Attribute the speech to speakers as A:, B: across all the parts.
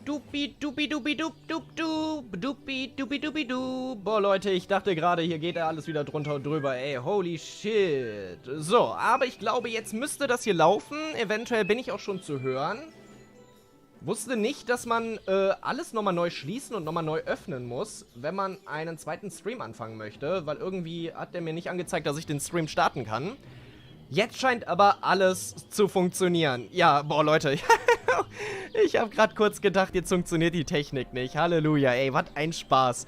A: Dupi-dupi-dupi-dup-dup-dupi-dupi-dupi-du. Boah, Leute, ich dachte gerade, hier geht ja alles wieder drunter und drüber, ey, holy shit. So, aber ich glaube, jetzt müsste das hier laufen. Eventuell bin ich auch schon zu hören. Wusste nicht, dass man alles nochmal neu schließen und nochmal neu öffnen muss, wenn man einen zweiten Stream anfangen möchte, weil irgendwie hat der mir nicht angezeigt, dass ich den Stream starten kann. Jetzt scheint aber alles zu funktionieren. Ja, boah, Leute, ich habe gerade kurz gedacht, jetzt funktioniert die Technik nicht. Halleluja, ey, was ein Spaß.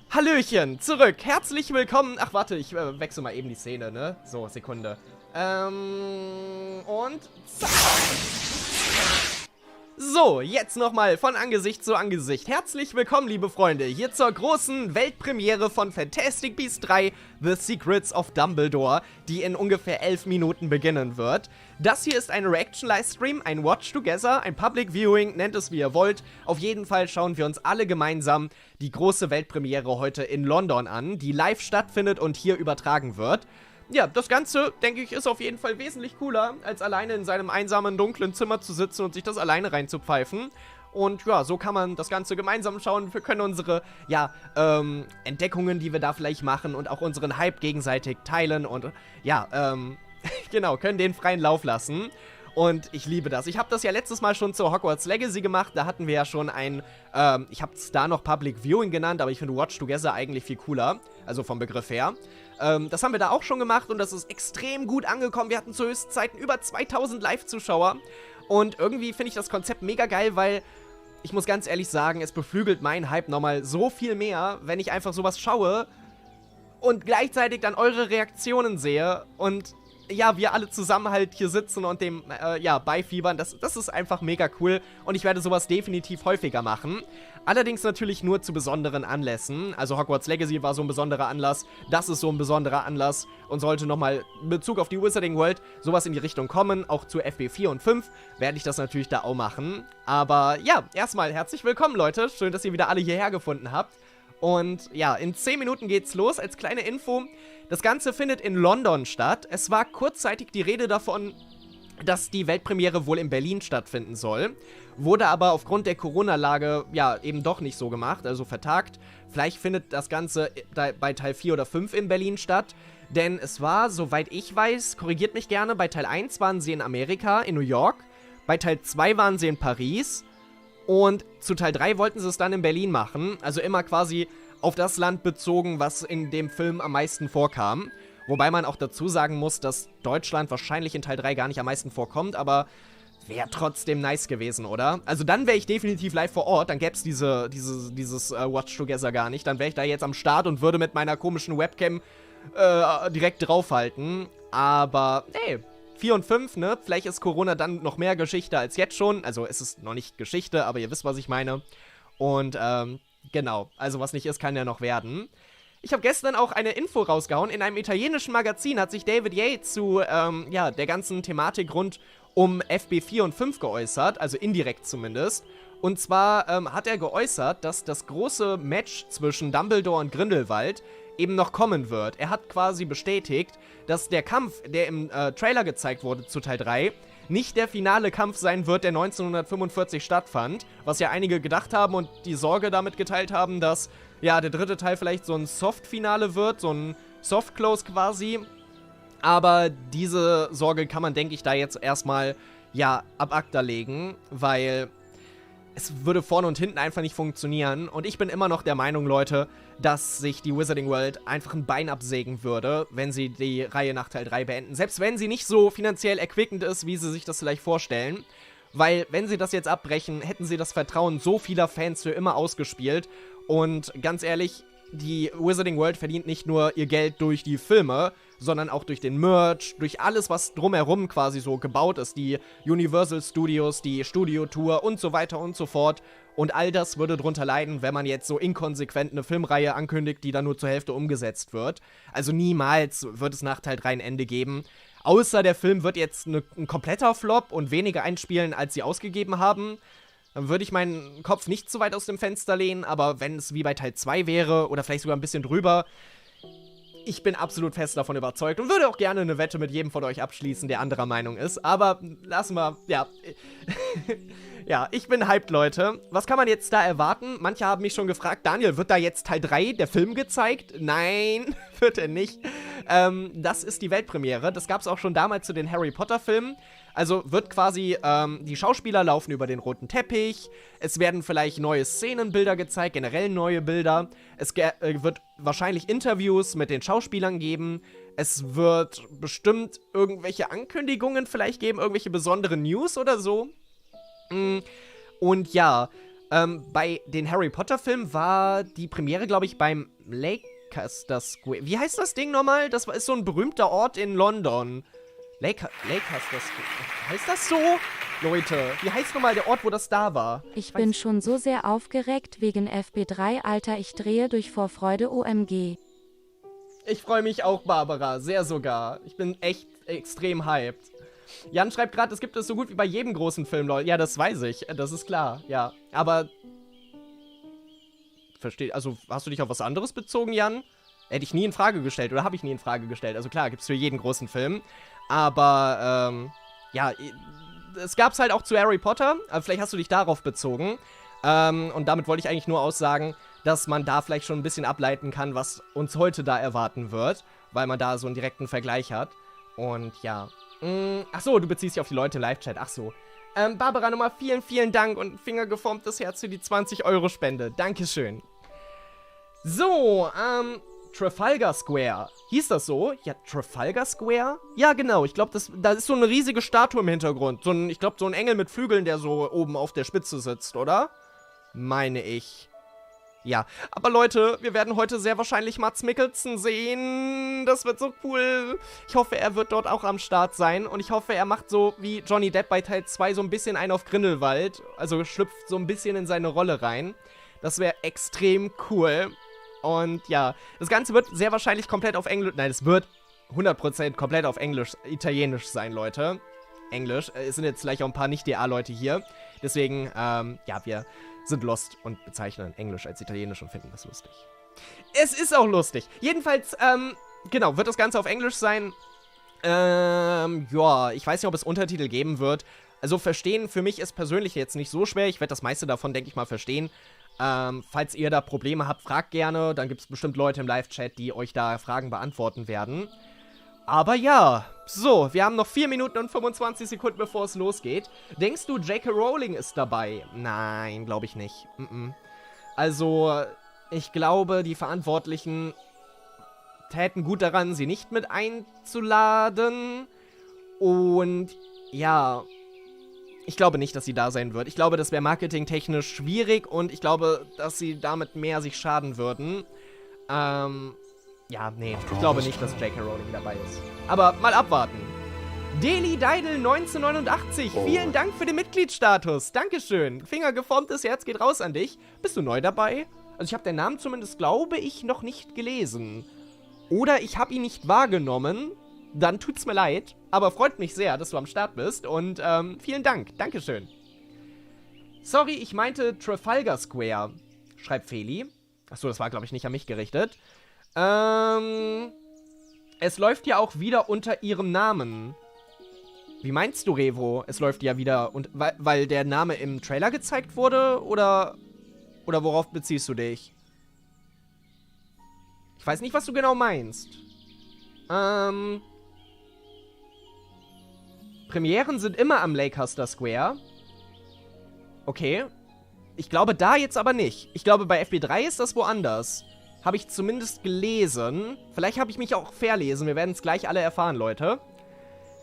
A: Hallöchen, zurück, herzlich willkommen. Ach, warte, ich wechsle mal eben die Szene, ne? So, Sekunde. Und zack. So, jetzt nochmal von Angesicht zu Angesicht. Herzlich willkommen, liebe Freunde, hier zur großen Weltpremiere von Fantastic Beasts 3 The Secrets of Dumbledore, die in ungefähr 11 Minuten beginnen wird. Das hier ist ein Reaction-Livestream, ein Watch Together, ein Public Viewing, nennt es wie ihr wollt. Auf jeden Fall schauen wir uns alle gemeinsam die große Weltpremiere heute in London an, die live stattfindet und hier übertragen wird. Ja, das Ganze, denke ich, ist auf jeden Fall wesentlich cooler, als alleine in seinem einsamen, dunklen Zimmer zu sitzen und sich das alleine reinzupfeifen. Und ja, so kann man das Ganze gemeinsam schauen. Wir können unsere, ja, Entdeckungen, die wir da vielleicht machen und auch unseren Hype gegenseitig teilen und, ja, genau, können den freien Lauf lassen. Und ich liebe das. Ich habe das ja letztes Mal schon zur Hogwarts Legacy gemacht. Da hatten wir ja schon ein, ich habe es da noch Public Viewing genannt, aber ich finde Watch Together eigentlich viel cooler. Also vom Begriff her. Das haben wir da auch schon gemacht und das ist extrem gut angekommen. Wir hatten zu Höchstzeiten über 2000 Live-Zuschauer. Und irgendwie finde ich das Konzept mega geil, weil ich muss ganz ehrlich sagen, es beflügelt meinen Hype nochmal so viel mehr, wenn ich einfach sowas schaue und gleichzeitig dann eure Reaktionen sehe und ja, wir alle zusammen halt hier sitzen und dem, ja, beifiebern. Das ist einfach mega cool und ich werde sowas definitiv häufiger machen. Allerdings natürlich nur zu besonderen Anlässen. Also Hogwarts Legacy war so ein besonderer Anlass, das ist so ein besonderer Anlass und sollte nochmal in Bezug auf die Wizarding World sowas in die Richtung kommen. Auch zu FB 4 und 5 werde ich das natürlich da auch machen. Aber ja, erstmal herzlich willkommen, Leute. Schön, dass ihr wieder alle hierher gefunden habt. Und ja, in 10 Minuten geht's los. Als kleine Info, das Ganze findet in London statt. Es war kurzzeitig die Rede davon, dass die Weltpremiere wohl in Berlin stattfinden soll. Wurde aber aufgrund der Corona-Lage ja eben doch nicht so gemacht, also vertagt. Vielleicht findet das Ganze bei Teil 4 oder 5 in Berlin statt. Denn es war, soweit ich weiß, korrigiert mich gerne, bei Teil 1 waren sie in Amerika, in New York. Bei Teil 2 waren sie in Paris. Und zu Teil 3 wollten sie es dann in Berlin machen. Also immer quasi auf das Land bezogen, was in dem Film am meisten vorkam. Wobei man auch dazu sagen muss, dass Deutschland wahrscheinlich in Teil 3 gar nicht am meisten vorkommt, aber wäre trotzdem nice gewesen, oder? Also dann wäre ich definitiv live vor Ort, dann gäbe es dieses Watch Together gar nicht. Dann wäre ich da jetzt am Start und würde mit meiner komischen Webcam direkt draufhalten. Aber, ey, 4 und 5, ne? Vielleicht ist Corona dann noch mehr Geschichte als jetzt schon. Also es ist noch nicht Geschichte, aber ihr wisst, was ich meine. Und, genau. Also was nicht ist, kann ja noch werden. Ich habe gestern auch eine Info rausgehauen. In einem italienischen Magazin hat sich David Yates zu, ja, der ganzen Thematik rund um FB 4 und 5 geäußert. Also indirekt zumindest. Und zwar hat er geäußert, dass das große Match zwischen Dumbledore und Grindelwald eben noch kommen wird. Er hat quasi bestätigt, dass der Kampf, der im Trailer gezeigt wurde zu Teil 3, nicht der finale Kampf sein wird, der 1945 stattfand, was ja einige gedacht haben und die Sorge damit geteilt haben, dass ja der dritte Teil vielleicht so ein Soft-Finale wird, so ein Soft-Close quasi. Aber diese Sorge kann man, denke ich, da jetzt erstmal ja ab acta legen, weil es würde vorne und hinten einfach nicht funktionieren. Und ich bin immer noch der Meinung, Leute, dass sich die Wizarding World einfach ein Bein absägen würde, wenn sie die Reihe nach Teil 3 beenden. Selbst wenn sie nicht so finanziell erquickend ist, wie sie sich das vielleicht vorstellen. Weil, wenn sie das jetzt abbrechen, hätten sie das Vertrauen so vieler Fans für immer ausgespielt. Und ganz ehrlich, die Wizarding World verdient nicht nur ihr Geld durch die Filme, sondern auch durch den Merch, durch alles, was drumherum quasi so gebaut ist. Die Universal Studios, die Studio-Tour und so weiter und so fort. Und all das würde drunter leiden, wenn man jetzt so inkonsequent eine Filmreihe ankündigt, die dann nur zur Hälfte umgesetzt wird. Also niemals wird es nach Teil 3 ein Ende geben. Außer der Film wird jetzt ein kompletter Flop und weniger einspielen, als sie ausgegeben haben. Dann würde ich meinen Kopf nicht zu weit aus dem Fenster lehnen, aber wenn es wie bei Teil 2 wäre oder vielleicht sogar ein bisschen drüber, ich bin absolut fest davon überzeugt und würde auch gerne eine Wette mit jedem von euch abschließen, der anderer Meinung ist. Aber lassen wir, ja, Ja, ich bin hyped, Leute. Was kann man jetzt da erwarten? Manche haben mich schon gefragt, Daniel, wird da jetzt Teil 3, der Film, gezeigt? Nein, wird er nicht. Das ist die Weltpremiere. Das gab es auch schon damals zu den Harry Potter-Filmen. Also wird quasi, die Schauspieler laufen über den roten Teppich. Es werden vielleicht neue Szenenbilder gezeigt, generell neue Bilder. Es wird wahrscheinlich Interviews mit den Schauspielern geben. Es wird bestimmt irgendwelche Ankündigungen vielleicht geben, irgendwelche besonderen News oder so. Und ja, bei den Harry Potter-Filmen war die Premiere, glaube ich, beim Lancaster Square. Wie heißt das Ding nochmal? Das ist so ein berühmter Ort in London. Lancaster Square. Heißt das so? Leute, wie heißt nochmal der Ort, wo das da war?
B: Ich bin schon so sehr aufgeregt wegen FB3, Alter, ich drehe durch vor Freude, OMG.
A: Ich freue mich auch, Barbara, sehr sogar. Ich bin echt extrem hyped. Jan schreibt gerade, es gibt es so gut wie bei jedem großen Film, Leute. Ja, das weiß ich, das ist klar, ja. Aber, also hast du dich auf was anderes bezogen, Jan? Hätte ich nie in Frage gestellt, oder habe ich nie in Frage gestellt. Also klar, gibt es für jeden großen Film. Aber, ja, es gab es halt auch zu Harry Potter. Aber vielleicht hast du dich darauf bezogen. Und damit wollte ich eigentlich nur aussagen, dass man da vielleicht schon ein bisschen ableiten kann, was uns heute da erwarten wird. Weil man da so einen direkten Vergleich hat. Und ja. Achso, du beziehst dich auf die Leute im Live-Chat. Achso. Barbara, nochmal vielen, vielen Dank und fingergeformtes Herz für die 20-Euro-Spende. Dankeschön. So, Trafalgar Square. Hieß das so? Ja, Trafalgar Square? Ja, genau. Ich glaube, da ist so eine riesige Statue im Hintergrund. Ich glaube, so ein Engel mit Flügeln, der so oben auf der Spitze sitzt, oder? Meine ich. Ja, aber Leute, wir werden heute sehr wahrscheinlich Mads Mikkelsen sehen. Das wird so cool. Ich hoffe, er wird dort auch am Start sein. Und ich hoffe, er macht so wie Johnny Depp bei Teil 2 so ein bisschen einen auf Grindelwald. Also schlüpft so ein bisschen in seine Rolle rein. Das wäre extrem cool. Und ja, das Ganze wird sehr wahrscheinlich komplett auf Englisch. Nein, es wird 100% komplett auf Italienisch sein, Leute. Englisch. Es sind jetzt gleich auch ein paar Nicht-DA-Leute hier. Deswegen, ja, wir sind lost und bezeichnen Englisch als Italienisch und finden das lustig. Es ist auch lustig. Jedenfalls, genau, wird das Ganze auf Englisch sein. Ja, ich weiß nicht, ob es Untertitel geben wird. Also verstehen für mich ist persönlich jetzt nicht so schwer. Ich werde das meiste davon, denke ich mal, verstehen. Falls ihr da Probleme habt, fragt gerne. Dann gibt es bestimmt Leute im Live-Chat, die euch da Fragen beantworten werden. Aber ja, so, wir haben noch 4 Minuten und 25 Sekunden, bevor es losgeht. Denkst du, J.K. Rowling ist dabei? Nein, glaube ich nicht. Also, ich glaube, die Verantwortlichen täten gut daran, sie nicht mit einzuladen. Und ja, ich glaube nicht, dass sie da sein wird. Ich glaube, das wäre marketingtechnisch schwierig und ich glaube, dass sie damit mehr sich schaden würden. Ja, nee, ich glaube nicht, dass J.K. Rowling dabei ist. Aber mal abwarten. Deli Deidel 1989, vielen Dank für den Mitgliedsstatus. Dankeschön. Fingergeformtes Herz geht raus an dich. Bist du neu dabei? Also ich habe den Namen zumindest, glaube ich, noch nicht gelesen. Oder ich habe ihn nicht wahrgenommen. Dann tut's mir leid. Aber freut mich sehr, dass du am Start bist. Und vielen Dank. Dankeschön. Sorry, ich meinte Trafalgar Square, schreibt Feli. Achso, das war, glaube ich, nicht an mich gerichtet. Es läuft ja auch wieder unter ihrem Namen. Wie meinst du, Revo? Es läuft ja wieder, weil der Name im Trailer gezeigt wurde? Oder worauf beziehst du dich? Ich weiß nicht, was du genau meinst. Premieren sind immer am Lancaster Square. Okay. Ich glaube da jetzt aber nicht. Ich glaube, bei FB3 ist das woanders. Habe ich zumindest gelesen. Vielleicht habe ich mich auch verlesen. Wir werden es gleich alle erfahren, Leute.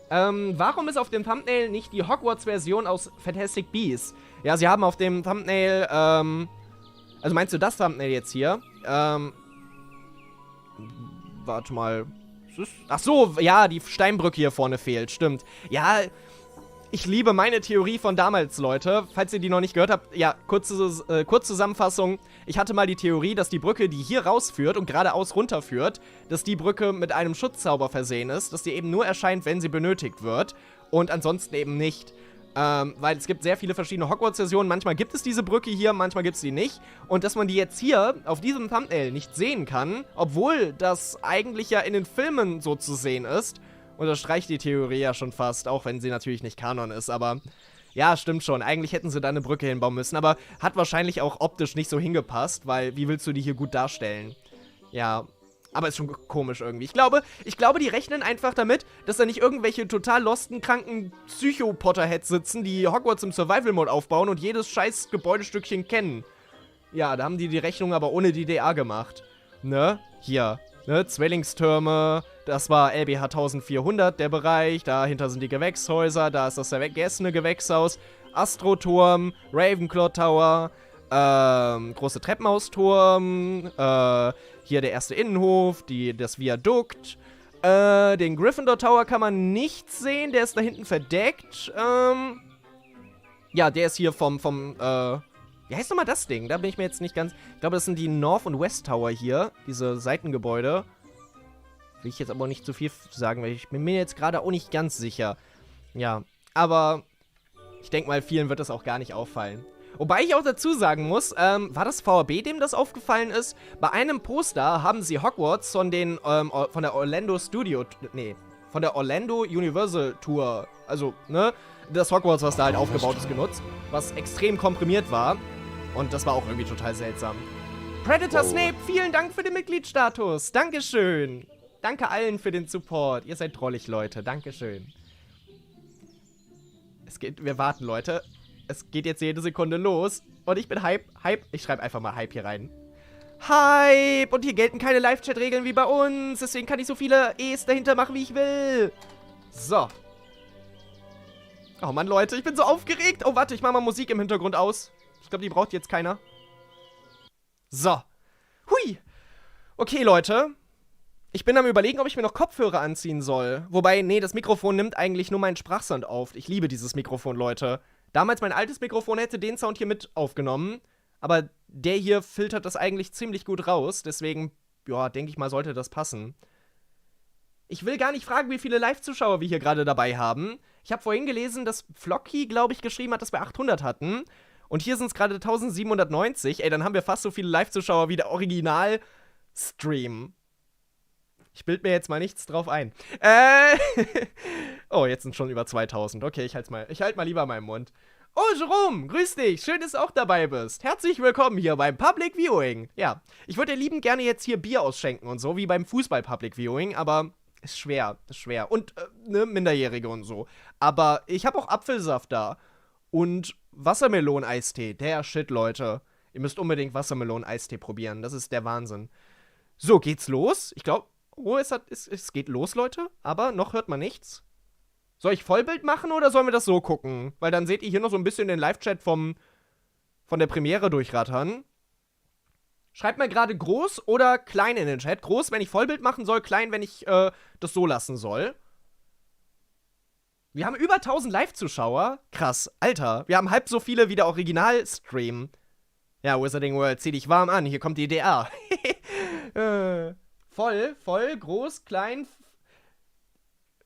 A: Warum ist auf dem Thumbnail nicht die Hogwarts-Version aus Fantastic Beasts? Ja, sie haben auf dem Thumbnail, also meinst du das Thumbnail jetzt hier? Warte mal. Ach so, ja, die Steinbrücke hier vorne fehlt, stimmt. Ja, ich liebe meine Theorie von damals, Leute. Falls ihr die noch nicht gehört habt, ja, Kurzzusammenfassung. Ich hatte mal die Theorie, dass die Brücke, die hier rausführt und geradeaus runterführt, dass die Brücke mit einem Schutzzauber versehen ist, dass die eben nur erscheint, wenn sie benötigt wird und ansonsten eben nicht. Weil es gibt sehr viele verschiedene Hogwarts-Versionen. Manchmal gibt es diese Brücke hier, manchmal gibt es die nicht. Und dass man die jetzt hier auf diesem Thumbnail nicht sehen kann, obwohl das eigentlich ja in den Filmen so zu sehen ist, unterstreicht die Theorie ja schon fast, auch wenn sie natürlich nicht Kanon ist. Aber Ja, stimmt schon. Eigentlich hätten sie da eine Brücke hinbauen müssen, aber hat wahrscheinlich auch optisch nicht so hingepasst, weil wie willst du die hier gut darstellen? Ja, aber ist schon komisch irgendwie. Ich glaube, die rechnen einfach damit, dass da nicht irgendwelche total losten, kranken Psycho-Potterheads sitzen, die Hogwarts im Survival-Mode aufbauen und jedes scheiß Gebäudestückchen kennen. Ja, da haben die Rechnung aber ohne die DA gemacht. Ne? Hier. Ne? Zwillingstürme. Das war LBH 1400, der Bereich. Dahinter sind die Gewächshäuser. Da ist das vergessene Gewächshaus. Astroturm. Ravenclaw Tower. Große Treppenhausturm. Hier der erste Innenhof. Das Viadukt. Den Gryffindor Tower kann man nicht sehen. Der ist da hinten verdeckt. Ja, der ist hier wie heißt nochmal das Ding? Da bin ich mir jetzt nicht ganz... Ich glaube, das sind die North- und West Tower hier. Diese Seitengebäude. Will ich jetzt aber auch nicht zu viel sagen, weil ich bin mir jetzt gerade auch nicht ganz sicher. Ja, aber ich denke mal, vielen wird das auch gar nicht auffallen. Wobei ich auch dazu sagen muss, war das VRB, dem das aufgefallen ist? Bei einem Poster haben sie Hogwarts von der Orlando von der Orlando Universal Tour, also, ne, das Hogwarts, was da halt aufgebaut ist, genutzt, was extrem komprimiert war. Und das war auch irgendwie total seltsam. Predator Snape, vielen Dank für den Mitgliedsstatus. Dankeschön. Danke allen für den Support. Ihr seid drollig, Leute. Dankeschön. Wir warten, Leute. Es geht jetzt jede Sekunde los. Und ich bin Hype. Ich schreibe einfach mal Hype hier rein. Hype! Und hier gelten keine Live-Chat-Regeln wie bei uns. Deswegen kann ich so viele E's dahinter machen, wie ich will. So. Oh Mann, Leute, ich bin so aufgeregt. Oh, warte, ich mache mal Musik im Hintergrund aus. Ich glaube, die braucht jetzt keiner. So. Hui. Okay, Leute. Ich bin am Überlegen, ob ich mir noch Kopfhörer anziehen soll. Wobei, nee, das Mikrofon nimmt eigentlich nur meinen Sprachsound auf. Ich liebe dieses Mikrofon, Leute. Damals mein altes Mikrofon hätte den Sound hier mit aufgenommen. Aber der hier filtert das eigentlich ziemlich gut raus. Deswegen, ja, denke ich mal, sollte das passen. Ich will gar nicht fragen, wie viele Live-Zuschauer wir hier gerade dabei haben. Ich habe vorhin gelesen, dass Flocky, glaube ich, geschrieben hat, dass wir 800 hatten. Und hier sind es gerade 1790. Ey, dann haben wir fast so viele Live-Zuschauer wie der Original-Stream. Ich bild mir jetzt mal nichts drauf ein. Oh, jetzt sind schon über 2000. Okay, ich halt mal lieber meinen Mund. Oh, Jerome, grüß dich. Schön, dass du auch dabei bist. Herzlich willkommen hier beim Public Viewing. Ja, ich würde dir liebend gerne jetzt hier Bier ausschenken und so, wie beim Fußball-Public Viewing, aber ist schwer. Und, ne, Minderjährige und so. Aber ich habe auch Apfelsaft da. Und Wassermelonen-Eistee. Der Shit, Leute. Ihr müsst unbedingt Wassermelonen-Eistee probieren. Das ist der Wahnsinn. So, geht's los? Ich glaube, es geht los, Leute. Aber noch hört man nichts. Soll ich Vollbild machen oder sollen wir das so gucken? Weil dann seht ihr hier noch so ein bisschen den Live-Chat von der Premiere durchrattern. Schreibt mal gerade groß oder klein in den Chat. Groß, wenn ich Vollbild machen soll, klein, wenn ich das so lassen soll. Wir haben über 1000 Live-Zuschauer. Krass, Alter. Wir haben halb so viele wie der Original-Stream. Ja, Wizarding World, zieh dich warm an. Hier kommt die DA. Voll, groß, klein.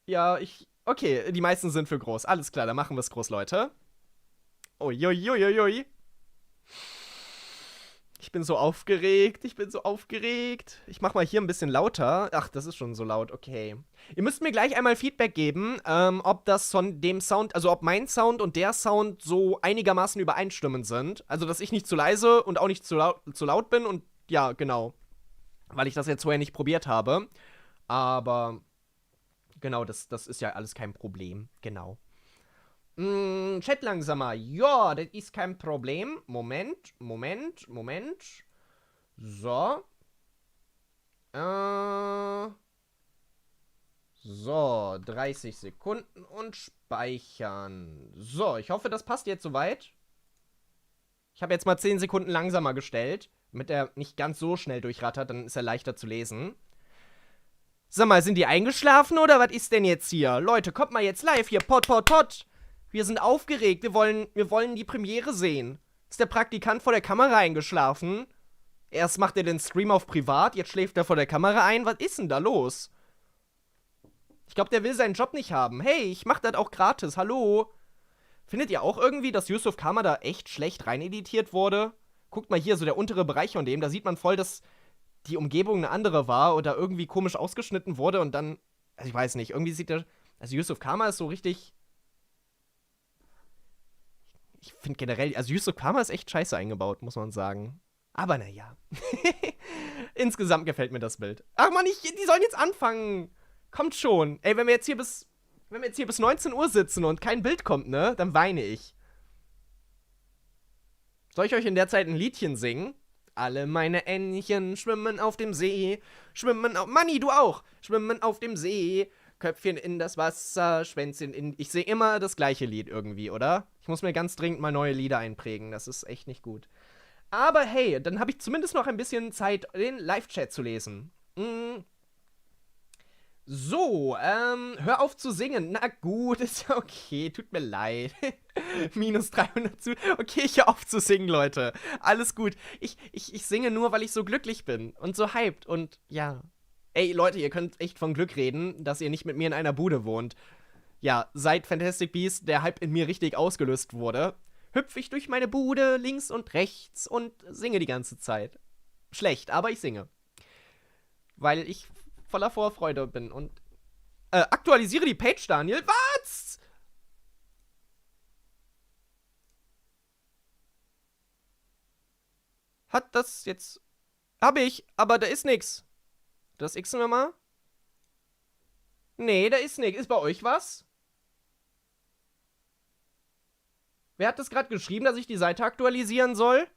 A: Ja, okay, die meisten sind für groß. Alles klar, dann machen wir es groß, Leute. Uiuiuiui. Ich bin so aufgeregt. Ich mach mal hier ein bisschen lauter. Ach, das ist schon so laut, okay. Ihr müsst mir gleich einmal Feedback geben, ob das von dem Sound, also ob mein Sound und der Sound so einigermaßen übereinstimmend sind. Also, dass ich nicht zu leise und auch nicht zu laut bin und ja, genau. Weil ich das jetzt vorher nicht probiert habe. Aber genau, das ist ja alles kein Problem. Genau. Chat langsamer. Ja, das ist kein Problem. Moment. So. So, 30 Sekunden und speichern. So, ich hoffe, das passt jetzt soweit. Ich habe jetzt mal 10 Sekunden langsamer gestellt, damit er nicht ganz so schnell durchrattert, dann ist er leichter zu lesen. Sag mal, sind die eingeschlafen oder was ist denn jetzt hier? Leute, kommt mal jetzt live hier, Pot. Wir sind aufgeregt, wir wollen die Premiere sehen. Ist der Praktikant vor der Kamera eingeschlafen? Erst macht er den Stream auf privat, jetzt schläft er vor der Kamera ein. Was ist denn da los? Ich glaube, der will seinen Job nicht haben. Hey, ich mach das auch gratis, hallo? Findet ihr auch irgendwie, dass Yusuf Kama da echt schlecht reineditiert wurde? Guckt mal hier, so der untere Bereich von dem, da sieht man voll, dass die Umgebung eine andere war oder irgendwie komisch ausgeschnitten wurde und dann, also ich weiß nicht, irgendwie sieht der, also Yusuf Kama ist so richtig, Ich finde generell, also Yusuf Kama ist echt scheiße eingebaut, muss man sagen. Aber naja. Insgesamt gefällt mir das Bild. Ach man, die sollen jetzt anfangen. Kommt schon. Ey, wenn wir jetzt hier bis 19 Uhr sitzen und kein Bild kommt, ne, dann weine ich. Soll ich euch in der Zeit ein Liedchen singen? Alle meine Entchen schwimmen auf dem See, Manni, du auch! Schwimmen auf dem See, Köpfchen in das Wasser, Schwänzchen in... Ich sehe immer das gleiche Lied irgendwie, oder? Ich muss mir ganz dringend mal neue Lieder einprägen, das ist echt nicht gut. Aber hey, dann habe ich zumindest noch ein bisschen Zeit, den Live-Chat zu lesen. So, hör auf zu singen. Na gut, ist ja okay, tut mir leid. Minus 300 zu. Okay, ich hör auf zu singen, Leute. Alles gut. Ich singe nur, weil ich so glücklich bin und so hyped und ja. Ey, Leute, ihr könnt echt von Glück reden, dass ihr nicht mit mir in einer Bude wohnt. Ja, seit Fantastic Beasts der Hype in mir richtig ausgelöst wurde, hüpfe ich durch meine Bude links und rechts und singe die ganze Zeit. Schlecht, aber ich singe. Weil ich voller Vorfreude bin und aktualisiere die Page, Daniel. Was? Hat das jetzt... Hab ich, aber da ist nix. Das xen wir mal. Nee, da ist nix. Ist bei euch was? Wer hat das gerade geschrieben, dass ich die Seite aktualisieren soll?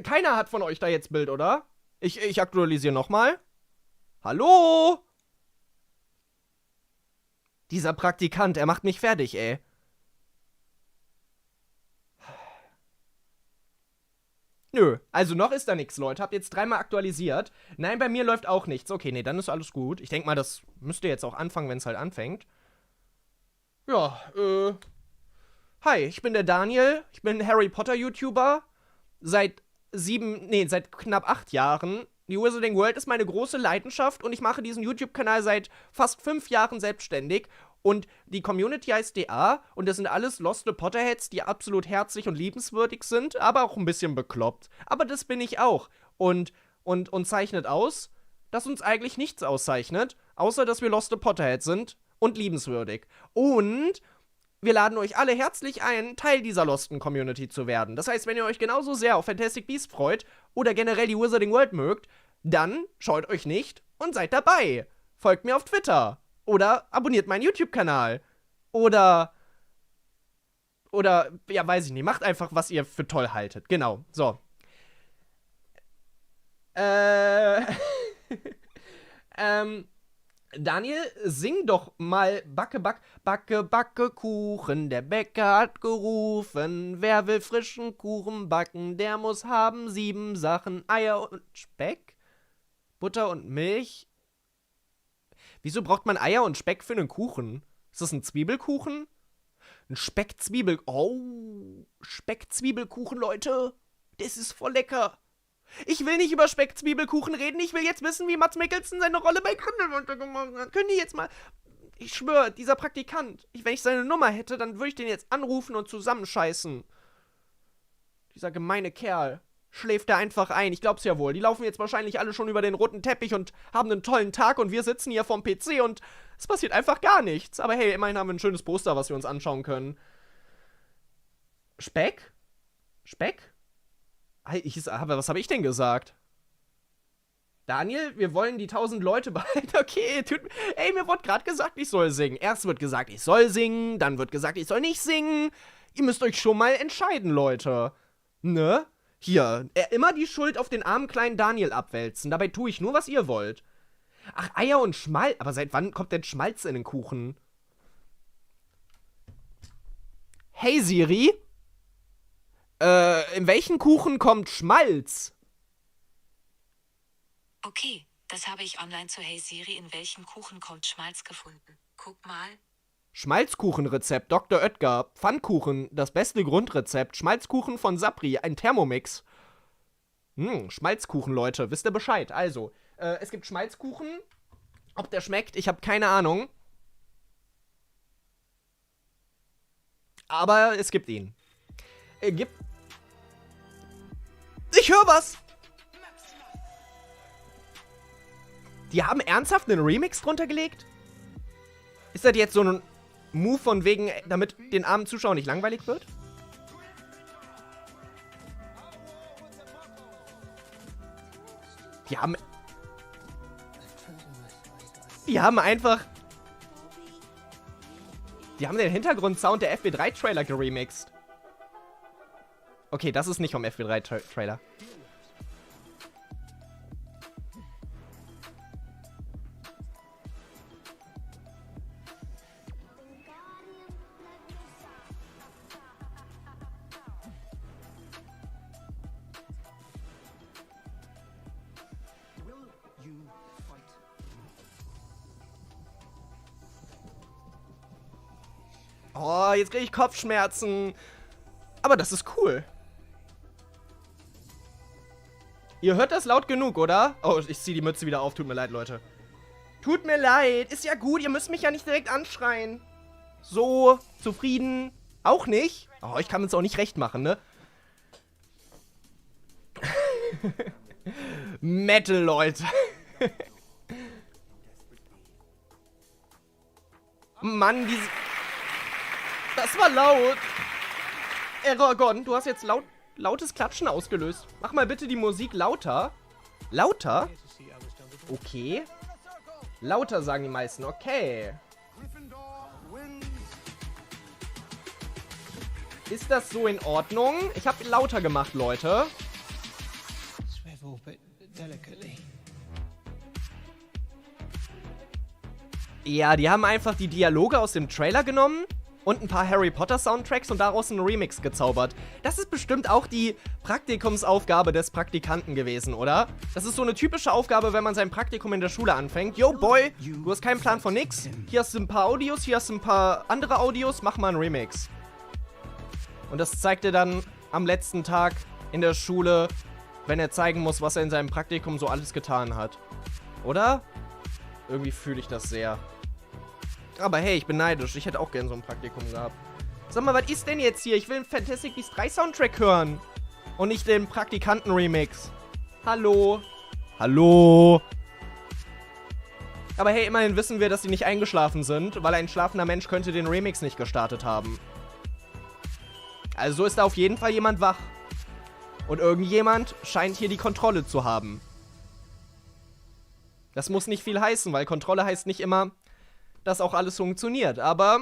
A: Keiner hat von euch da jetzt Bild, oder? Ich aktualisiere nochmal. Hallo? Dieser Praktikant, er macht mich fertig, ey. Nö, also noch ist da nichts, Leute. Habt jetzt 3-mal aktualisiert. Nein, bei mir läuft auch nichts. Okay, nee, dann ist alles gut. Ich denke mal, das müsste jetzt auch anfangen, wenn es halt anfängt. Ja, hi, ich bin der Daniel. Ich bin Harry Potter-YouTuber. Seit knapp 8 Jahren. Die Wizarding World ist meine große Leidenschaft und ich mache diesen YouTube-Kanal seit fast 5 Jahren selbstständig. Und die Community heißt DA und das sind alles loste Potterheads, die absolut herzlich und liebenswürdig sind, aber auch ein bisschen bekloppt. Aber das bin ich auch. Und zeichnet aus, dass uns eigentlich nichts auszeichnet, außer dass wir loste Potterheads sind und liebenswürdig. Und wir laden euch alle herzlich ein, Teil dieser losten Community zu werden. Das heißt, wenn ihr euch genauso sehr auf Fantastic Beasts freut oder generell die Wizarding World mögt, dann scheut euch nicht und seid dabei. Folgt mir auf Twitter. Oder abonniert meinen YouTube-Kanal. Oder, ja, weiß ich nicht. Macht einfach, was ihr für toll haltet. Genau, so. Daniel, sing doch mal Backe, Backe, Kuchen. Der Bäcker hat gerufen. Wer will frischen Kuchen backen? Der muss haben 7 Sachen. Eier und Speck, Butter und Milch. Wieso braucht man Eier und Speck für einen Kuchen? Ist das ein Zwiebelkuchen? Ein Speckzwiebel... Oh, Speckzwiebelkuchen, Leute. Das ist voll lecker. Ich will nicht über Speckzwiebelkuchen reden. Ich will jetzt wissen, wie Mads Mikkelsen seine Rolle bei Grindelwald gemacht hat. Können die jetzt mal... Ich schwöre, dieser Praktikant. Wenn ich seine Nummer hätte, dann würde ich den jetzt anrufen und zusammenscheißen. Dieser gemeine Kerl. Schläft er einfach ein. Ich glaub's ja wohl. Die laufen jetzt wahrscheinlich alle schon über den roten Teppich und haben einen tollen Tag und wir sitzen hier vorm PC und es passiert einfach gar nichts. Aber hey, immerhin haben wir ein schönes Poster, was wir uns anschauen können. Speck? Speck? Was habe ich denn gesagt? Daniel, wir wollen die 1000 Leute behalten. Okay, mir wurde gerade gesagt, ich soll singen. Erst wird gesagt, ich soll singen, dann wird gesagt, ich soll nicht singen. Ihr müsst euch schon mal entscheiden, Leute. Ne? Hier, immer die Schuld auf den armen kleinen Daniel abwälzen. Dabei tue ich nur, was ihr wollt. Ach, Eier und Schmalz. Aber seit wann kommt denn Schmalz in den Kuchen? Hey Siri? In welchen Kuchen kommt Schmalz?
C: Okay, das habe ich online zu Hey Siri, in welchen Kuchen kommt Schmalz gefunden. Guck mal.
A: Schmalzkuchenrezept Dr. Oetker. Pfannkuchen, das beste Grundrezept. Schmalzkuchen von Sapri, ein Thermomix. Schmalzkuchen, Leute, wisst ihr Bescheid. Also, es gibt Schmalzkuchen. Ob der schmeckt, ich habe keine Ahnung. Aber es gibt ihn. Ich höre was! Die haben ernsthaft einen Remix drunter gelegt? Ist das jetzt so ein Move von wegen, damit den armen Zuschauern nicht langweilig wird? Die haben einfach... Die haben den Hintergrundsound der FB3-Trailer geremixed. Okay, das ist nicht vom FB3-Trailer. Oh, jetzt kriege ich Kopfschmerzen. Aber das ist cool. Ihr hört das laut genug, oder? Oh, ich ziehe die Mütze wieder auf. Tut mir leid, Leute. Tut mir leid. Ist ja gut. Ihr müsst mich ja nicht direkt anschreien. So, zufrieden. Auch nicht? Oh, ich kann es auch nicht recht machen, ne? Metal, Leute. Mann, diese... Das war laut. Eragon, du hast jetzt lautes Klatschen ausgelöst. Mach mal bitte die Musik lauter. Lauter? Okay. Lauter sagen die meisten. Okay. Ist das so in Ordnung? Ich habe lauter gemacht, Leute. Ja, die haben einfach die Dialoge aus dem Trailer genommen und ein paar Harry Potter Soundtracks und daraus einen Remix gezaubert. Das ist bestimmt auch die Praktikumsaufgabe des Praktikanten gewesen, oder? Das ist so eine typische Aufgabe, wenn man sein Praktikum in der Schule anfängt. Yo, Boy, du hast keinen Plan von nix. Hier hast du ein paar Audios, hier hast du ein paar andere Audios, mach mal einen Remix. Und das zeigt er dann am letzten Tag in der Schule, wenn er zeigen muss, was er in seinem Praktikum so alles getan hat. Oder? Irgendwie fühle ich das sehr. Aber hey, ich bin neidisch. Ich hätte auch gern so ein Praktikum gehabt. Sag mal, was ist denn jetzt hier? Ich will einen Fantastic Beasts 3 Soundtrack hören. Und nicht den Praktikanten-Remix. Hallo? Hallo? Aber hey, immerhin wissen wir, dass sie nicht eingeschlafen sind, weil ein schlafender Mensch könnte den Remix nicht gestartet haben. Also ist da auf jeden Fall jemand wach. Und irgendjemand scheint hier die Kontrolle zu haben. Das muss nicht viel heißen, weil Kontrolle heißt nicht immer, dass auch alles funktioniert. Aber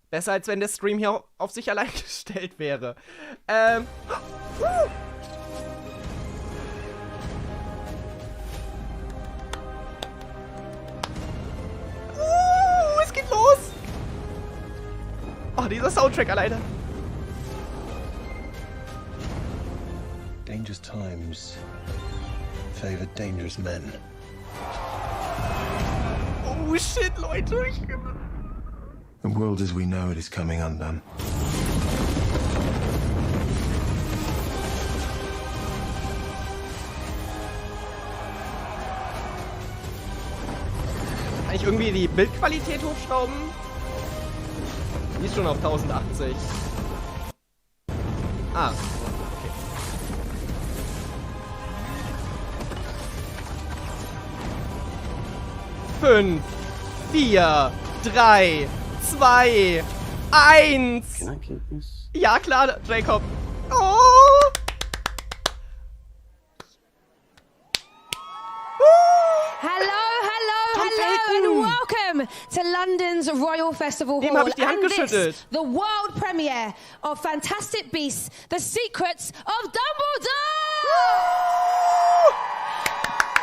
A: besser, als wenn der Stream hier auf sich allein gestellt wäre. Es geht los! Oh, dieser Soundtrack alleine.
D: Dangerous times favor dangerous men.
A: Oh shit, Leute.
D: The world as we know it is coming undone.
A: Kann ich irgendwie die Bildqualität hochschrauben? Die ist schon auf 1080. Ah. 5, 4, 3, 2, 1. Ja, klar, Jacob. Oh.
E: Hello, and welcome to London's Royal Festival Hall.
A: Dem habe ich die Hand geschüttelt.
E: The world premiere of Fantastic Beasts: The Secrets of Dumbledore.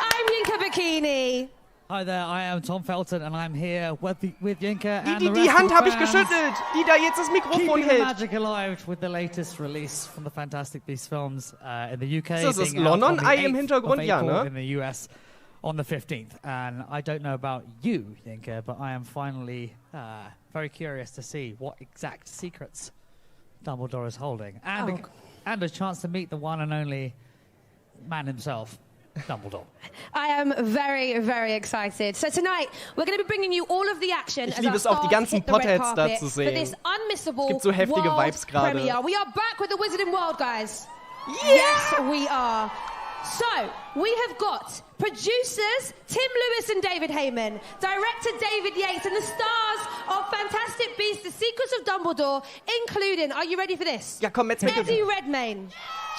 E: I'm Yinka Bikini.
F: Hi there, I am Tom Felton and I'm here with Yinka and
A: Die Hand habe ich geschüttelt, die da jetzt das Mikrofon
F: keeping the
A: hält.
F: magic alive with the latest release from the Fantastic Beasts films in the UK.
A: Ist das
F: being out
A: London
F: on the
A: Eye im
F: 8th
A: Hintergrund?
F: of
A: Ja,
F: April
A: ne?
F: in the US on the 15th. And I don't know about you, Yinka, but I am finally very curious to see what exact secrets Dumbledore is holding. And, and a chance to meet the one and only man himself. Dumbledore.
E: I am very, very excited. So tonight we're going to be bringing you all of the action.
A: Ich liebe es auch, die ganzen Potheads da zu sehen.
E: This unmissable
A: Es gibt so heftige
E: world
A: Vibes gerade.
E: premiere. We are back with the Wizarding World, guys. Yeah! Yes, we are. So, we have got producers Tim Lewis and David Heyman, director David Yates, and the stars of Fantastic Beasts: The Secrets of Dumbledore, including, are you ready for this?
A: Ja, komm, jetzt mit.
E: Eddie Redmayne,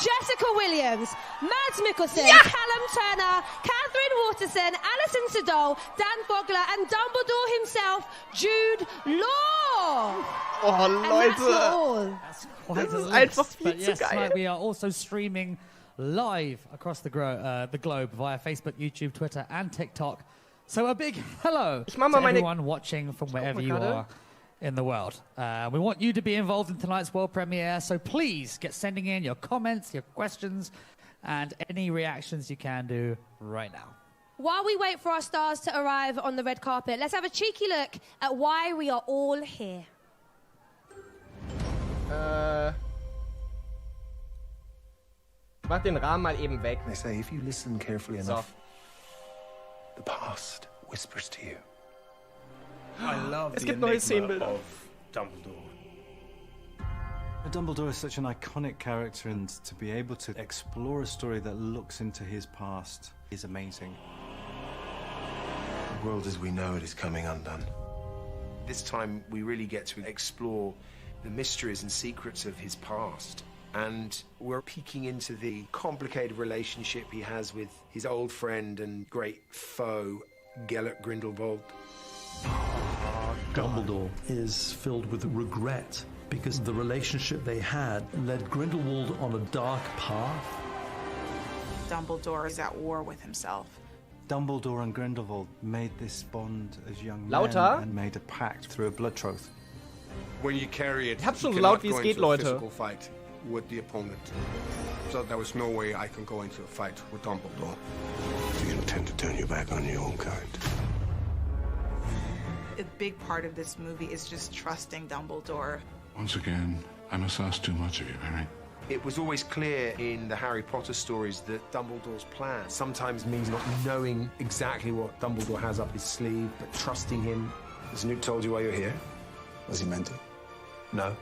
E: Jessica Williams, Mads Mikkelsen, Callum Turner, Catherine Waterson, Alison Siddall, Dan Bogler, and Dumbledore himself, Jude Law.
A: Oh,
E: And that's not
A: Leute.
E: all.
F: Quite
A: Das
F: a
A: ist
F: list.
A: einfach viel
F: But
A: zu
F: yes,
A: geil.
F: tonight we are also streaming live across the globe via Facebook, YouTube, Twitter, and TikTok. So a big hello
A: Ich mach
F: to
A: mal meine-
F: everyone watching from wherever you
A: gerade.
F: are in the world. We want you to be involved in tonight's world premiere, so please get sending in your comments, your questions, and any reactions you can do right now.
E: While we wait for our stars to arrive on the red carpet, let's have a cheeky look at why we are all here.
A: Mach den Rahmen mal eben weg.
D: They say if you listen carefully
A: So.
D: enough, the past whispers to you.
G: I love
A: Es
G: the
A: gibt neue
G: enigma
A: Szenenbilder.
G: of Dumbledore.
H: Dumbledore is such an iconic character, and to be able to explore a story that looks into his past is amazing.
D: The world as we know it is coming undone.
I: This time we really get to explore the mysteries and secrets of his past. And we're peeking into the complicated relationship he has with his old friend and great foe, Gellert Grindelwald.
J: Dumbledore is filled with regret because the relationship they had led Grindelwald on a dark path.
K: Dumbledore is at war with himself.
H: Dumbledore and Grindelwald made this bond as young
A: Lauter?
H: men and made a pact through a blood troth.
G: When you carry it,
A: Ich hab's schon
G: you
A: so laut,
G: cannot
A: wie es
G: go
A: geht,
G: into a
A: Leute.
G: physical fight with the opponent. So there was no way I can go into a fight with Dumbledore.
D: You intend to turn your back on your own kind.
K: A big part of this movie is just trusting Dumbledore.
D: Once again, I must ask too much of you, Harry.
I: It was always clear in the Harry Potter stories that Dumbledore's plan sometimes means not knowing exactly what Dumbledore has up his sleeve, but trusting him. Has Newt told you why you're here?
D: Was he meant to?
I: No.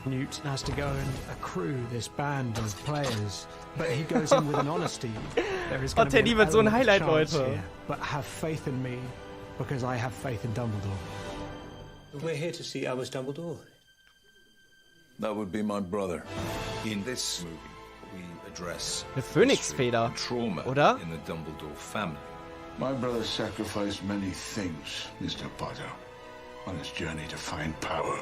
L: Newt has to go and accrue this band of players, but he goes in with an honesty. There is going to
A: Teddy
L: be an
A: wird so ein
L: element of
A: Highlight,
L: chance
A: Leute.
L: here, but have faith in me because I have faith in Dumbledore.
G: We're here to see Albus Dumbledore.
D: That would be my brother.
G: In this movie, we address
A: Eine Phönixfeder,
G: trauma
A: oder?
G: in the Dumbledore family.
D: My brother sacrificed many things, Mr. Potter, on his journey to find power.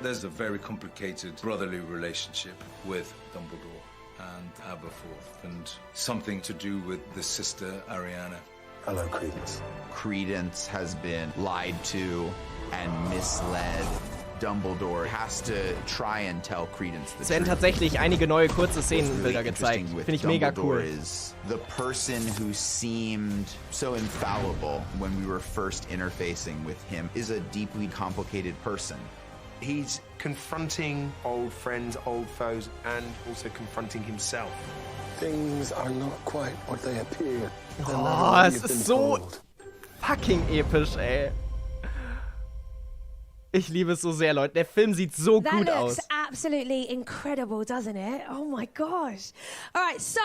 G: There's a very complicated brotherly relationship with Dumbledore and Aberforth, and something to do with the sister Ariana.
D: Hello, Credence.
M: Credence has been lied to and misled. Dumbledore has to try and tell Credence the
A: Es werden
M: truth.
A: tatsächlich einige neue kurze
M: What's really
A: Szenenbilder gezeigt.
M: interesting with
A: Finde ich mega
M: Dumbledore
A: cool.
M: is the person who seemed so infallible when we were first interfacing with him is a deeply complicated person.
I: He's confronting old friends, old foes, and also confronting himself.
D: Things are not quite what they appear.
A: Oh, es ist so fucking episch, ey. Ich liebe es so sehr, Leute. Der Film sieht so
E: That
A: gut
E: looks
A: aus.
E: absolutely incredible, doesn't it? Oh my gosh. All right, so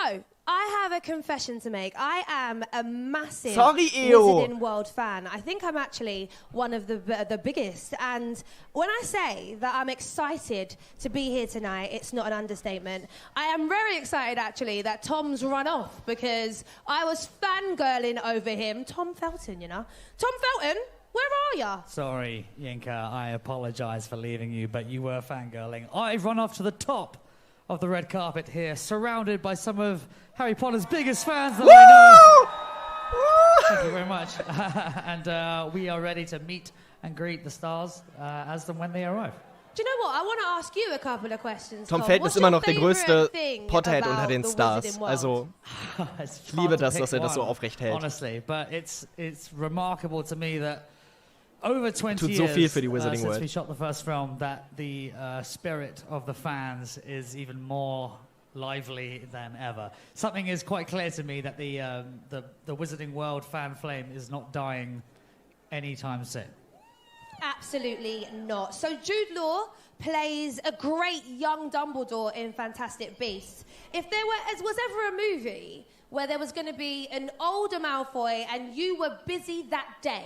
E: I have a confession to make. I am a massive
A: Sorry, Eo.
E: Wizarding World fan. I think I'm actually one of the biggest. And when I say that I'm excited to be here tonight, it's not an understatement. I am very excited, actually, that Tom's run off because I was fangirling over him. Tom Felton, you know. Tom Felton, where are ya?
F: Sorry, Yinka, I apologize for leaving you, but you were fangirling. I've run off to the top of the red carpet here, surrounded by some of Harry Potter's biggest fans that I know. Thank you very much. And we are ready to meet and greet the stars as and when they arrive.
E: Do you know what? I want to ask you a couple of questions.
A: Tom Felton
E: What's
A: ist immer
E: your
A: noch der
E: favourite
A: größte
E: thing
A: Potterhead
E: about
A: unter den
E: the
A: Stars.
E: Wizarding World?
A: Also,
F: It's
A: ich liebe
F: hard to
A: das,
F: pick
A: dass er das so
F: one,
A: aufrecht hält.
F: Honestly, but it's remarkable to me that over 20
A: Tut so
F: years
A: viel für die Wizarding
F: since
A: World.
F: we shot the first film, that the spirit of the fans is even more lively than ever. Something is quite clear to me that the Wizarding World fan flame is not dying anytime soon.
E: Absolutely not. So Jude Law plays a great young Dumbledore in Fantastic Beasts. If there was ever a movie where there was going to be an older Malfoy and you were busy that day,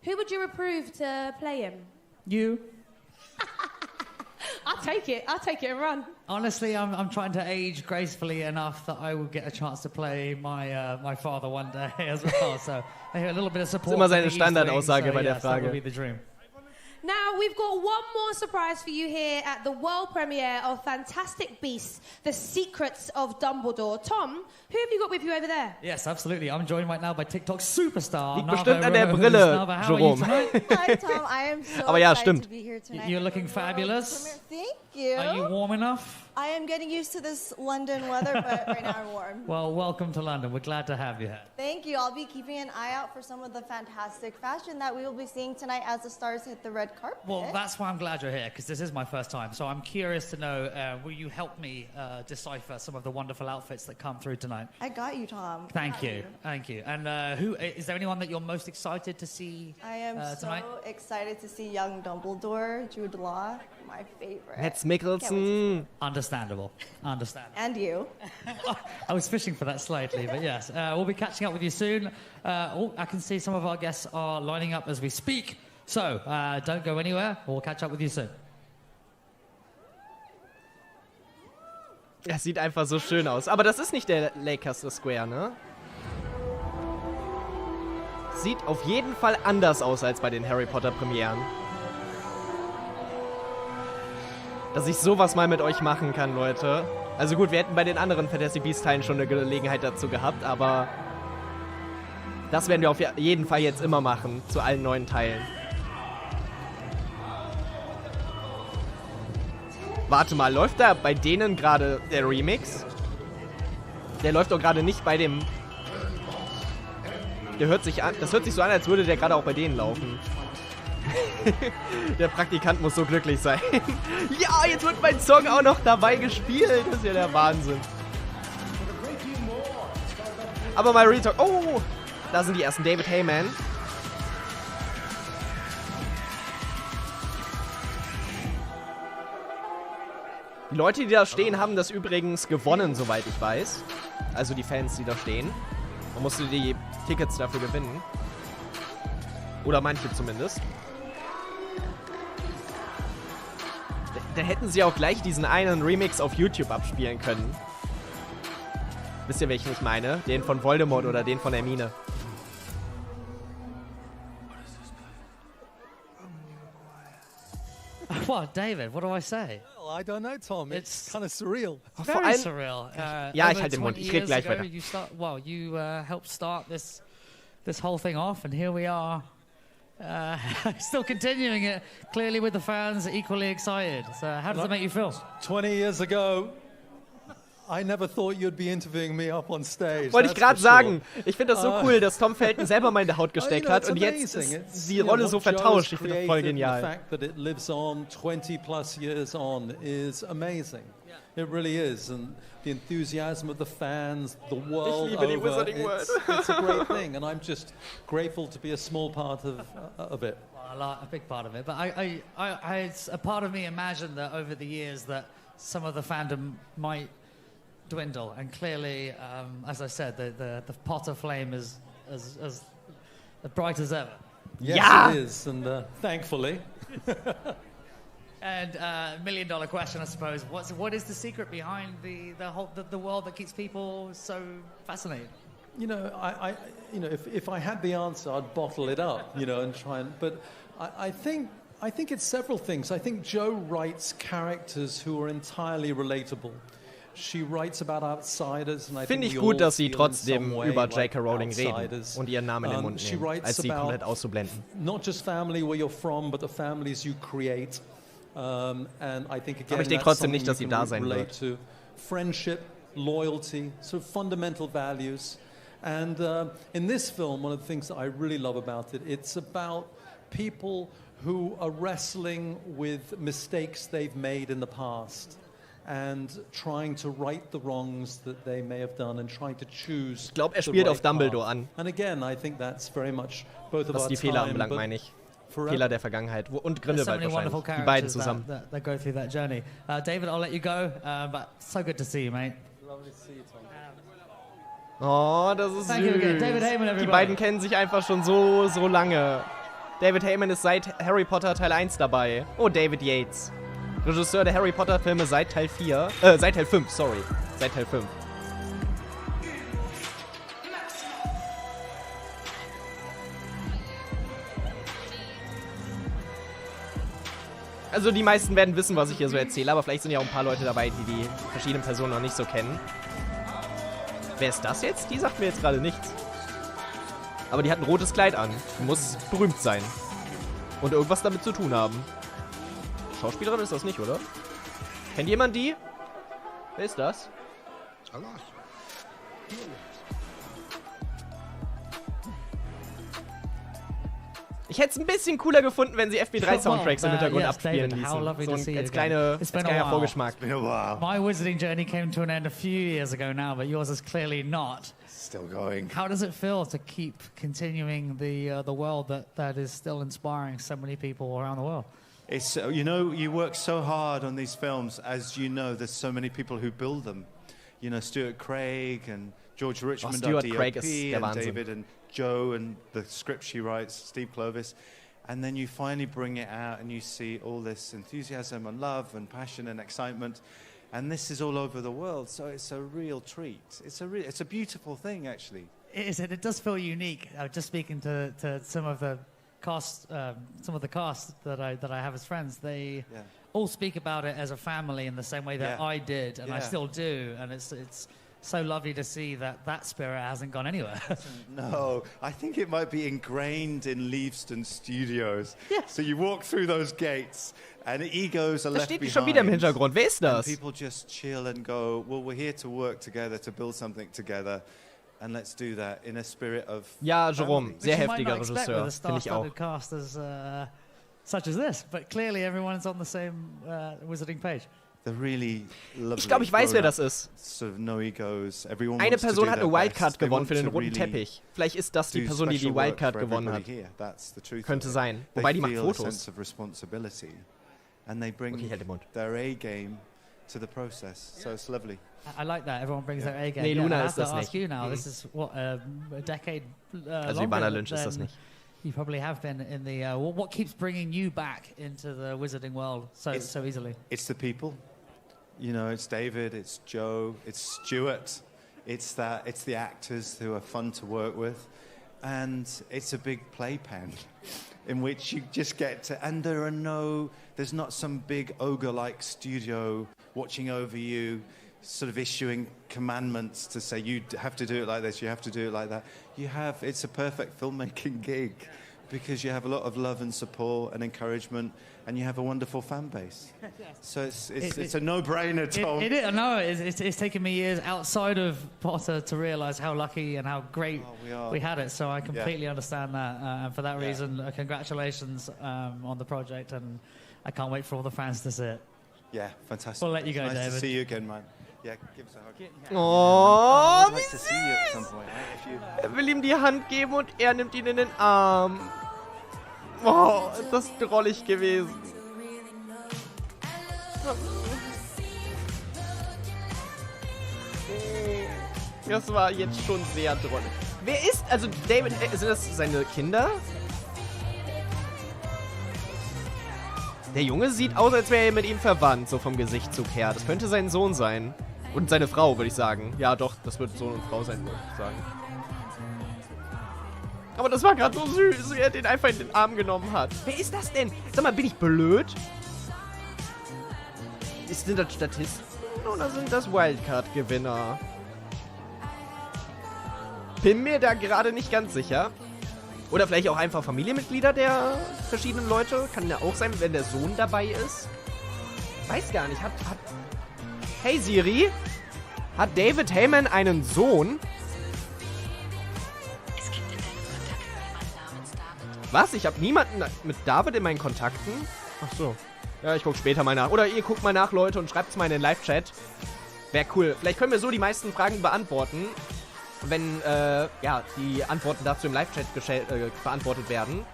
E: who would you approve to play him?
F: You?
E: I'll take it and run.
F: Honestly, I'm trying to age gracefully enough that I will get a chance to play my father one day as well. So a little bit of support.
A: Das ist immer seine Standardaussage bei der Frage.
F: That would be the dream.
E: Now, we've got one more surprise for you here at the world premiere of Fantastic Beasts, The Secrets of Dumbledore. Tom, who have you got with you over there?
F: Yes, absolutely. I'm joined right now by TikTok superstar
A: Liegt bestimmt an der Brille, Jerome.
N: Hi, Tom. I am so
A: Aber ja,
N: excited
A: stimmt.
N: to be here tonight.
F: You're looking fabulous.
N: Thank you.
F: Are you warm enough?
N: I am getting used to this London weather, but right now I'm warm.
F: Well, welcome to London. We're glad to have you here.
N: Thank you. I'll be keeping an eye out for some of the fantastic fashion that we will be seeing tonight as the stars hit the red carpet.
F: Well, that's why I'm glad you're here, because this is my first time. So I'm curious to know, will you help me decipher some of the wonderful outfits that come through tonight?
N: I got you, Tom.
F: Thank you. Thank you. And who is there anyone that you're most excited to see
N: I am
F: tonight?
N: so excited to see young Dumbledore, Jude Law, my favorite.
A: Mads Mikkelsen.
F: Understandable.
N: And you.
F: I was fishing for that slightly, but yes. We'll be catching up with you soon. I can see some of our guests are lining up as we speak. So, don't go anywhere. We'll catch up with you soon.
A: Das sieht einfach so schön aus. Aber das ist nicht der Lancaster Square, ne? Sieht auf jeden Fall anders aus als bei den Harry Potter Premieren. Dass ich sowas mal mit euch machen kann, Leute. Also gut, wir hätten bei den anderen Fantastic Beasts Teilen schon eine Gelegenheit dazu gehabt, aber das werden wir auf jeden Fall jetzt immer machen, zu allen neuen Teilen. Warte mal, läuft da bei denen gerade der Remix? Der läuft doch gerade nicht bei dem... Das hört sich so an, als würde der gerade auch bei denen laufen. Der Praktikant muss so glücklich sein. Ja, jetzt wird mein Song auch noch dabei gespielt. Das ist ja der Wahnsinn. Aber mal Retalk. Oh, da sind die ersten David Heyman. Die Leute, die da stehen, haben das übrigens gewonnen, soweit ich weiß. Also die Fans, die da stehen. Man musste die Tickets dafür gewinnen. Oder manche zumindest. Dann hätten sie auch gleich diesen einen Remix auf YouTube abspielen können. Wisst ihr, welchen ich meine? Den von Voldemort oder den von Hermine.
F: What, David? What do I say?
J: Well, I don't know, Tom. It's kind of surreal.
F: Very surreal.
A: Ja, ich halte den Mund. Ich rede gleich weiter.
F: You helped start this whole thing off, and here we are. Still continuing it, clearly with the fans equally excited. So how does it make you feel?
J: 20 years ago, I never thought you'd be interviewing me up on stage.
A: Wollte ich gerade sagen. Ich finde das so cool, dass Tom Felton selber mal in der Haut gesteckt hat und jetzt ist die Rolle so vertauscht. Ich finde das voll genial.
J: The fact that it lives on 20 plus years on is amazing. It really is, and the enthusiasm of the fans, the world over, it's a great thing, and I'm just grateful to be a small part of it.
F: A big part of it, but a part of me imagined that over the years that some of the fandom might dwindle, and clearly, as I said, the Potter flame is as bright as ever.
J: Yes, it is, and thankfully.
F: And $1 million question, I suppose. What is the secret behind the world that keeps people so fascinated?
J: You know, if I had the answer, I'd bottle it up, and try and. But I think it's several things. I think Jo writes characters who are entirely relatable. She writes about outsiders, and I
A: Finde ich gut, dass sie trotzdem über J.K. Rowling reden und ihren Namen in den Mund nehmen, als sie komplett auszublenden.
J: Not just family where you're from, but the families you create. And I think again,
A: aber ich denke trotzdem nicht, dass sie da sein wird.
J: To friendship, loyalty, sort of fundamental values. And in this film, one of the things that I really love about it, it's about people who are wrestling with mistakes they've made in the past and trying to right the wrongs that they may have done and trying to choose.
A: Ich glaube, spielt auf Dumbledore an.
J: And again, I think that's very much both of our
A: was die Fehler anbelangt, meine ich. Fehler der Vergangenheit und Grindelwald wahrscheinlich. Die beiden zusammen.
F: That go through that journey. David, I'll let you go, but so good to see you, mate.
J: Lovely to see you, Tom.
A: Oh, das ist
F: Thank you again.
A: süß.
F: David Heyman, everybody.
A: Die beiden kennen sich einfach schon so lange. David Heyman ist seit Harry Potter Teil 1 dabei. Oh, David Yates. Regisseur der Harry Potter Filme seit Teil 5, sorry. Seit Teil 5. Also die meisten werden wissen, was ich hier so erzähle, aber vielleicht sind ja auch ein paar Leute dabei, die die verschiedenen Personen noch nicht so kennen. Wer ist das jetzt? Die sagt mir jetzt gerade nichts. Aber die hat ein rotes Kleid an. Muss berühmt sein. Und irgendwas damit zu tun haben. Schauspielerin ist das nicht, oder? Kennt jemand die? Wer ist das? Ich hätte es ein bisschen cooler gefunden, wenn sie FB3-Soundtracks im Hintergrund abspielen ließen. So als kleiner Vorgeschmack.
F: My wizarding journey came to an end a few years ago now, but yours is clearly not.
O: Still going.
F: How does it feel to keep continuing the world that is still inspiring so many people around the world?
H: It's, you know, you work so hard on these films, as you know, there's so many people who build them. You know, Stuart Craig and George Richmond,
A: Stuart
H: DOP,
A: Craig ist der
H: and
A: Wahnsinn.
H: David and Joe and the script she writes, Steve Clovis. And then you finally bring it out and you see all this enthusiasm and love and passion and excitement. And this is all over the world, so it's a real treat. It's a beautiful thing, actually.
F: It is. It does feel unique. Just speaking to some of the cast, that I have as friends, they all speak about it as a family in the same way that I did, and I still do. And it's so lovely to see that spirit hasn't gone anywhere.
H: No, I think it might be ingrained in Leavesden Studios. Yeah. So you walk through those gates and egos are
A: Da
H: left
A: steht die
H: behind.
A: schon wieder im Hintergrund. Wer ist
H: And
A: das?
H: people just chill and go, well, we're here to work together, to build something together. And let's do that in a spirit of
A: Ja, Jerome,
H: family.
A: sehr
F: Which you might
A: heftiger
F: not expect
A: Regisseur,
F: with a
A: finde ich auch.
F: star-studded cast as such as this, but clearly everyone's on the same wizarding page.
H: They're really lovely.
A: Ich glaube, ich weiß, wer das ist.
H: Sort of no egos. Everyone
A: Eine
H: wants to
A: Person
H: do
A: hat
H: their
A: eine Wildcard
H: best. They
A: gewonnen
H: want
A: für den
H: to
A: roten
H: really
A: Teppich. Vielleicht ist das die
H: do
A: Person, die die
H: special work
A: Wildcard
H: for
A: gewonnen hat.
H: everybody here. That's the truth
A: Könnte
H: of it.
A: sein.
H: They
A: Wobei, die macht
H: feel a
A: Fotos.
H: sense of responsibility. And they bring their A-game to the process. So it's lovely.
F: I like that. Everyone brings their A game.
A: Nee, Luna
F: I
A: ist
F: have
A: das
F: to ask
A: nicht.
F: you now. This is what a decade
A: Also
F: longer
A: Ivana Lynch ist das
F: than
A: nicht.
F: You probably have been in the. What keeps bringing you back into the wizarding world so easily?
H: It's the people. You know, it's David, it's Joe, it's Stuart. It's the actors who are fun to work with. And it's a big playpen in which you just get to, and there's not some big ogre-like studio watching over you, sort of issuing commandments to say, you have to do it like this, you have to do it like that. It's a perfect filmmaking gig because you have a lot of love and support and encouragement, and you have a wonderful fan base. So it's a no-brainer, Tom.
F: It's taken me years outside of Potter to realise how lucky and how great we had it. So I completely understand that, and for that reason, congratulations on the project, and I can't wait for all the fans to see it.
H: Yeah, fantastic.
F: We'll let you go,
H: nice
F: David.
H: to see you again, man. Yeah, give us a hug.
A: Oh,
H: I'd like to see you at some point.
A: Er will ihm die Hand geben und er nimmt ihn in den Arm. Oh, ist das drollig gewesen. Das war jetzt schon sehr drollig. Wer ist, also David, sind das seine Kinder? Der Junge sieht aus, als wäre er mit ihm verwandt, so vom Gesichtszug her. Das könnte sein Sohn sein. Und seine Frau, würde ich sagen. Ja, doch, das wird Sohn und Frau sein, würde ich sagen. Aber das war gerade so süß, wie er den einfach in den Arm genommen hat. Wer ist das denn? Sag mal, bin ich blöd? Sind das Statisten oder sind das Wildcard-Gewinner? Bin mir da gerade nicht ganz sicher. Oder vielleicht auch einfach Familienmitglieder der verschiedenen Leute. Kann ja auch sein, wenn der Sohn dabei ist. Weiß gar nicht. Hey Siri, hat David Heyman einen Sohn?
C: Es gibt in deinen Kontakten jemanden namens David.
A: Was? Ich habe niemanden mit David in meinen Kontakten? Ach so. Ja, ich guck später mal nach. Oder ihr guckt mal nach, Leute, und schreibt's mal in den Live-Chat. Wäre cool. Vielleicht können wir so die meisten Fragen beantworten, wenn, die Antworten dazu im Live-Chat beantwortet werden.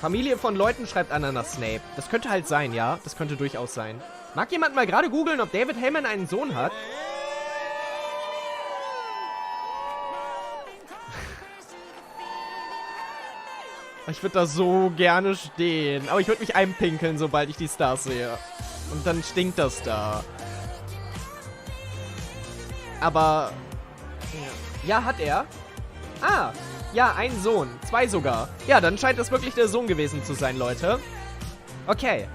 A: Familie von Leuten schreibt Ananas Snape. Das könnte halt sein, ja? Das könnte durchaus sein. Mag jemand mal gerade googeln, ob David Heyman einen Sohn hat? Ich würde da so gerne stehen. Aber ich würde mich einpinkeln, sobald ich die Stars sehe. Und dann stinkt das da. Aber... Ja, hat er. Ah, ja, einen Sohn. 2 sogar. Ja, dann scheint das wirklich der Sohn gewesen zu sein, Leute. Okay.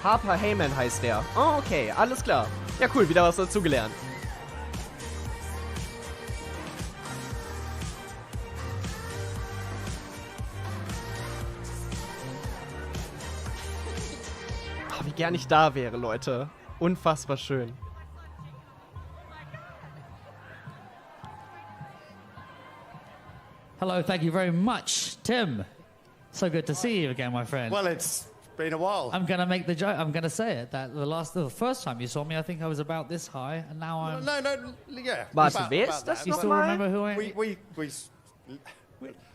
A: Harper Heyman heißt der. Oh, okay, alles klar. Ja, cool, wieder was dazugelernt. Oh, wie gern ich da wäre, Leute. Unfassbar schön.
F: Hello, thank you very much, Tim. So good to see you again, my friend.
O: Well, it's been a while.
F: I'm gonna make the joke. I'm gonna say it. That the first time you saw me, I think I was about this high, and now I'm.
O: No, yeah.
A: Warte, wer ist das
F: You still remember who I am?
O: We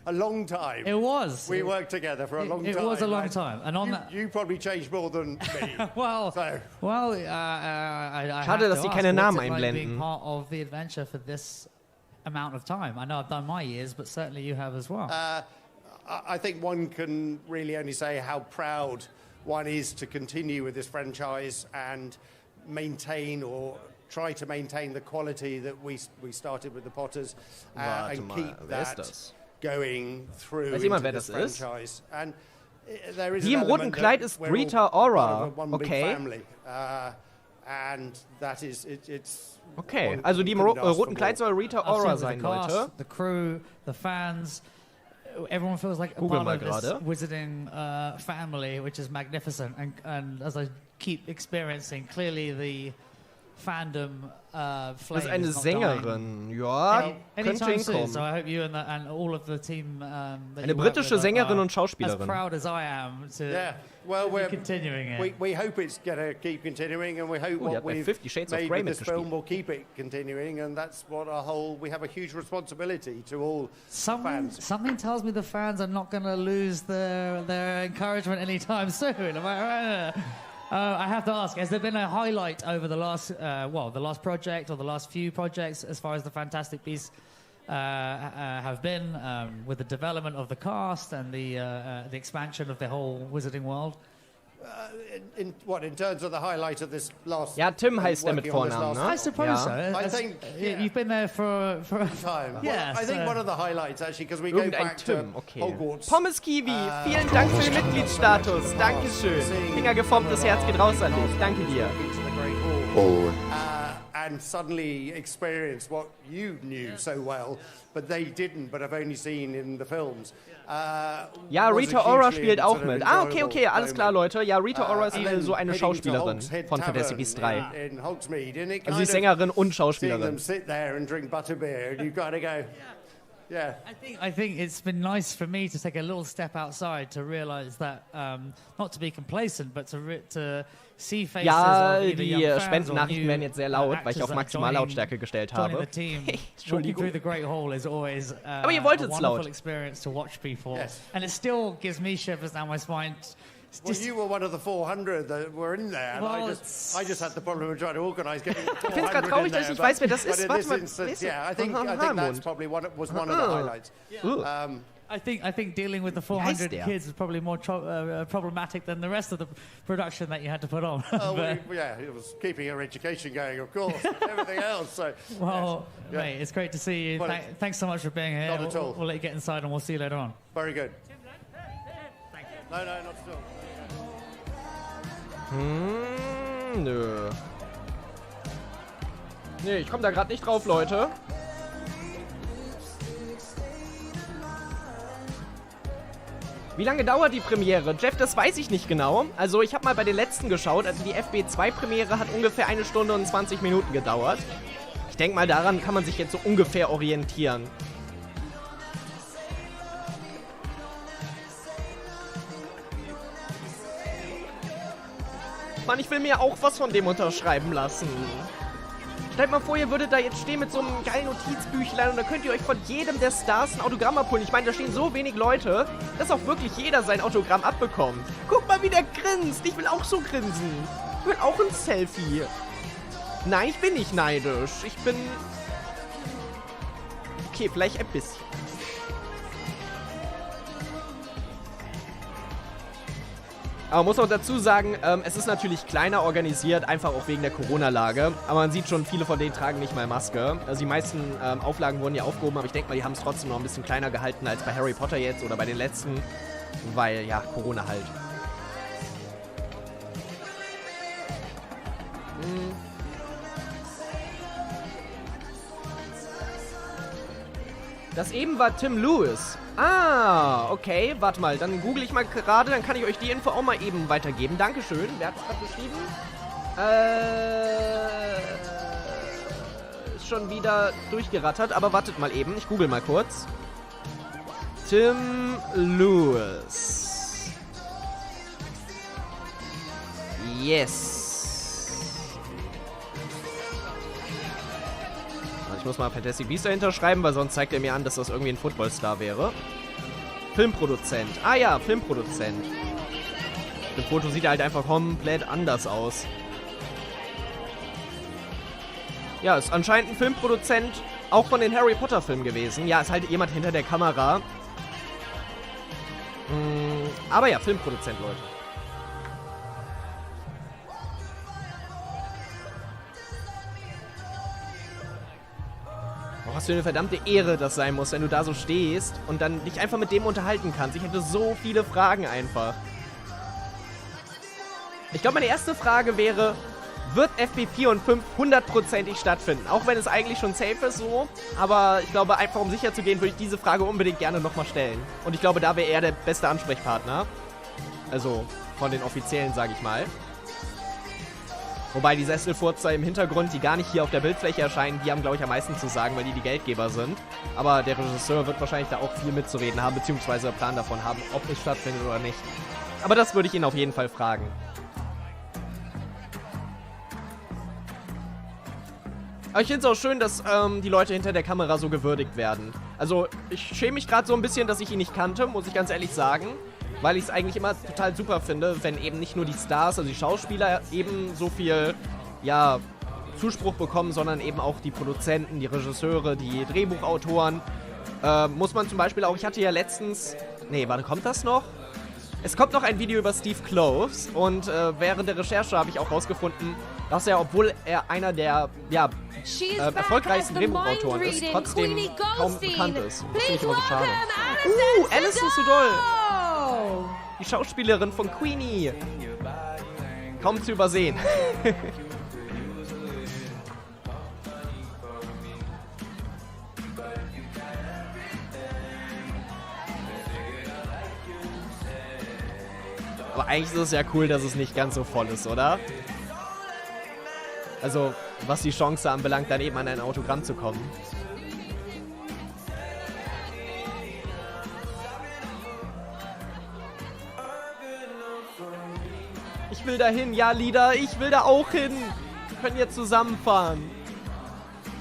O: a long time.
F: It was.
O: We worked together for a long time.
F: It was a long time, and on that.
O: You probably changed more than me.
F: Well,
O: so.
F: Well, I
A: Schade, dass sie keine Namen einblenden.
F: Being part of the adventure for this amount of time. I know I've done my years, but certainly you have as well.
O: I think one can really only say how proud one is to continue with this franchise and maintain or try to maintain the quality that we started with the Potters and keep that going through into this franchise. And there is
A: Die im roten Kleid ist Rita Ora. Okay.
O: And that is it's
A: okay, also die im roten Kleid soll Rita Ora sein, Leute.
F: The crew, the fans, everyone feels like a part of this wizarding family, which is magnificent. And as I keep experiencing, clearly the fandom flame
A: ist eine
F: is not
A: Sängerin. Ja, könnte hinkommen.
F: So I hope you and all of the team
A: eine britische Sängerin und Schauspielerin.
F: As proud as I am to
O: we're
F: continuing it.
O: We hope it's going to keep continuing, and we hope what we've made with this film will keep it continuing, and that's what we have a huge responsibility to all fans.
F: Something tells me the fans are not going to lose their encouragement anytime soon. Am I right? I have to ask, has there been a highlight over the last project or the last few projects as far as the Fantastic Beasts have been with the development of the cast and the expansion of the whole wizarding world?
O: In terms of the highlight of this last...
A: Ja, Tim heißt der mit Vornamen, ne?
F: I suppose so.
O: I think
F: you've been there for a
O: time.
F: Yeah,
O: I think one of the highlights, actually, because we go back to Hogwarts.
A: Pommes Kiwi, vielen Dank für den Mitgliedsstatus. Dankeschön. Fingergeformtes Herz geht raus an dich. Danke dir.
O: And suddenly experience what you knew so well, but they didn't, but I've only seen in the films.
A: Ja, Rita Ora spielt auch mit. Ah, okay, alles klar, Leute. Ja, Rita Ora ist so eine Schauspielerin von Fantastic Beasts 3. Also die Sängerin und Schauspielerin.
O: Yeah.
F: I think it's been nice for me to take a little step outside to realize that, not to be complacent, but to see faces
A: ja,
F: of
A: die Spendennachrichten werden jetzt sehr laut, weil ich auf Maximallautstärke gestellt habe.
F: Entschuldigung. Through the Great Hall is always
A: aber ihr wolltet's
F: a
A: laut.
F: wonderful experience to watch people. Yes. And it still gives me shivers down my spine.
O: Well, you were one of the 400 that were in there, and I just had the problem of trying to organise getting the 400
A: Ich finde es gerade traurig, dass ich nicht weiß, wer das ist.
O: But in this instance, yeah, I think that's probably one of the highlights.
F: I think dealing with the 400 kids is probably more problematic than the rest of the production that you had to put on.
O: It was keeping her education going, of course, everything else. So,
F: well, mate, it's great to see you.
O: Well,
F: thanks so much for being here.
O: Not at all.
F: We'll let you get inside and we'll see you later on.
O: Very good. No, not at all.
A: Nö. Nee, ich komme da gerade nicht drauf, Leute. Wie lange dauert die Premiere? Jeff, das weiß ich nicht genau. Also ich habe mal bei den letzten geschaut. Also die FB2-Premiere hat ungefähr 1 Stunde und 20 Minuten gedauert. Ich denke mal, daran kann man sich jetzt so ungefähr orientieren. Mann, ich will mir auch was von dem unterschreiben lassen. Stellt mal vor, ihr würdet da jetzt stehen mit so einem geilen Notizbüchlein und da könnt ihr euch von jedem der Stars ein Autogramm abholen. Ich meine, da stehen so wenig Leute, dass auch wirklich jeder sein Autogramm abbekommt. Guck mal, wie der grinst. Ich will auch so grinsen. Ich will auch ein Selfie. Nein, ich bin nicht neidisch. Ich bin... Okay, vielleicht ein bisschen. Aber man muss auch dazu sagen, es ist natürlich kleiner organisiert, einfach auch wegen der Corona-Lage. Aber man sieht schon, viele von denen tragen nicht mal Maske. Also die meisten Auflagen wurden ja aufgehoben, aber ich denke mal, die haben es trotzdem noch ein bisschen kleiner gehalten als bei Harry Potter jetzt oder bei den letzten. Weil, ja, Corona halt. Das eben war Tim Lewis. Ah, okay. Warte mal, dann google ich mal gerade, dann kann ich euch die Info auch mal eben weitergeben. Dankeschön. Wer hat es gerade geschrieben? Ist schon wieder durchgerattert, aber wartet mal eben. Ich google mal kurz. Tim Lewis. Yes. Ich muss mal Fantastic Beasts dahinter schreiben, weil sonst zeigt er mir an, dass das irgendwie ein Footballstar wäre. Filmproduzent. Ah ja, Filmproduzent. Das Foto sieht halt einfach komplett anders aus. Ja, ist anscheinend ein Filmproduzent, auch von den Harry Potter Filmen gewesen. Ja, ist halt jemand hinter der Kamera. Aber ja, Filmproduzent, Leute. Was für eine verdammte Ehre das sein muss, wenn du da so stehst und dann dich einfach mit dem unterhalten kannst. Ich hätte so viele Fragen einfach. Ich glaube, meine erste Frage wäre, wird FP4 und 5 hundertprozentig stattfinden? Auch wenn es eigentlich schon safe ist so, aber ich glaube, einfach um sicher zu gehen, würde ich diese Frage unbedingt gerne nochmal stellen. Und ich glaube, da wäre er der beste Ansprechpartner. Also von den Offiziellen, sage ich mal. Wobei die Sesselfurzer im Hintergrund, die gar nicht hier auf der Bildfläche erscheinen, die haben, glaube ich, am meisten zu sagen, weil die Geldgeber sind. Aber der Regisseur wird wahrscheinlich da auch viel mitzureden haben, beziehungsweise einen Plan davon haben, ob es stattfindet oder nicht. Aber das würde ich ihn auf jeden Fall fragen. Aber ich finde es auch schön, dass die Leute hinter der Kamera so gewürdigt werden. Also, ich schäme mich gerade so ein bisschen, dass ich ihn nicht kannte, muss ich ganz ehrlich sagen. Weil ich es eigentlich immer total super finde, wenn eben nicht nur die Stars, also die Schauspieler eben so viel, ja, Zuspruch bekommen, sondern eben auch die Produzenten, die Regisseure, die Drehbuchautoren. Muss man zum Beispiel auch, ich hatte ja letztens, nee, warte, kommt das noch? Es kommt noch ein Video über Steve Kloves und während der Recherche habe ich auch rausgefunden, dass er, obwohl er einer der, ja, erfolgreichsten Drehbuchautoren ist, trotzdem kaum bekannt ist. Das finde ich immer so schade. Alice ist so doll! Die Schauspielerin von Queenie. Kaum zu übersehen. Aber eigentlich ist es ja cool, dass es nicht ganz so voll ist, oder? Also, was die Chance anbelangt, dann eben an ein Autogramm zu kommen. Ich will da hin, ja, Lieder, ich will da auch hin. Wir können jetzt zusammenfahren.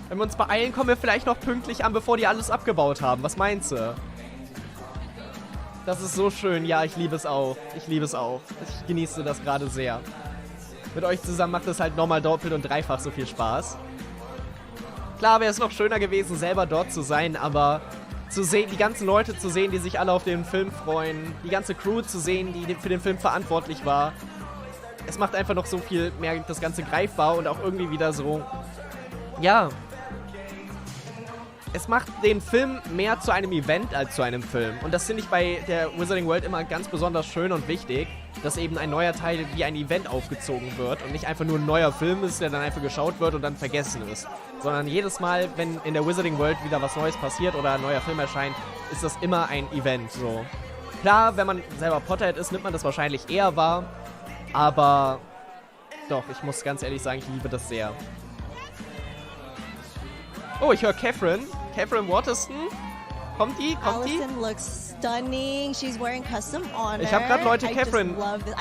A: Wenn wir uns beeilen, kommen wir vielleicht noch pünktlich an, bevor die alles abgebaut haben. Was meinst du? Das ist so schön. Ja, ich liebe es auch. Ich liebe es auch. Ich genieße das gerade sehr. Mit euch zusammen macht es halt nochmal doppelt und dreifach so viel Spaß. Klar wäre es noch schöner gewesen, selber dort zu sein, aber zu sehen, die ganzen Leute zu sehen, die sich alle auf den Film freuen, die ganze Crew zu sehen, die für den Film verantwortlich war. Es macht einfach noch so viel mehr das Ganze greifbar und auch irgendwie wieder so, ja, es macht den Film mehr zu einem Event als zu einem Film. Und das finde ich bei der Wizarding World immer ganz besonders schön und wichtig, dass eben ein neuer Teil wie ein Event aufgezogen wird und nicht einfach nur ein neuer Film ist, der dann einfach geschaut wird und dann vergessen ist. Sondern jedes Mal, wenn in der Wizarding World wieder was Neues passiert oder ein neuer Film erscheint, ist das immer ein Event. So. Klar, wenn man selber Potterhead ist, nimmt man das wahrscheinlich eher wahr. Aber doch, ich muss ganz ehrlich sagen, ich liebe das sehr. Oh, ich höre Catherine. Catherine Waterston. Kommt die?
N: Allison looks stunning. She's wearing custom honor.
A: Ich habe gerade Leute Catherine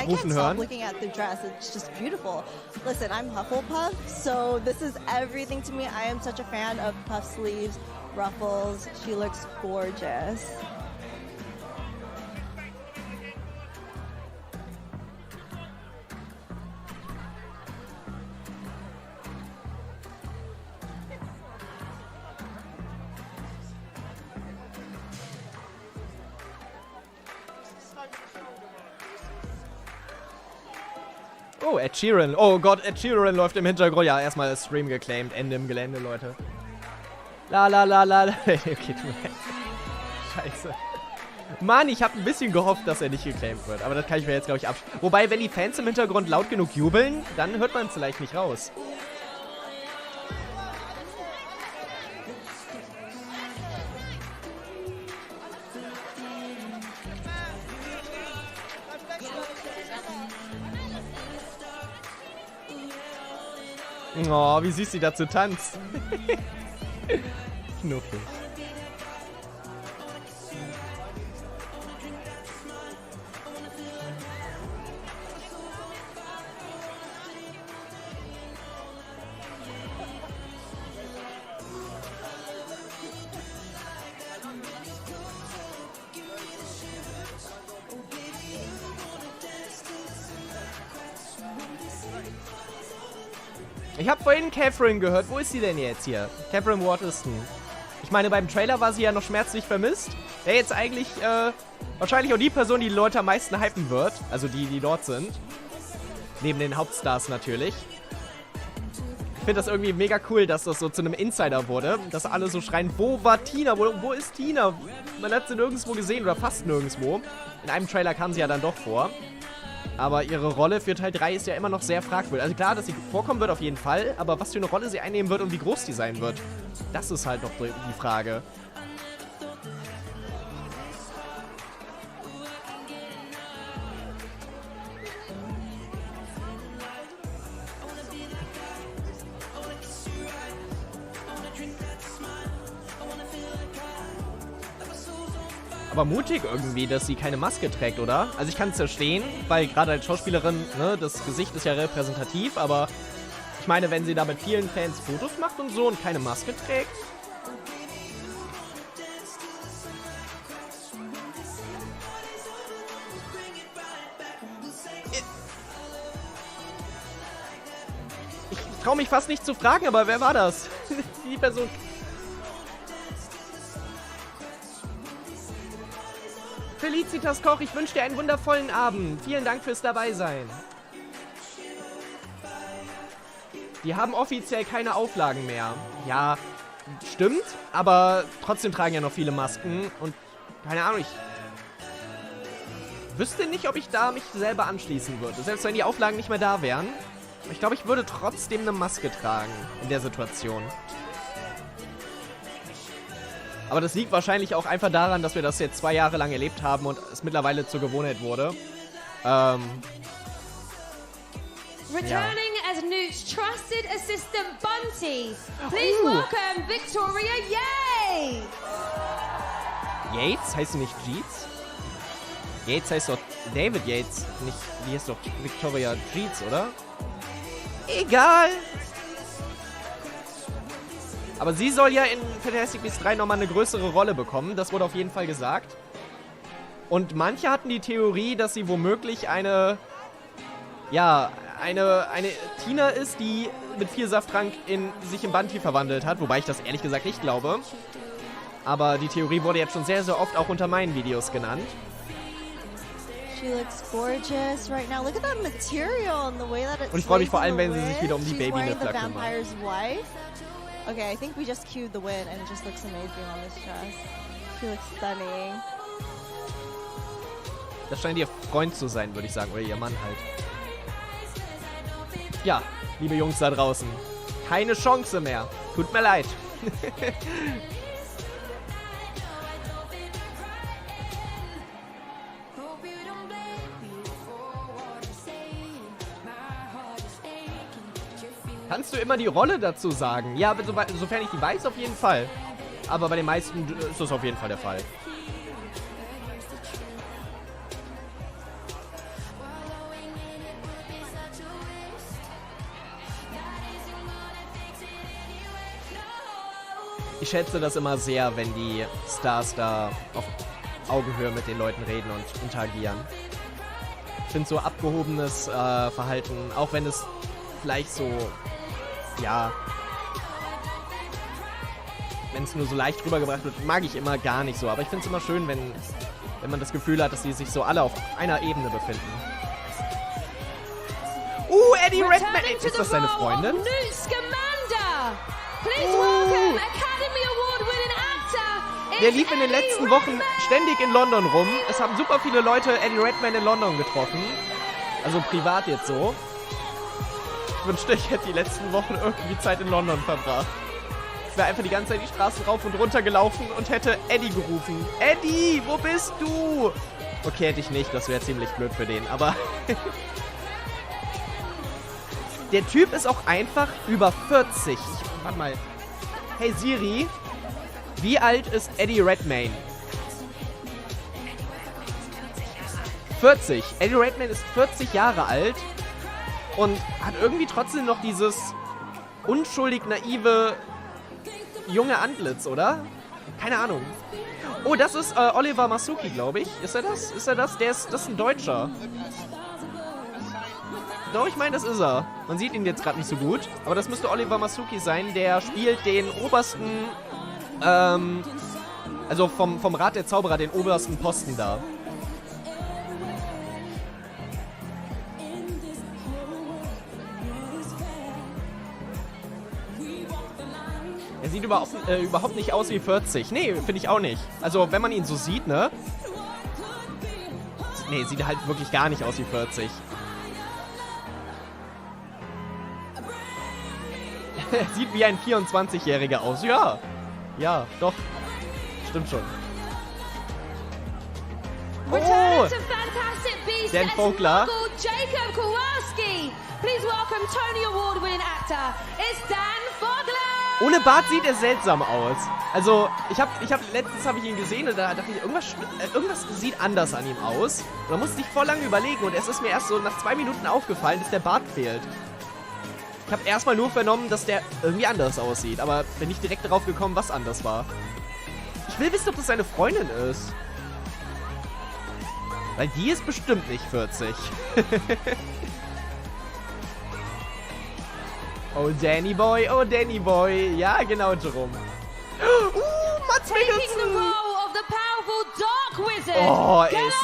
A: rufen hören.
N: Looking at the dress. It's just beautiful. Listen, I'm Hufflepuff, so this is everything to me. I am such a fan of puff sleeves, ruffles. She looks gorgeous.
A: Oh, Ed Sheeran. Oh Gott, Ed Sheeran läuft im Hintergrund. Ja, erstmal das Stream geclaimed. Ende im Gelände, Leute. La la la la. Okay, tut mir leid. Scheiße. Mann, ich habe ein bisschen gehofft, dass er nicht geclaimed wird. Aber das kann ich mir jetzt, glaube ich, abschließen. Wobei, wenn die Fans im Hintergrund laut genug jubeln, dann hört man es vielleicht nicht raus. Oh, wie süß sie dazu tanzt. Knuffig. Ich habe vorhin Catherine gehört. Wo ist sie denn jetzt hier? Catherine Waterston. Ich meine, beim Trailer war sie ja noch schmerzlich vermisst. Wäre jetzt eigentlich wahrscheinlich auch die Person, die Leute am meisten hypen wird. Also die dort sind. Neben den Hauptstars natürlich. Ich finde das irgendwie mega cool, dass das so zu einem Insider wurde. Dass alle so schreien, wo war Tina? Wo ist Tina? Man hat sie nirgendwo gesehen oder fast nirgendwo. In einem Trailer kam sie ja dann doch vor. Aber ihre Rolle für Teil 3 ist ja immer noch sehr fragwürdig. Also klar, dass sie vorkommen wird auf jeden Fall, aber was für eine Rolle sie einnehmen wird und wie groß die sein wird, das ist halt noch die Frage. Aber mutig irgendwie, dass sie keine Maske trägt, oder? Also ich kann es verstehen, weil gerade als Schauspielerin, ne, das Gesicht ist ja repräsentativ, aber ich meine, wenn sie da mit vielen Fans Fotos macht und so und keine Maske trägt. Ich traue mich fast nicht zu fragen, aber wer war das? Die Person. Felicitas Koch, ich wünsche dir einen wundervollen Abend. Vielen Dank fürs Dabeisein. Die haben offiziell keine Auflagen mehr. Ja, stimmt, aber trotzdem tragen ja noch viele Masken. Und keine Ahnung, ich wüsste nicht, ob ich da mich selber anschließen würde. Selbst wenn die Auflagen nicht mehr da wären. Ich glaube, ich würde trotzdem eine Maske tragen in der Situation. Aber das liegt wahrscheinlich auch einfach daran, dass wir das jetzt 2 Jahre lang erlebt haben und es mittlerweile zur Gewohnheit wurde.
E: Returning as Newt's trusted assistant Bunty. Please welcome Victoria Yates.
A: Yates? Heißt sie nicht Jeets? Yates heißt doch David Yates. Nicht, die heißt doch Victoria Jeets, oder? Egal. Aber sie soll ja in Fantastic Beasts 3 nochmal eine größere Rolle bekommen. Das wurde auf jeden Fall gesagt. Und manche hatten die Theorie, dass sie womöglich eine Tina ist, die mit viel Safttrank sich in Bunty verwandelt hat. Wobei ich das ehrlich gesagt nicht glaube. Aber die Theorie wurde jetzt schon sehr, sehr oft auch unter meinen Videos genannt.
N: She looks gorgeous right now. Look at that material and the way that it's.
A: Und ich freue mich vor allem, wenn sie sich wieder um die Baby-Nippler kümmert.
N: Okay, I think we just cued the win and it just looks amazing on this dress. She looks stunning.
A: Das scheint ihr Freund zu sein, würde ich sagen. Oder ihr Mann halt. Ja, liebe Jungs da draußen. Keine Chance mehr. Tut mir leid. Kannst du immer die Rolle dazu sagen? Ja, sofern ich die weiß, auf jeden Fall. Aber bei den meisten ist das auf jeden Fall der Fall. Ich schätze das immer sehr, wenn die Stars da auf Augenhöhe mit den Leuten reden und interagieren. Ich finde so abgehobenes Verhalten, auch wenn es vielleicht so, ja, wenn es nur so leicht rübergebracht wird, mag ich immer gar nicht so. Aber ich finde es immer schön, wenn man das Gefühl hat, dass sie sich so alle auf einer Ebene befinden. Eddie Redmayne. Ist das seine Freundin?
E: Newt Scamander. Please welcome Academy Award-winning actor.
A: Der lief in den letzten Wochen ständig in London rum. Es haben super viele Leute Eddie Redmayne in London getroffen. Also privat jetzt so. Ich wünschte, ich hätte die letzten Wochen irgendwie Zeit in London verbracht. Ich wäre einfach die ganze Zeit die Straßen rauf und runter gelaufen und hätte Eddie gerufen. Eddie, wo bist du? Okay, hätte ich nicht. Das wäre ziemlich blöd für den. Aber der Typ ist auch einfach über 40. Warte mal. Hey Siri, wie alt ist Eddie Redmayne? 40. Eddie Redmayne ist 40 Jahre alt und hat irgendwie trotzdem noch dieses unschuldig naive junge Antlitz, oder? Keine Ahnung. Oh, das ist Oliver Masuki, glaube ich. Ist er das? Ist er das? Das ist ein Deutscher. Doch, ich meine, das ist er. Man sieht ihn jetzt gerade nicht so gut. Aber das müsste Oliver Masuki sein. Der spielt den obersten, also vom Rat der Zauberer, den obersten Posten da. Er sieht überhaupt nicht aus wie 40. Nee, finde ich auch nicht. Also, wenn man ihn so sieht, ne? Nee, sieht halt wirklich gar nicht aus wie 40. Er sieht wie ein 24-Jähriger aus. Ja. Ja, doch. Stimmt schon. Oh! Dan Vogler.
E: Jacob Kowalski. Please welcome Tony Award-winning actor. It's Dan Vogler.
A: Ohne Bart sieht er seltsam aus. Also, letztens habe ich ihn gesehen und da dachte ich, irgendwas sieht anders an ihm aus. Und da musste ich voll lange überlegen und es ist mir erst so nach 2 Minuten aufgefallen, dass der Bart fehlt. Ich habe erstmal nur vernommen, dass der irgendwie anders aussieht, aber bin nicht direkt darauf gekommen, was anders war. Ich will wissen, ob das seine Freundin ist. Weil die ist bestimmt nicht 40. Oh, Danny Boy, oh, Danny Boy. Ja, genau, Jerome. Mats Mikkelsen. Oh, er ist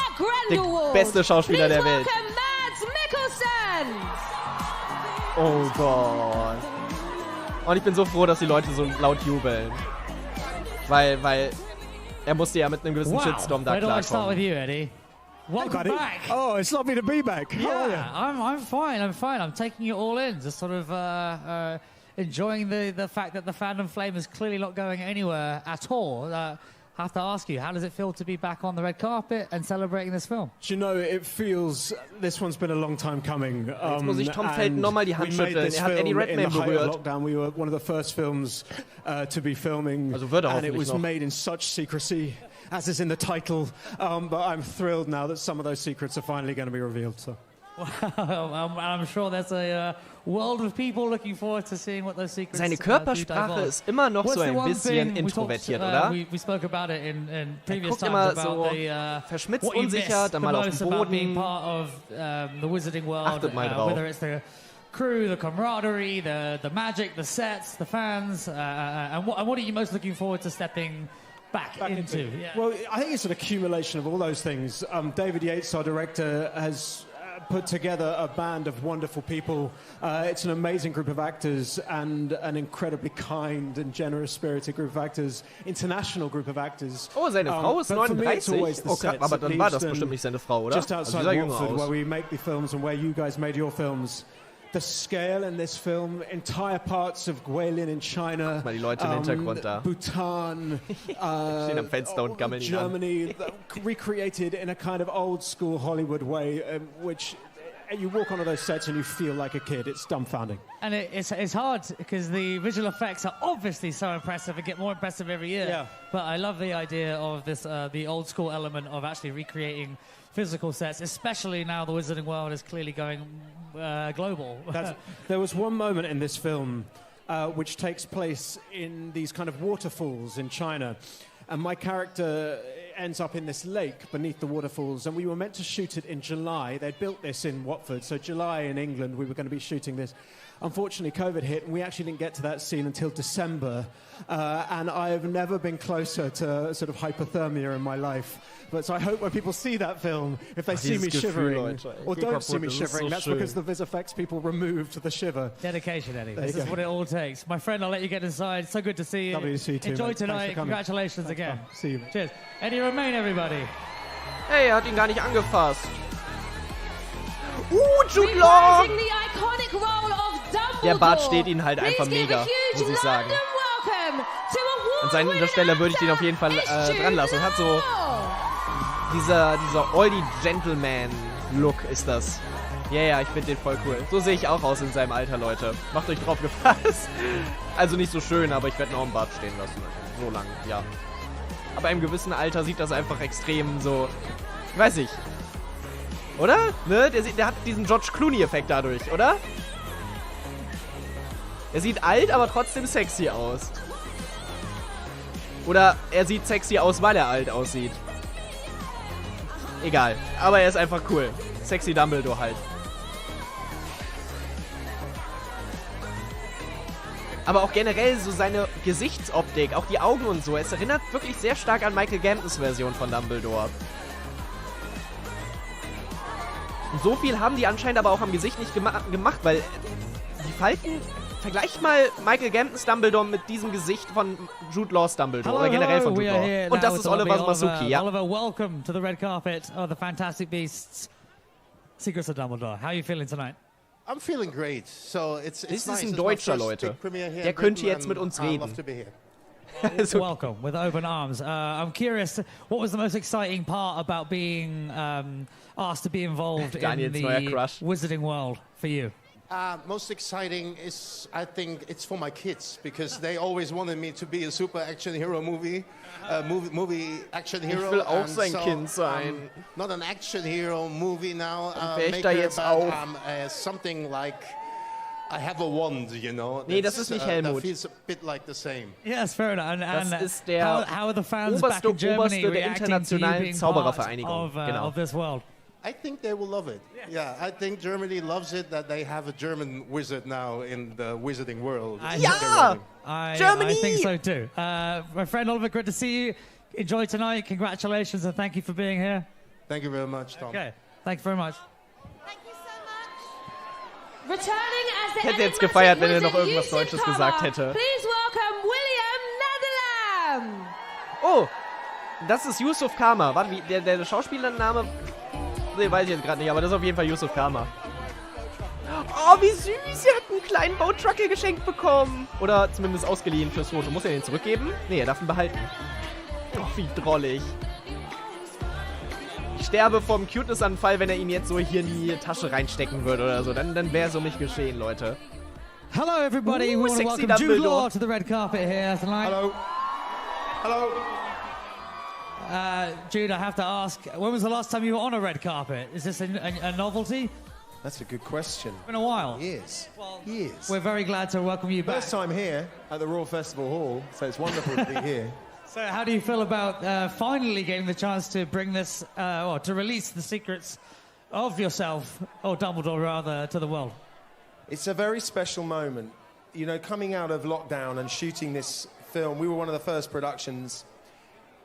A: der beste Schauspieler der Welt. Oh Gott. Und ich bin so froh, dass die Leute so laut jubeln. Weil er musste ja mit einem gewissen Shitstorm da klarkommen.
L: Welcome back. Oh, it's lovely to be back.
F: Yeah, I'm fine. I'm taking it all in. Just sort of enjoying the fact that the fandom flame is clearly not going anywhere at all. I have to ask you, how does it feel to be back on the red carpet and celebrating this film?
L: Do you know, it feels, this one's been a long time coming.
A: Jetzt muss ich Tom Felton nochmal die Hand schütteln. Er hat Eddie Redmayne berührt.
L: We were one of the first films to be filming,
A: also wird er
L: and it was
A: noch.
L: made in such secrecy, as is in the title. But I'm thrilled now that some of those secrets are finally going to be revealed. So.
F: Well, I'm sure there's a world of people looking forward to seeing what those secrets.
A: Seine Körpersprache ist immer noch so ein bisschen introvertiert, oder?
F: We spoke about it in previous
A: times immer
F: about
A: so verschmitzt, unsicher, dann mal auf dem Boden.
F: Part of the Wizarding World.
A: Achtet mal drauf.
F: Whether it's the crew, the camaraderie, the magic, the sets, the fans, and what are you most looking forward to stepping back into? Yeah.
L: Well, I think it's an accumulation of all those things. David Yates, our director, has put together a band of wonderful people. It's an amazing group of actors and an incredibly kind and generous-spirited group of actors, international group of actors.
A: Oh, seine Frau ist 39. Oh, aber dann war das bestimmt nicht seine Frau, oder?
L: Just outside Watford, where we make the films and where you guys made your films. The scale in this film, entire parts of Guilin in China,
A: mal die Leute im Hintergrund da.
L: Bhutan,
A: stehen am Fenster und gammeln
L: Germany, recreated in a kind of old school Hollywood way, which you walk onto those sets and you feel like a kid. It's dumbfounding.
F: And it's hard because the visual effects are obviously so impressive and get more impressive every year.
L: Yeah.
F: But I love the idea of this, the old school element of actually recreating physical sets, especially now the Wizarding World is clearly going global.
L: There was one moment in this film which takes place in these kind of waterfalls in China. And my character, ends up in this lake beneath the waterfalls, and we were meant to shoot it in July. They built this in Watford, so July in England we were going to be shooting this. Unfortunately, COVID hit, and we actually didn't get to that scene until December. And I have never been closer to sort of hypothermia in my life. But so I hope when people see that film, if they see me shivering, or don't see me shivering, that's because the VisFX people removed the shiver.
F: Dedication, Eddie. This is what it all takes. My friend, I'll let you get inside. So good to see you.
L: Lovely to see you too,
F: Enjoy
L: mate.
F: tonight. Congratulations again.
L: See you, mate.
F: Cheers. Eddie Romain, everybody.
A: Hey, er hat ihn gar nicht angefasst. Jude Law!
E: Reprising the iconic role of Dumbledore.
A: Der Bart steht ihnen halt einfach
E: Please give a
A: mega,
E: huge
A: muss ich sagen.
E: London welcome to
A: An seiner Stelle würde ich den auf jeden Fall dran lassen. Hat so dieser Oldie Gentleman-Look ist das. Ja, ja, ich finde den voll cool. So sehe ich auch aus in seinem Alter, Leute. Macht euch drauf gefasst. Also nicht so schön, aber ich werde noch im Bart stehen lassen. So lang, ja. Aber im gewissen Alter sieht das einfach extrem so... Weiß ich. Oder? Ne? Der hat diesen George Clooney-Effekt dadurch, oder? Er sieht alt, aber trotzdem sexy aus. Oder er sieht sexy aus, weil er alt aussieht. Egal. Aber er ist einfach cool. Sexy Dumbledore halt. Aber auch generell so seine Gesichtsoptik, auch die Augen und so. Es erinnert wirklich sehr stark an Michael Gambons Version von Dumbledore. Und so viel haben die anscheinend aber auch am Gesicht nicht gemacht, weil die Falten... Vergleicht mal Michael Gambons Dumbledore mit diesem Gesicht von Jude Law's Dumbledore oder generell von Jude Law. Und das ist Oliver Masuki, ja.
F: Oliver, welcome to the red carpet of the Fantastic Beasts. Secrets of Dumbledore. How are you feeling tonight?
P: I'm feeling great. So it's
A: Das
P: nice.
A: ist ein Deutscher, Leute. Der könnte jetzt mit uns reden.
F: Welcome with open arms. I'm curious, what was the most exciting part about being asked to be involved in the wizarding world for you?
P: Most exciting is, I think, it's for my kids because they always wanted me to be a super action hero movie action hero.
A: Ich will auch sein Kind sein.
P: Not an action hero movie now.
A: Wär ich da jetzt auch?
P: Something like I have a wand, you know.
A: Nee, das ist nicht Helmut.
P: That feels a bit like the same.
F: Yes, fair enough. And
A: das ist der
F: how are the fans back in Germany
A: der internationalen Zauberervereinigung. Genau.
F: Of this world?
P: I think they will love it. Yeah, I think Germany loves it that they have a German wizard now in the wizarding world.
F: Germany! I think so too. My friend Oliver, great to see you. Enjoy tonight. Congratulations and thank you for being here.
P: Thank you very much, Tom.
F: Okay, thank you very much.
E: Returning as the
A: Ich hätte jetzt gefeiert, wenn er noch irgendwas Deutsches gesagt hätte.
E: Please welcome William Netherlam.
A: Oh, das ist Yusuf Kama. Warte, der Schauspielername... Nee, weiß ich jetzt gerade nicht, aber das ist auf jeden Fall Yusuf Kama. Oh, wie süß. Sie hat einen kleinen Boat-Truckle geschenkt bekommen. Oder zumindest ausgeliehen fürs Foto. Muss er den zurückgeben? Nee, er darf ihn behalten. Oh, wie drollig. Ich sterbe vom Cuteness-Anfall, wenn er ihn jetzt so hier in die Tasche reinstecken würde oder so. Dann wäre es um mich geschehen, Leute.
F: Hello, everybody. We want to welcome Jude Law to the red carpet here tonight.
P: Hello. Hello.
F: Jude, I have to ask, when was the last time you were on a red carpet? Is this a novelty?
Q: That's a good question.
F: It's been a while.
Q: Years. Years.
F: We're very glad to welcome you back.
Q: First time here at the Royal Festival Hall, so it's wonderful to be here.
F: So how do you feel about finally getting the chance to bring this, or to release the secrets of yourself, or Dumbledore rather, to the world?
Q: It's a very special moment. You know, coming out of lockdown and shooting this film, we were one of the first productions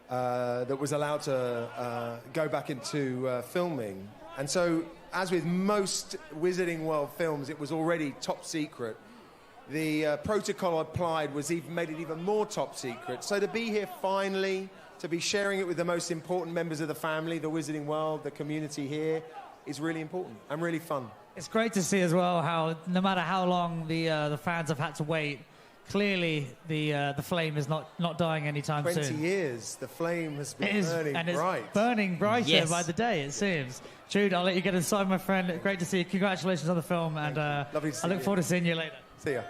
Q: that was allowed to go back into filming. And so, as with most Wizarding World films, it was already top secret. The protocol applied made it even more top secret. So to be here finally, to be sharing it with the most important members of the family, the Wizarding World, the community here, is really important and really fun.
F: It's great to see as well how, no matter how long the fans have had to wait, clearly the flame is not dying anytime
Q: 20
F: soon.
Q: 20 years, the flame has been burning bright.
F: It's burning brighter by the day, it seems. Jude, I'll let you get inside, my friend. Great to see you. Congratulations on the film, and
Q: Lovely to see
F: I look forward to seeing you later.
Q: See ya.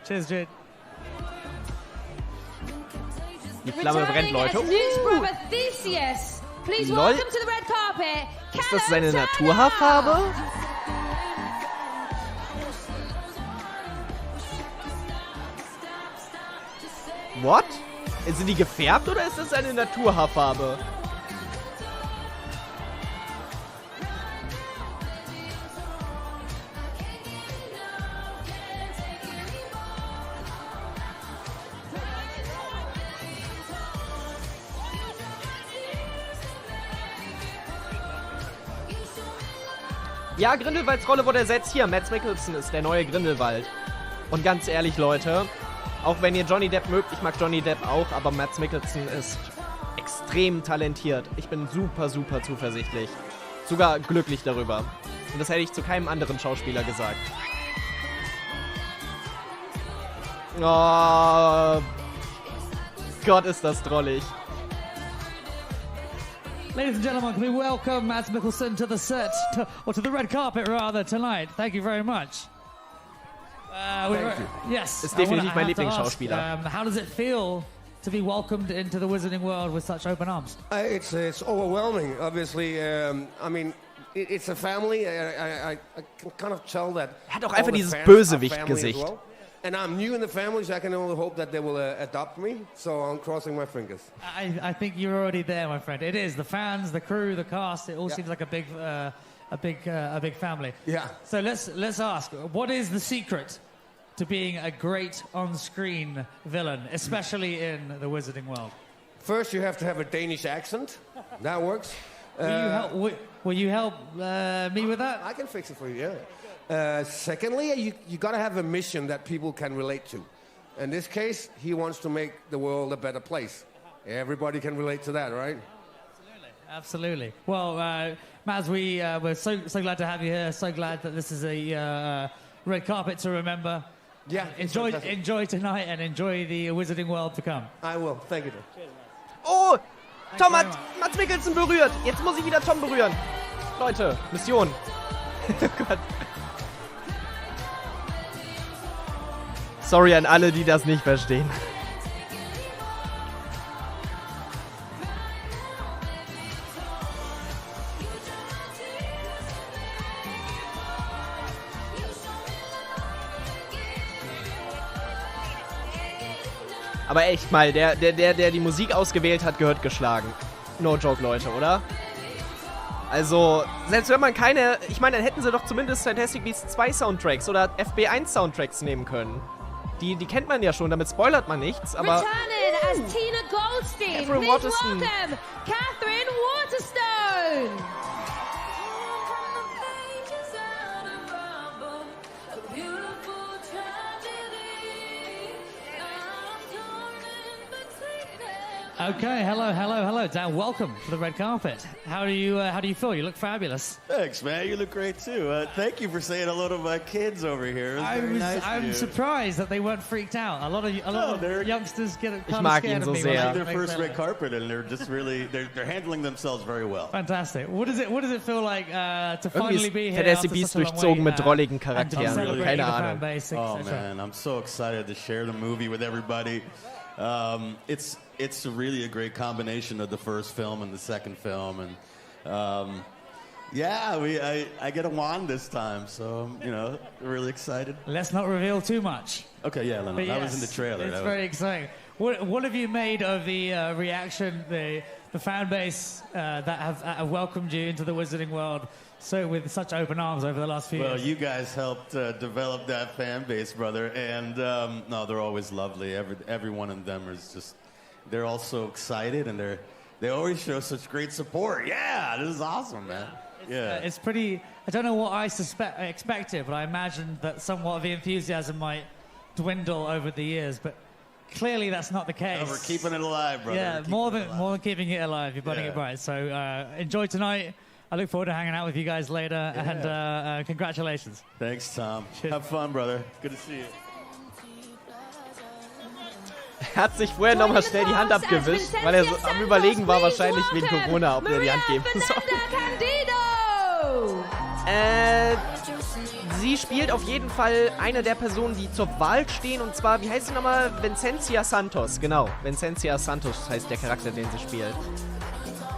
F: Cheers, Jude.
A: Die Flamme brennt, Leute.
E: Jude's brother Theseus. Please welcome to the red carpet.
A: Ist das seine Naturhaarfarbe? What? Sind die gefärbt oder ist das seine Naturhaarfarbe? Ja, Grindelwalds Rolle wurde ersetzt. Hier, Mads Mikkelsen ist der neue Grindelwald. Und ganz ehrlich, Leute, auch wenn ihr Johnny Depp mögt, ich mag Johnny Depp auch, aber Mads Mikkelsen ist extrem talentiert. Ich bin super, super zuversichtlich. Sogar glücklich darüber. Und das hätte ich zu keinem anderen Schauspieler gesagt. Oh, Gott, ist das drollig.
F: Ladies and gentlemen, can we welcome Mads Mikkelsen to the set, or to the red carpet rather, tonight. Thank you very much. Yes.
A: Ist definitiv mein Lieblingsschauspieler.
F: How does it feel to be welcomed into the Wizarding World with such open arms?
R: It's overwhelming, obviously. I mean, it's a family. I can kind of tell that.
A: Er hat auch einfach dieses Bösewicht-Gesicht.
R: Well. And I'm new in the family, so I can only hope that they will adopt me. So I'm crossing my fingers.
F: I think you're already there, my friend. It is the fans, the crew, the cast. It all seems like a big family.
R: Yeah.
F: So let's ask, what is the secret to being a great on-screen villain, especially in the Wizarding world?
R: First, you have to have a Danish accent. That works.
F: Will you help me with that?
R: I can fix it for you, yeah. Secondly, you got to have a mission that people can relate to. In this case, he wants to make the world a better place. Everybody can relate to that, right?
F: Absolutely. Well, Mads, we're so glad to have you here. So glad that this is a red carpet to remember.
R: Yeah.
F: Enjoy tonight and enjoy the Wizarding world to come.
R: I will. Thank you.
A: Oh, Tom hat Mads Mikkelsen berührt. Jetzt muss ich wieder Tom berühren. Leute, Mission. Oh Gott. Sorry an alle, die das nicht verstehen. Aber echt mal, der die Musik ausgewählt hat, gehört geschlagen. No joke, Leute, oder? Also, selbst wenn man keine... Ich meine, dann hätten sie doch zumindest Fantastic Beasts 2 Soundtracks oder FB1 Soundtracks nehmen können. Die kennt man ja schon, damit spoilert man nichts, aber...
E: Returning as Tina Goldstein,
A: Catherine
E: please
A: Waterston.
E: welcome Catherine Waterstone!
F: Okay, hello, Dan. Welcome to the red carpet. How do you feel? You look fabulous.
S: Thanks, man. You look great too. Thank you for saying hello to my kids over here.
F: I'm surprised that they weren't freaked out. A lot of youngsters get kind of scared of me.
S: Their first red carpet, and they're just really they're handling themselves very well.
F: Fantastic. What does it feel like to finally be here?
A: Fantastic Beasts durchzogen mit drolligen Charakteren. Keine Ahnung.
S: Oh man, I'm so excited to share the movie with everybody. It's really a great combination of the first film and the second film, and I get a wand this time, so I'm really excited.
F: Let's not reveal too much.
S: Okay, yeah, Lennon, that was in the trailer.
F: It's very exciting. What have you made of the reaction, the fan base that have welcomed you into the Wizarding world so with such open arms over the last few years?
S: Well, you guys helped develop that fan base, brother, and no, they're always lovely. Every one of them is just, they're all so excited, and they always show such great support. Yeah, this is awesome, man.
F: It's pretty, I don't know what I expected, but I imagined that somewhat of the enthusiasm might dwindle over the years, but clearly that's not the case.
S: No, we're keeping it alive, brother.
F: Yeah, more than keeping it alive. You're burning it bright. So enjoy tonight. I look forward to hanging out with you guys later, and congratulations.
S: Thanks, Tom. Have fun, brother. Good to see you.
A: Er hat sich vorher nochmal schnell die Hand abgewischt, weil er so am Überlegen war wahrscheinlich wegen Corona, ob er die Hand geben soll. Sie spielt auf jeden Fall eine der Personen, die zur Wahl stehen, und zwar, wie heißt sie nochmal? Vincentia Santos, genau. Vincentia Santos heißt der Charakter, den sie spielt.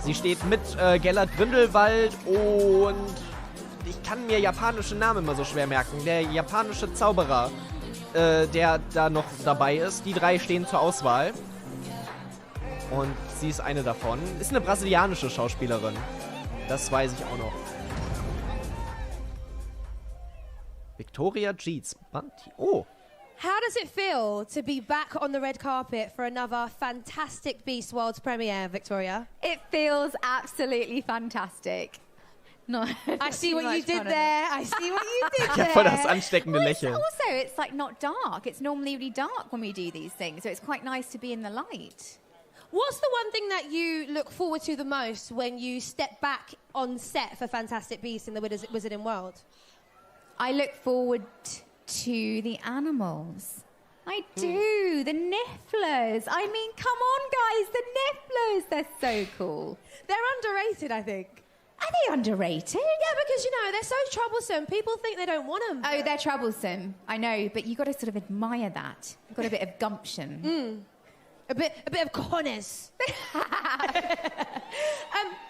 A: Sie steht mit Gellert Grindelwald und ich kann mir japanische Namen immer so schwer merken. Der japanische Zauberer, der da noch dabei ist. Die drei stehen zur Auswahl. Und sie ist eine davon. Ist eine brasilianische Schauspielerin. Das weiß ich auch noch. Victoria Jeets. Oh.
E: How does it feel to be back on the red carpet for another Fantastic Beasts World premiere, Victoria?
T: It feels absolutely fantastic. Not
E: I see what you did there. I see what you did
A: Ja,
E: there.
A: voll das ansteckende Lächeln.
T: Also, it's like not dark. It's normally really dark when we do these things, so it's quite nice to be in the light.
E: What's the one thing that you look forward to the most when you step back on set for Fantastic Beasts in the Wizarding World?
T: I look forward to the animals. I do. The nifflers. I mean, come on, guys. The nifflers. They're so cool.
E: They're underrated, I think.
T: Are they underrated?
E: Yeah, because, you know, they're so troublesome. People think they don't want them.
T: Oh, they're troublesome. I know, but you've got to sort of admire that. You've got a bit of gumption.
E: A bit of cojones.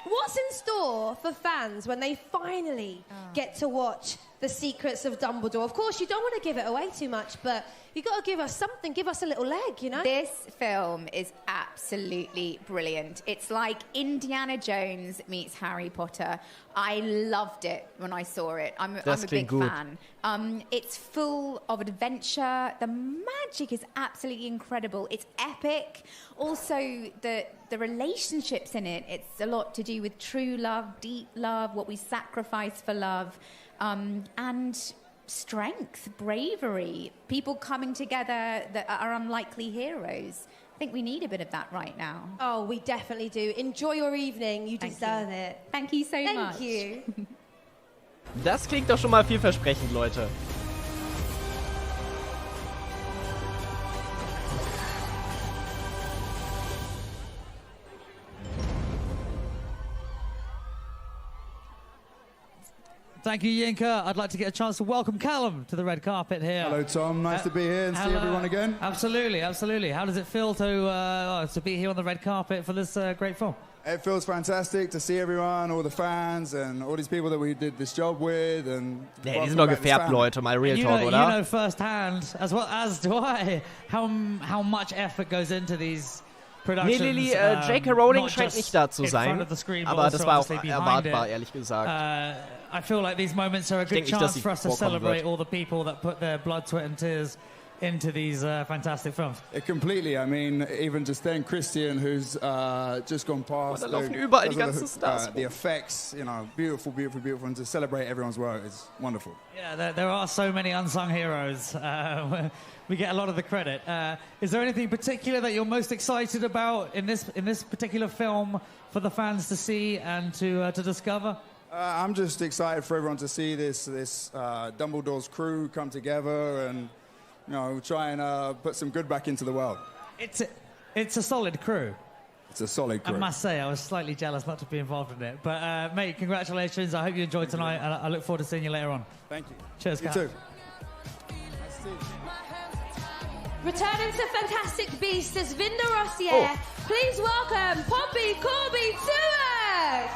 E: What's in store for fans when they finally get to watch The Secrets of Dumbledore? Of course, you don't want to give it away too much, but you got to give us something, give us a little leg, you know?
T: This film is absolutely brilliant. It's like Indiana Jones meets Harry Potter. I loved it when I saw it. I'm a big fan. It's full of adventure. The magic is absolutely incredible. It's epic. Also, the relationships in it, it's a lot to do with true love, deep love, what we sacrifice for love, and strength, bravery, people coming together that are unlikely heroes. I think we need a bit of that right now.
E: Oh, we definitely do. Enjoy your evening. You deserve it.
T: Thank you so much.
E: Thank you.
A: Das klingt doch schon mal vielversprechend, Leute.
F: Thank you, Yinka. I'd like to get a chance to welcome Callum to the red carpet here.
U: Hello, Tom. Nice to be here and see everyone again.
F: Absolutely, absolutely. How does it feel to be here on the red carpet for this great film?
U: It feels fantastic to see everyone, all the fans and all these people that we did this job with. And
A: Ja, die sind doch gefärbt, Leute. Mal Real Talk, oder?
F: You know firsthand, as well as do I, how much effort goes into these productions.
A: Nee, Lili, J.K. Rowling scheint nicht da zu sein. Aber das war auch erwartbar, ehrlich gesagt.
F: I feel like these moments are a good chance for us to celebrate all the people that put their blood, sweat and tears into these fantastic films.
U: Completely. I mean, even just then, Christian, who's just gone past.
A: Da laufen überall die ganzen Stars.
U: The effects, you know, beautiful, beautiful, beautiful. And to celebrate everyone's work is wonderful.
F: Yeah, there are so many unsung heroes. We get a lot of the credit. Is there anything particular that you're most excited about in this particular film for the fans to see and to discover?
U: I'm just excited for everyone to see this Dumbledore's crew come together and, you know, try and put some good back into the world.
F: It's a solid crew.
U: It's a solid crew.
F: I must say, I was slightly jealous not to be involved in it. But, mate, congratulations. I hope you enjoyed tonight, and I look forward to seeing you later on.
U: Thank you.
F: Cheers,
U: You
F: Kat.
U: too.
E: Returning to Fantastic Beasts as Vinda Rossier, please welcome Poppy Corby Stewart!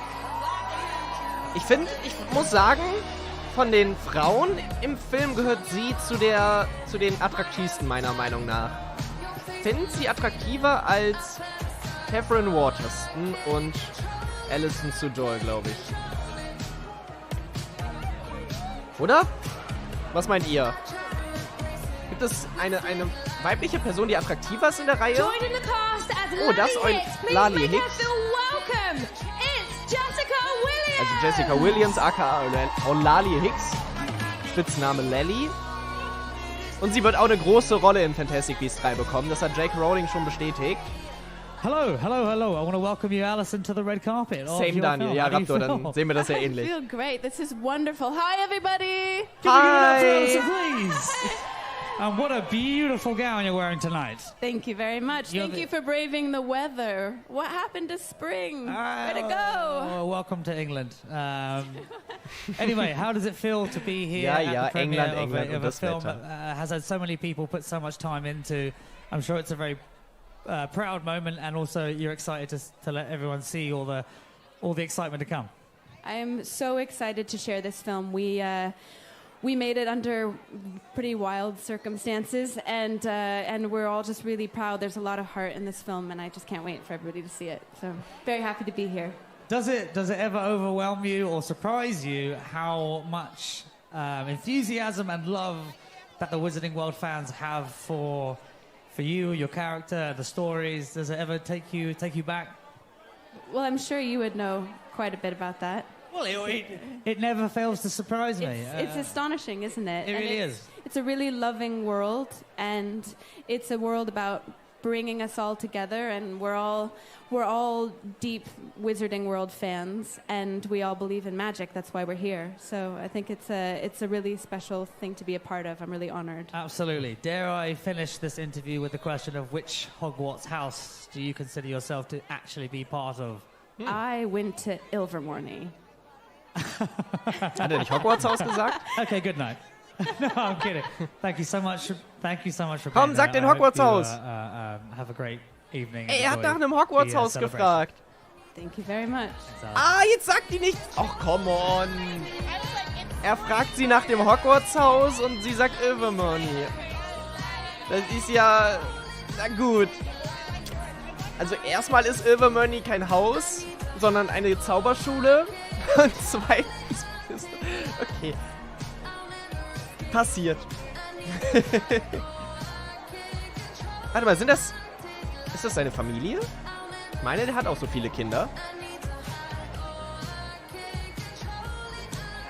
A: Ich muss sagen, von den Frauen im Film gehört sie zu den attraktivsten, meiner Meinung nach. Ich finde sie attraktiver als Catherine Waterston und Alison Sudol, glaube ich. Oder? Was meint ihr? Gibt es eine weibliche Person, die attraktiver ist in der Reihe?
E: Joining the cast as
A: Oh, das ist
E: Lally
A: Lali
E: Hicks. Please make her
A: Hicks.
E: feel welcome. It's Jessica Williams.
A: Also Jessica Williams, aka Lali Hicks, Spitzname Lally. Und sie wird auch eine große Rolle in Fantastic Beasts 3 bekommen. Das hat J.K. Rowling schon bestätigt.
F: Hello. I want to welcome you, Alison, to the red carpet.
A: Same, Daniel. Ja, Raptor, dann sehen wir das ja ähnlich.
V: I feel great. This is wonderful. Hi, everybody.
F: Hi. Alison, please. And what a beautiful gown you're wearing tonight.
V: Thank you very much. Thank you for braving the weather. What happened to spring? Where'd it go?
F: Oh, welcome to England. Anyway, how does it feel to be here at the premiere
A: England
F: of a film that has had so many people put so much time into? I'm sure it's a very proud moment, and also you're excited to let everyone see all the excitement to come.
V: I'm so excited to share this film. We made it under pretty wild circumstances, and we're all just really proud. There's a lot of heart in this film, and I just can't wait for everybody to see it. So very happy to be here.
F: Does it ever overwhelm you or surprise you how much enthusiasm and love that the Wizarding World fans have for you, your character, the stories? Does it ever take you back?
V: Well, I'm sure you would know quite a bit about that.
F: Well, it never fails to surprise me.
V: It's astonishing, isn't it?
F: It really is.
V: It's a really loving world, and it's a world about bringing us all together, and we're all deep Wizarding World fans, and we all believe in magic. That's why we're here. So I think it's a really special thing to be a part of. I'm really honored.
F: Absolutely. Dare I finish this interview with the question of which Hogwarts house do you consider yourself to actually be part of?
V: I went to Ilvermorny.
A: Hat er nicht Hogwarts-Haus gesagt?
F: Okay, good night. No, I'm kidding. Thank you so much for
A: Komm, sag den Hogwarts-Haus.
F: Have a great evening.
A: Ey, er hat nach einem Hogwarts-Haus gefragt.
V: Thank you very much.
A: Ah, jetzt sagt die nichts. Ach, come on. Er fragt sie nach dem Hogwarts-Haus und sie sagt Ilvermorny. Das ist ja... Na gut. Also erstmal ist Ilvermorny kein Haus, sondern eine Zauberschule. Und zweitens ist... Okay. Passiert. Warte mal, ist das seine Familie? Ich meine, der hat auch so viele Kinder.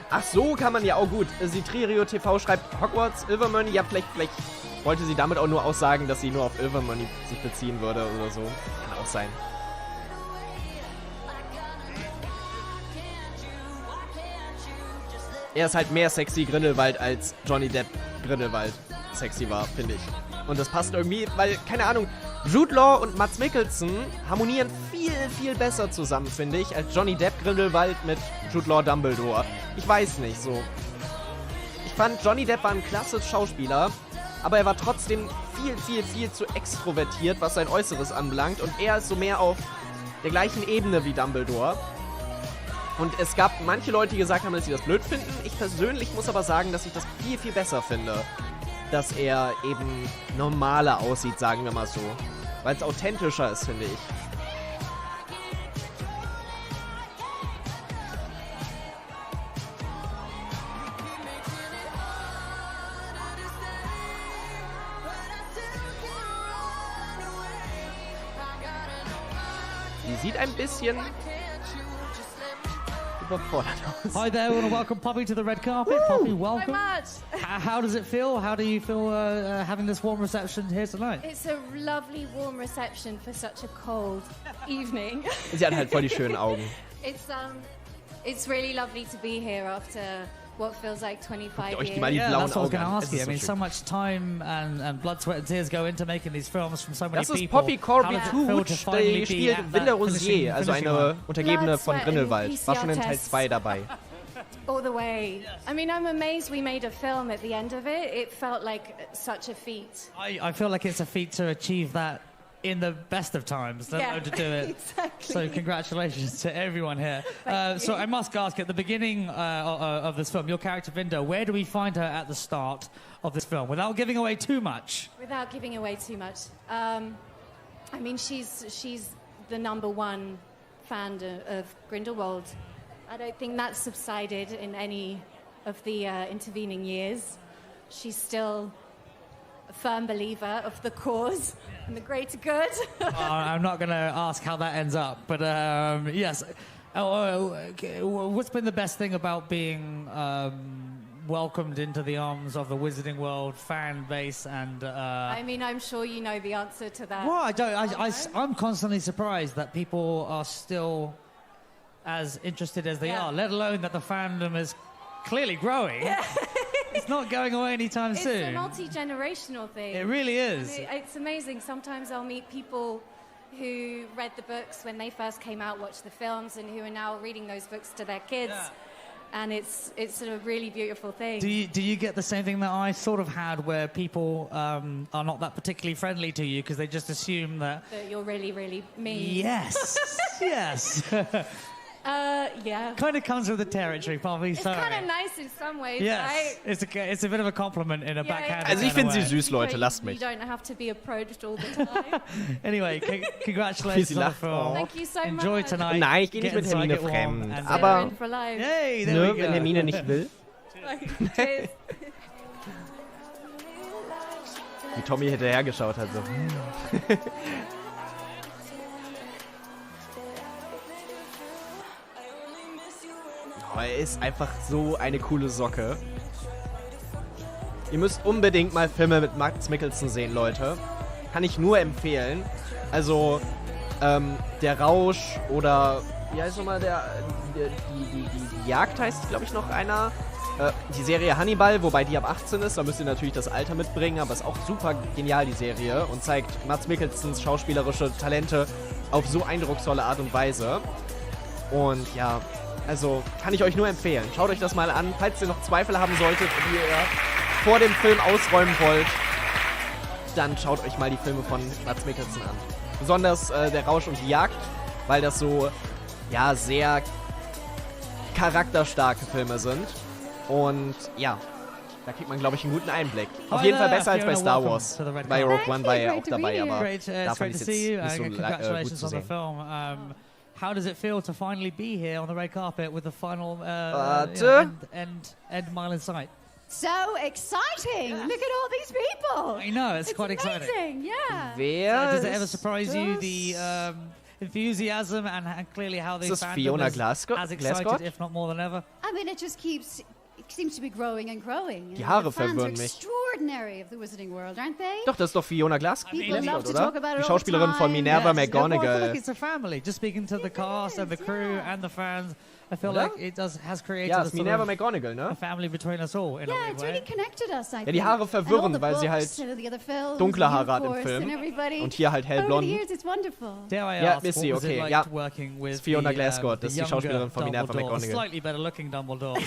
A: Ach so, kann man ja auch gut. Citrerio TV schreibt Hogwarts, Ilvermorny. Ja, vielleicht wollte sie damit auch nur aussagen, dass sie nur auf Ilvermorny sich beziehen würde oder so. Kann auch sein. Er ist halt mehr sexy Grindelwald als Johnny Depp Grindelwald sexy war, finde ich. Und das passt irgendwie, weil, keine Ahnung, Jude Law und Mads Mikkelsen harmonieren viel, viel besser zusammen, finde ich, als Johnny Depp Grindelwald mit Jude Law Dumbledore. Ich weiß nicht, so. Ich fand, Johnny Depp war ein klasse Schauspieler, aber er war trotzdem viel, viel, viel zu extrovertiert, was sein Äußeres anbelangt. Und er ist so mehr auf der gleichen Ebene wie Dumbledore. Und es gab manche Leute, die gesagt haben, dass sie das blöd finden. Ich persönlich muss aber sagen, dass ich das viel, viel besser finde. Dass er eben normaler aussieht, sagen wir mal so. Weil es authentischer ist, finde ich. Die sieht ein bisschen...
F: Hi there, we want to welcome Poppy to the red carpet. Woo! Poppy, welcome. How does it feel? How do you feel having this warm reception here tonight?
B: It's a lovely warm reception for such a cold evening.
A: Sie hat halt voll die schönen Augen.
B: It's really lovely to be here after what feels like 25 years.
F: Yeah, that's what I was going to ask you. I mean, so much time and blood, sweat and tears go into making these films from so many people.
A: Das ist Poppy Corby-Touch, die spielt Winde Rosier, also eine Untergebene von Grindelwald. War schon in Teil 2 dabei.
B: All the way. I mean, I'm amazed we made a film at the end of it. It felt like such a feat.
F: I feel like it's a feat to achieve that in the best of times, let alone to do it.
B: Exactly.
F: So congratulations to everyone here. So I must ask, at the beginning of this film, your character Vinda, where do we find her at the start of this film, without giving away too much?
B: Without giving away too much. I mean, she's the #1 fan of Grindelwald. I don't think that's subsided in any of the intervening years. She's still a firm believer of the cause and the greater good.
F: I'm not going to ask how that ends up, but yes. What's been the best thing about being welcomed into the arms of the Wizarding World fan base? And
B: I mean, I'm sure you know the answer to that.
F: Well, I'm constantly surprised that people are still as interested as they are, let alone that the fandom is clearly growing.
B: Yeah.
F: It's not going away anytime soon.
B: It's a multi-generational thing.
F: It really is.
B: I mean, it's amazing. Sometimes I'll meet people who read the books when they first came out, watched the films, and who are now reading those books to their kids. Yeah. And it's a really beautiful thing.
F: Do you get the same thing that I sort of had, where people are not that particularly friendly to you because they just assume that
B: you're really, really mean?
F: Yes. Yes.
B: Yeah.
F: Kind of comes with the territory, Poppy.
B: It's kind of nice in some ways,
F: yes.
B: right?
F: It's a bit of a compliment in a backhanded
A: Also ich finde sie
F: way.
A: süß, Leute, lasst mich.
B: You don't have to be approached all the time.
F: Anyway, congratulations on the film.
B: Thank you so
F: Enjoy
B: much.
F: tonight.
A: Nein, ich gehe nicht mit Hermine fremd. Aber
F: hey,
A: ne, wenn Hermine nicht will. Wie Tommy hinterhergeschaut hat. So. Oh, er ist einfach so eine coole Socke. Ihr müsst unbedingt mal Filme mit Mads Mikkelsen sehen, Leute. Kann ich nur empfehlen. Also, Der Rausch oder, wie heißt nochmal die Jagd heißt, glaube ich, noch einer. Die Serie Hannibal, wobei die ab 18 ist. Da müsst ihr natürlich das Alter mitbringen, aber ist auch super genial, die Serie. Und zeigt Mads Mikkelsens schauspielerische Talente auf so eindrucksvolle Art und Weise. Und ja, also kann ich euch nur empfehlen. Schaut euch das mal an. Falls ihr noch Zweifel haben solltet, wie ihr vor dem Film ausräumen wollt, dann schaut euch mal die Filme von Mads Mikkelsen an. Besonders Der Rausch und die Jagd, weil das so, ja, sehr charakterstarke Filme sind. Und ja, da kriegt man, glaube ich, einen guten Einblick. Auf jeden Fall besser als bei Star Wars. Bei Rogue One war er auch dabei, aber da fand ich es jetzt nicht so gut zu sehen.
F: How does it feel to finally be here on the red carpet with the final end mile in sight?
G: So exciting! Look at all these people.
F: I know, it's quite exciting.
G: Amazing, yeah.
A: Wer?
F: Does it ever surprise you the enthusiasm and clearly how they
A: found Fiona Glasgow?
F: As excited, if not more than ever?
G: I mean, it just seems to be growing and growing.
A: Die Haare verwirren mich.
G: Extraordinary of the Wizarding World, aren't they?
A: Doch, das ist doch Fiona Glasgow,
G: oder?
A: Die Schauspielerin von Minerva McGonagall.
F: I feel like it's a family. Just speaking to the cast and the crew and the fans, I feel like it has created
A: ja, ist Minerva McGonagall, ne?
F: A family between us all. In a weird
G: it's really connected us, I think.
A: Ja, die Haare verwirren, weil sie halt dunkle Haare hat im Film und hier halt hellblond. Ja, ist sie, okay. Ja, ist Fiona Glasgow, das ist die Schauspielerin von Minerva McGonagall.
F: Slightly better looking Dumbledore.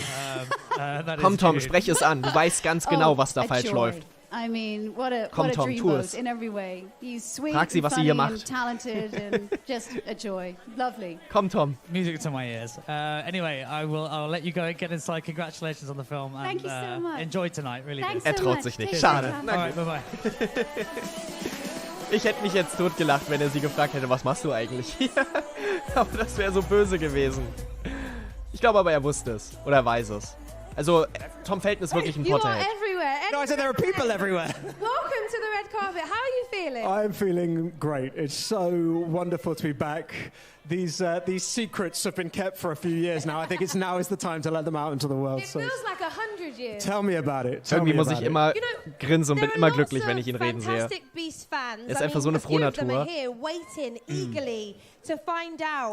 A: Komm, Tom, sprech es an. Du weißt ganz genau, was da falsch läuft.
G: I mean, what a dreamboat in every way. He's sweet,
A: Frag sie, was sie hier macht.
G: And talented and just a joy. Lovely.
A: Komm, Tom.
F: Music to my ears. Anyway, I'll let you go and get inside. Congratulations on the film.
G: Thank you so much.
F: Enjoy tonight, really.
G: Thanks
A: er traut sich nicht. Schade.
F: Alright, bye-bye.
A: Ich hätte mich jetzt totgelacht, wenn er sie gefragt hätte, was machst du eigentlich hier? Aber das wäre so böse gewesen. Ich glaube aber, er wusste es. Oder er weiß es. Also, Tom Felton ist wirklich ein Potterhead.
G: You are everywhere.
F: No, I said there are people everywhere.
G: Welcome to the red carpet. How are you feeling?
L: I'm feeling great. It's so wonderful to be back. These secrets have been kept for a few years now. I think now is the time to let them out into the world.
G: It feels like 100 years.
L: Tell me about it.
A: Irgendwie muss ich immer grinsen und bin immer glücklich, wenn ich ihn reden sehe.
G: Er
A: ist einfach so eine frohe Natur.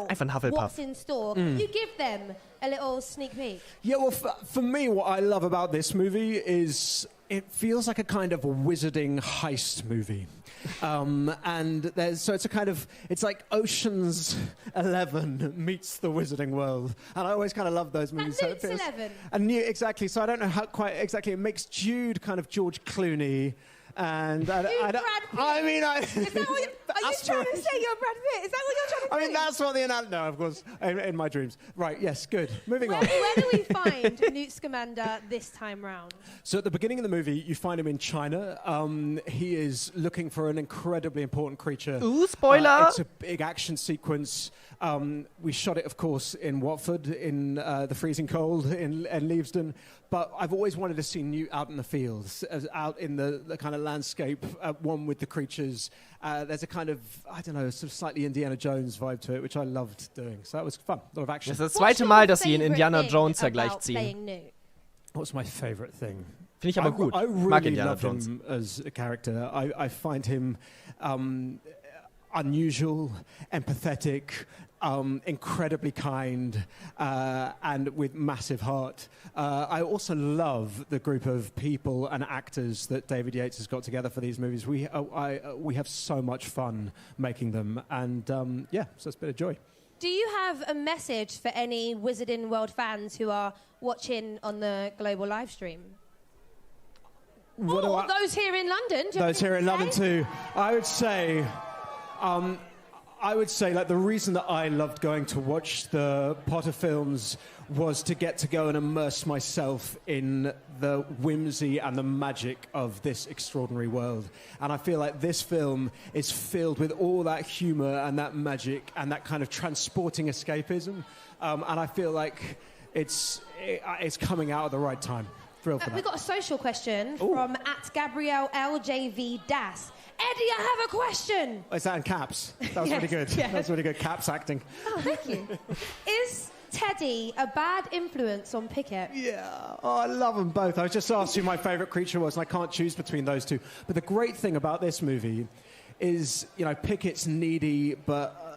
A: Einfach ein Hufflepuff.
G: You give them a little sneak peek.
L: Yeah, well, for me, what I love about this movie is it feels like a kind of a wizarding heist movie. And it's like Ocean's 11 meets the Wizarding World, and I always kind of love those movies.
G: And Luke's 11.
L: And exactly. So I don't know how quite exactly. It makes Jude kind of George Clooney. And
G: Brad Pitt.
L: I mean,
G: are you trying to say you're Brad Pitt? Is that what you're trying to say?
L: I mean, that's what the no, of course, in my dreams. Right? Yes. Good. Moving on.
G: Where do we find Newt Scamander this time round?
L: So at the beginning of the movie, you find him in China. He is looking for an incredibly important creature.
A: Ooh, spoiler!
L: It's a big action sequence. We shot it, of course, in Watford, in the freezing cold, in Leavesden. But I've always wanted to see Newt out in the fields, out in the kind of landscape, one with the creatures. There's a kind of, I don't know, sort of slightly Indiana Jones vibe to it, which I loved doing. So that was fun. A lot of action.
A: Das ist das zweite Mal, dass sie in Indiana Jones Vergleich ziehen.
L: What's my favorite thing?
A: Finde ich aber gut.
L: I really
A: mag Indiana
L: love
A: Jones.
L: him as a character. I find him unusual, empathetic, incredibly kind, and with massive heart. I also love the group of people and actors that David Yates has got together for these movies. We have so much fun making them, and so it's a bit of joy.
G: Do you have a message for any Wizarding World fans who are watching on the global live stream? Those here in London.
L: Those here in London too. I would say, like, the reason that I loved going to watch the Potter films was to get to go and immerse myself in the whimsy and the magic of this extraordinary world. And I feel like this film is filled with all that humor and that magic and that kind of transporting escapism. And I feel like it's coming out at the right time. Thrilled for that.
G: We've got a social question from @Gabrielle LJV Eddie, I have a question.
L: Is that in caps? That was really good.
G: Yeah.
L: That was really good. Caps acting.
G: Oh, thank you. Is Teddy a bad influence on Pickett?
L: Yeah, oh, I love them both. I was just asked who my favourite creature was, and I can't choose between those two. But the great thing about this movie is, you know, Pickett's needy, but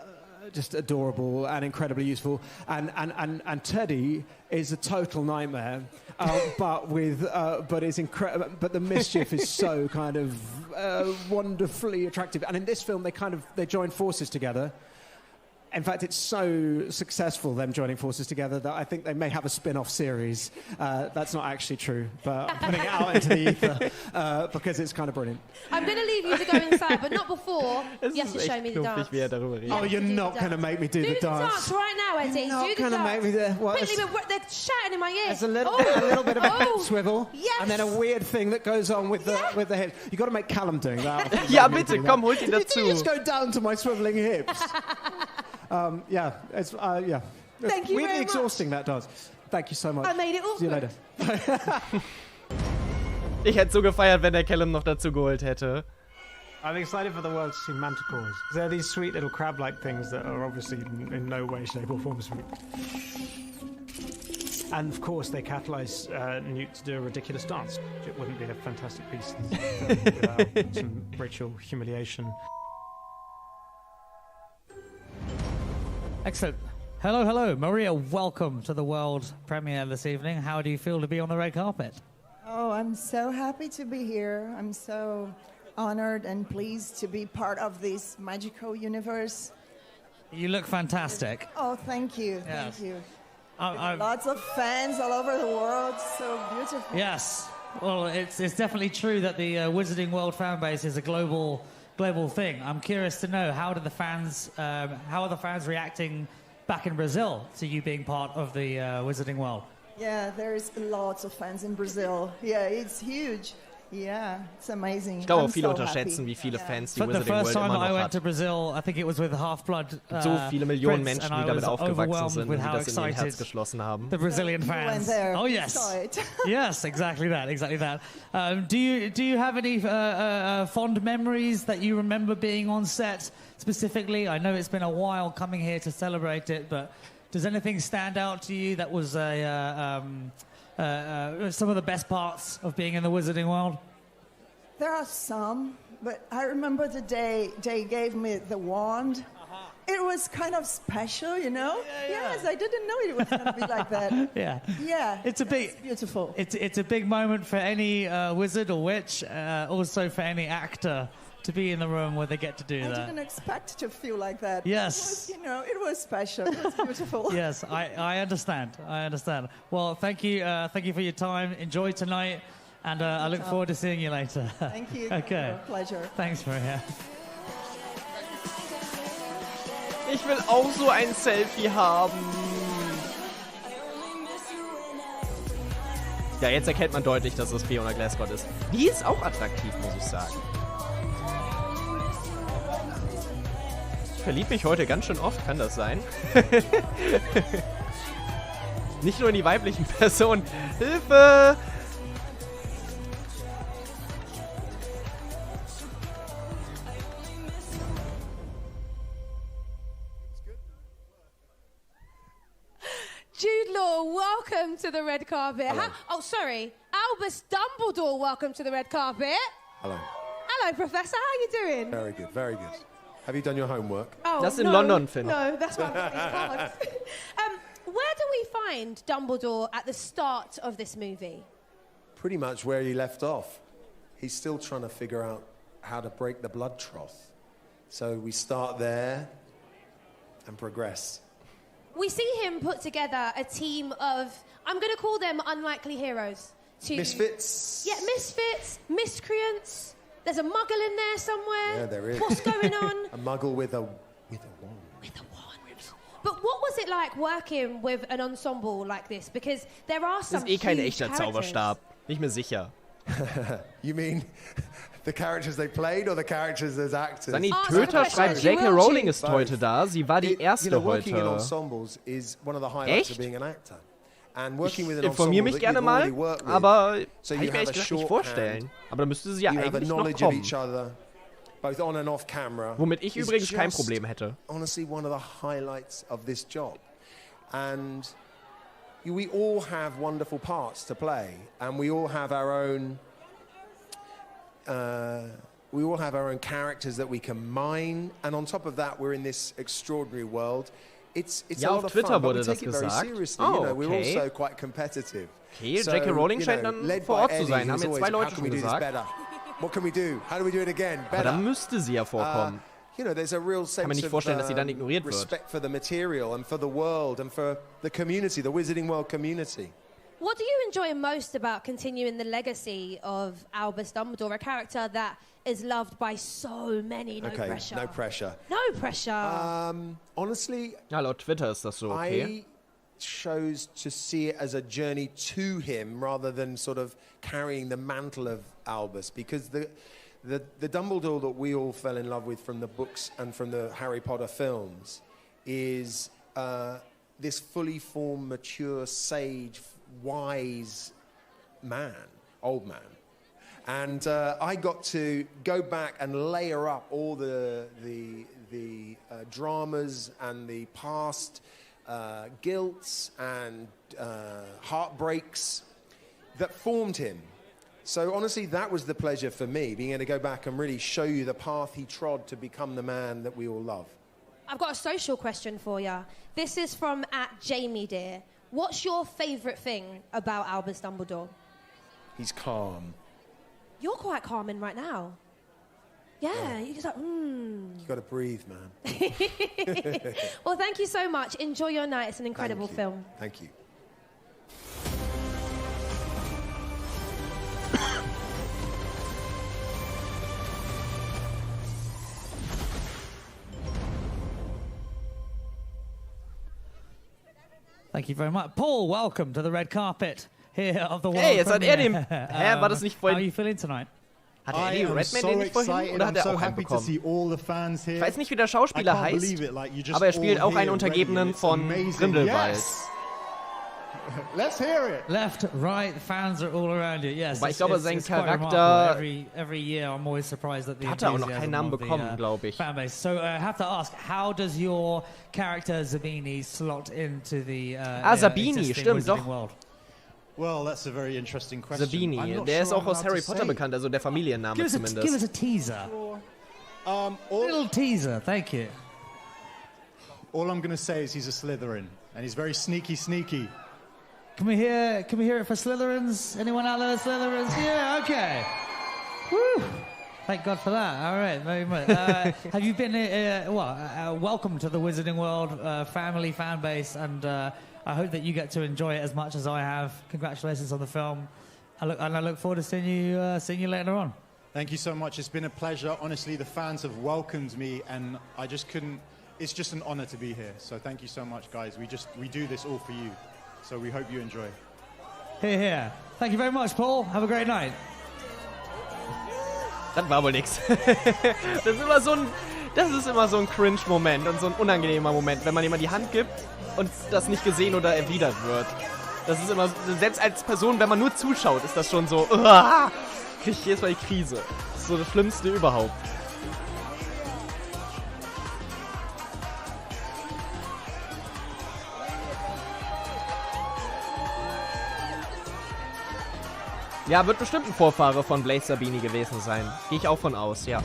L: just adorable and incredibly useful, and Teddy is a total nightmare, but the mischief is so kind of wonderfully attractive. And in this film, they join forces together. In fact, it's so successful, them joining forces together, that I think they may have a spin-off series. That's not actually true, but I'm putting it out into the ether because it's kind of brilliant.
G: I'm going to leave you to go inside, but not before you have to show me the dance.
L: Oh, you're not going to make me do the dance.
G: Dance right now, Eddie.
L: You're not
G: do the
L: going to
G: dance.
L: make me do what?
G: Quickly, but they're shouting in my ear.
L: There's a little bit of a hip swivel, and then a weird thing that goes on with the hips. You've got to make Callum do that.
A: Ja, bitte, komm, holt ihn dazu.
L: Did you just go down to my swiveling hips? Yeah.
G: Thank you
L: weirdly
G: very
L: exhausting, that does. Thank you so much.
G: I made it awkward.
L: See you later.
A: Ich hätte so gefeiert, wenn der Callum noch dazu geholt hätte.
L: I'm excited for the world to see manticores. They're these sweet little crab-like things that are obviously in no way, shape or form sweet. And of course, they catalyze Newt to do a ridiculous dance. It wouldn't be a fantastic piece without some ritual humiliation.
F: Excellent. Hello, Maria. Welcome to the world premiere this evening. How do you feel to be on the red carpet?
K: Oh, I'm so happy to be here. I'm so honored and pleased to be part of this magical universe.
F: You look fantastic.
K: Oh, thank you.
F: Yes.
K: Thank you. Lots of fans all over the world. So beautiful.
F: Yes. Well, it's definitely true that the Wizarding World fan base is a global thing. I'm curious to know how are the fans reacting back in Brazil to you being part of the Wizarding World?
K: Yeah, there's lots of fans in Brazil. Yeah, it's huge. Yeah, it's amazing.
A: Ich glaube auch viele unterschätzen, wie viele Fans die Wizarding World immer noch hat.
F: I went to Brazil, I think it was with Half-Blood.
A: So viele Millionen Menschen, die damit aufgewachsen sind und die das in ihr Herz geschlossen haben.
F: The Brazilian fans. Oh yes, yes, exactly that. Do you have any fond memories that you remember being on set specifically? I know it's been a while coming here to celebrate it, but does anything stand out to you that was some of the best parts of being in the Wizarding World?
K: There are some, but I remember the day they gave me the wand. It was kind of special, you know?
F: Yeah.
K: Yes, I didn't know it was going to be like that.
F: Yeah.
K: Yeah.
F: It's
K: beautiful.
F: It's a big moment for any wizard or witch, also for any actor to be in the room where they get to do that.
K: I didn't expect to feel like that.
F: Yes.
K: It was special. It was beautiful.
F: Yes, I understand. Well, thank you for your time. Enjoy tonight, and I look forward to seeing you later.
K: Thank you.
F: Okay.
K: Pleasure.
F: Thanks, Maria.
A: Ich will auch so ein Selfie haben. Ja, jetzt erkennt man deutlich, dass es Fiona Glasgow ist. Die ist auch attraktiv, muss ich sagen. Ich verliebe mich heute ganz schön oft, kann das sein? Nicht nur in die weiblichen Personen. Hilfe!
G: Jude Law, welcome to the red carpet. Sorry. Albus Dumbledore, welcome to the red carpet.
Q: Hello.
G: Hello, Professor. How are you doing?
Q: Very good, very good. Have you done your homework?
G: Oh,
A: das in London, Finn.
G: No, that's what I've got these cards. Where do we find Dumbledore at the start of this movie?
Q: Pretty much where he left off. He's still trying to figure out how to break the blood trough. So we start there and progress.
G: We see him put together a team of, I'm going to call them unlikely heroes.
Q: Misfits.
G: Yeah, misfits, miscreants. There's a muggle in there somewhere.
Q: Yeah, there is.
G: What's going on?
Q: A muggle with a wand.
G: But what was it like working with an ensemble like this? Because there are some
A: Das ist kein
G: huge
A: echter
G: characters.
A: Zauberstab. Nicht mehr sicher.
Q: You mean the characters they played or the characters as actors?
A: Sani Töter schreibt, J.K. Rowling ist heute da. Sie war die erste
Q: working in
A: heute.
Q: ensembles is one of the highlights of being an actor. And working with an
A: Ich informiere mich gerne mal, aber
Q: so
A: kann ich mir echt gesagt nicht vorstellen. Aber da müsste sie ja eigentlich noch kommen.
Q: Both on and off camera.
A: Womit ich übrigens kein Problem hätte.
Q: Honestly, one of the highlights of this job. And we all have wonderful parts to play, and we all have our own characters that we can mine, and on top of that, we're in this extraordinary world. It's
A: Ja,
Q: a
A: auf
Q: lot of
A: Twitter
Q: fun, but
A: wurde
Q: we
A: das
Q: take it very
A: gesagt.
Q: seriously.
A: Oh,
Q: You know, we're
A: okay.
Q: also quite competitive.
A: Okay,
Q: So,
A: J.K. Rowling
Q: you
A: scheint
Q: know,
A: dann
Q: led
A: vor
Q: by
A: Ort zu
Q: Eddie,
A: sein, haben
Q: who's
A: jetzt
Q: always,
A: zwei Leute
Q: how can
A: schon
Q: we do this
A: gesagt.
Q: better? What can we do? How do we do it again?
A: Aber
Q: Better.
A: dann müsste sie ja vorkommen.
Q: You know, there's a real
A: Kann man
Q: sense
A: nicht vorstellen, dass sie dann
Q: of
A: ignoriert wird.
Q: respect for the material and for the world and for the community, the Wizarding World community.
G: What do you enjoy most about continuing the legacy of Albus Dumbledore, a character that is loved by so many? No pressure.
Q: No pressure.
G: No pressure.
Q: Honestly,
A: ja, laut Twitter ist das so, okay.
Q: I chose to see it as a journey to him rather than sort of carrying the mantle of Albus, because the Dumbledore that we all fell in love with from the books and from the Harry Potter films is this fully formed, mature, sage, wise man, old man. And I got to go back and layer up all the dramas and the past guilts and heartbreaks that formed him. So honestly, that was the pleasure for me, being able to go back and really show you the path he trod to become the man that we all love.
G: I've got a social question for you. This is from @JamieDear. What's your favourite thing about Albus Dumbledore?
Q: He's calm.
G: You're quite calming right now. Yeah, you're just like,
Q: You got to breathe, man.
G: Well, thank you so much. Enjoy your night. It's an incredible
Q: Thank you.
G: film.
Q: Thank you.
F: Thank you very much. Paul, welcome to the red carpet here of the world.
A: Hey, jetzt hat er den...
F: premiere.
A: Hä, war das nicht vorhin...
F: How are you feeling tonight?
A: Hat Eddie Redmayne den nicht vorhin? Oder hat er auch einen bekommen? Ich weiß nicht, wie der Schauspieler heißt, aber er spielt auch einen Untergebenen von Grindelwald.
I: Let's hear it.
F: Left, right, the fans are all around you. Yes.
A: Wobei ich glaube, sein
F: Charakter. Every year, I'm always surprised at the
A: hat er auch noch keinen Namen bekommen, glaube ich.
F: Fanbase. So I have to ask, how does your character Zabini slot into the
A: Zabini, stimmt doch.
F: World?
I: Well, that's a very interesting question.
A: Zabini, der ist auch aus Harry Potter bekannt, also der Familienname zumindest.
F: Give us a teaser. Little teaser, thank you.
I: All I'm going to say is he's a Slytherin, and he's very sneaky.
F: Can we hear it for Slytherins? Anyone out there Slytherins? Yeah, okay. Woo! Thank God for that. All right, very much. Have you been, welcome to the Wizarding World family, fan base, and I hope that you get to enjoy it as much as I have. Congratulations on the film. I look forward to seeing you later on.
I: Thank you so much. It's been a pleasure. Honestly, the fans have welcomed me, and I just couldn't. It's just an honor to be here. So thank you so much, guys. We do this all for you. So we hope you enjoy.
F: Hear, hear. Thank you very much, Paul. Have a great night.
A: Das war wohl nix. Das ist immer so ein Cringe-Moment und so ein unangenehmer Moment, wenn man jemand die Hand gibt und das nicht gesehen oder erwidert wird. Das ist immer, selbst als Person, wenn man nur zuschaut, ist das schon so, krieg ich jedes Mal die Krise. Das ist so das Schlimmste überhaupt. Ja, wird bestimmt ein Vorfahre von Blaise Zabini gewesen sein. Gehe ich auch von aus, ja.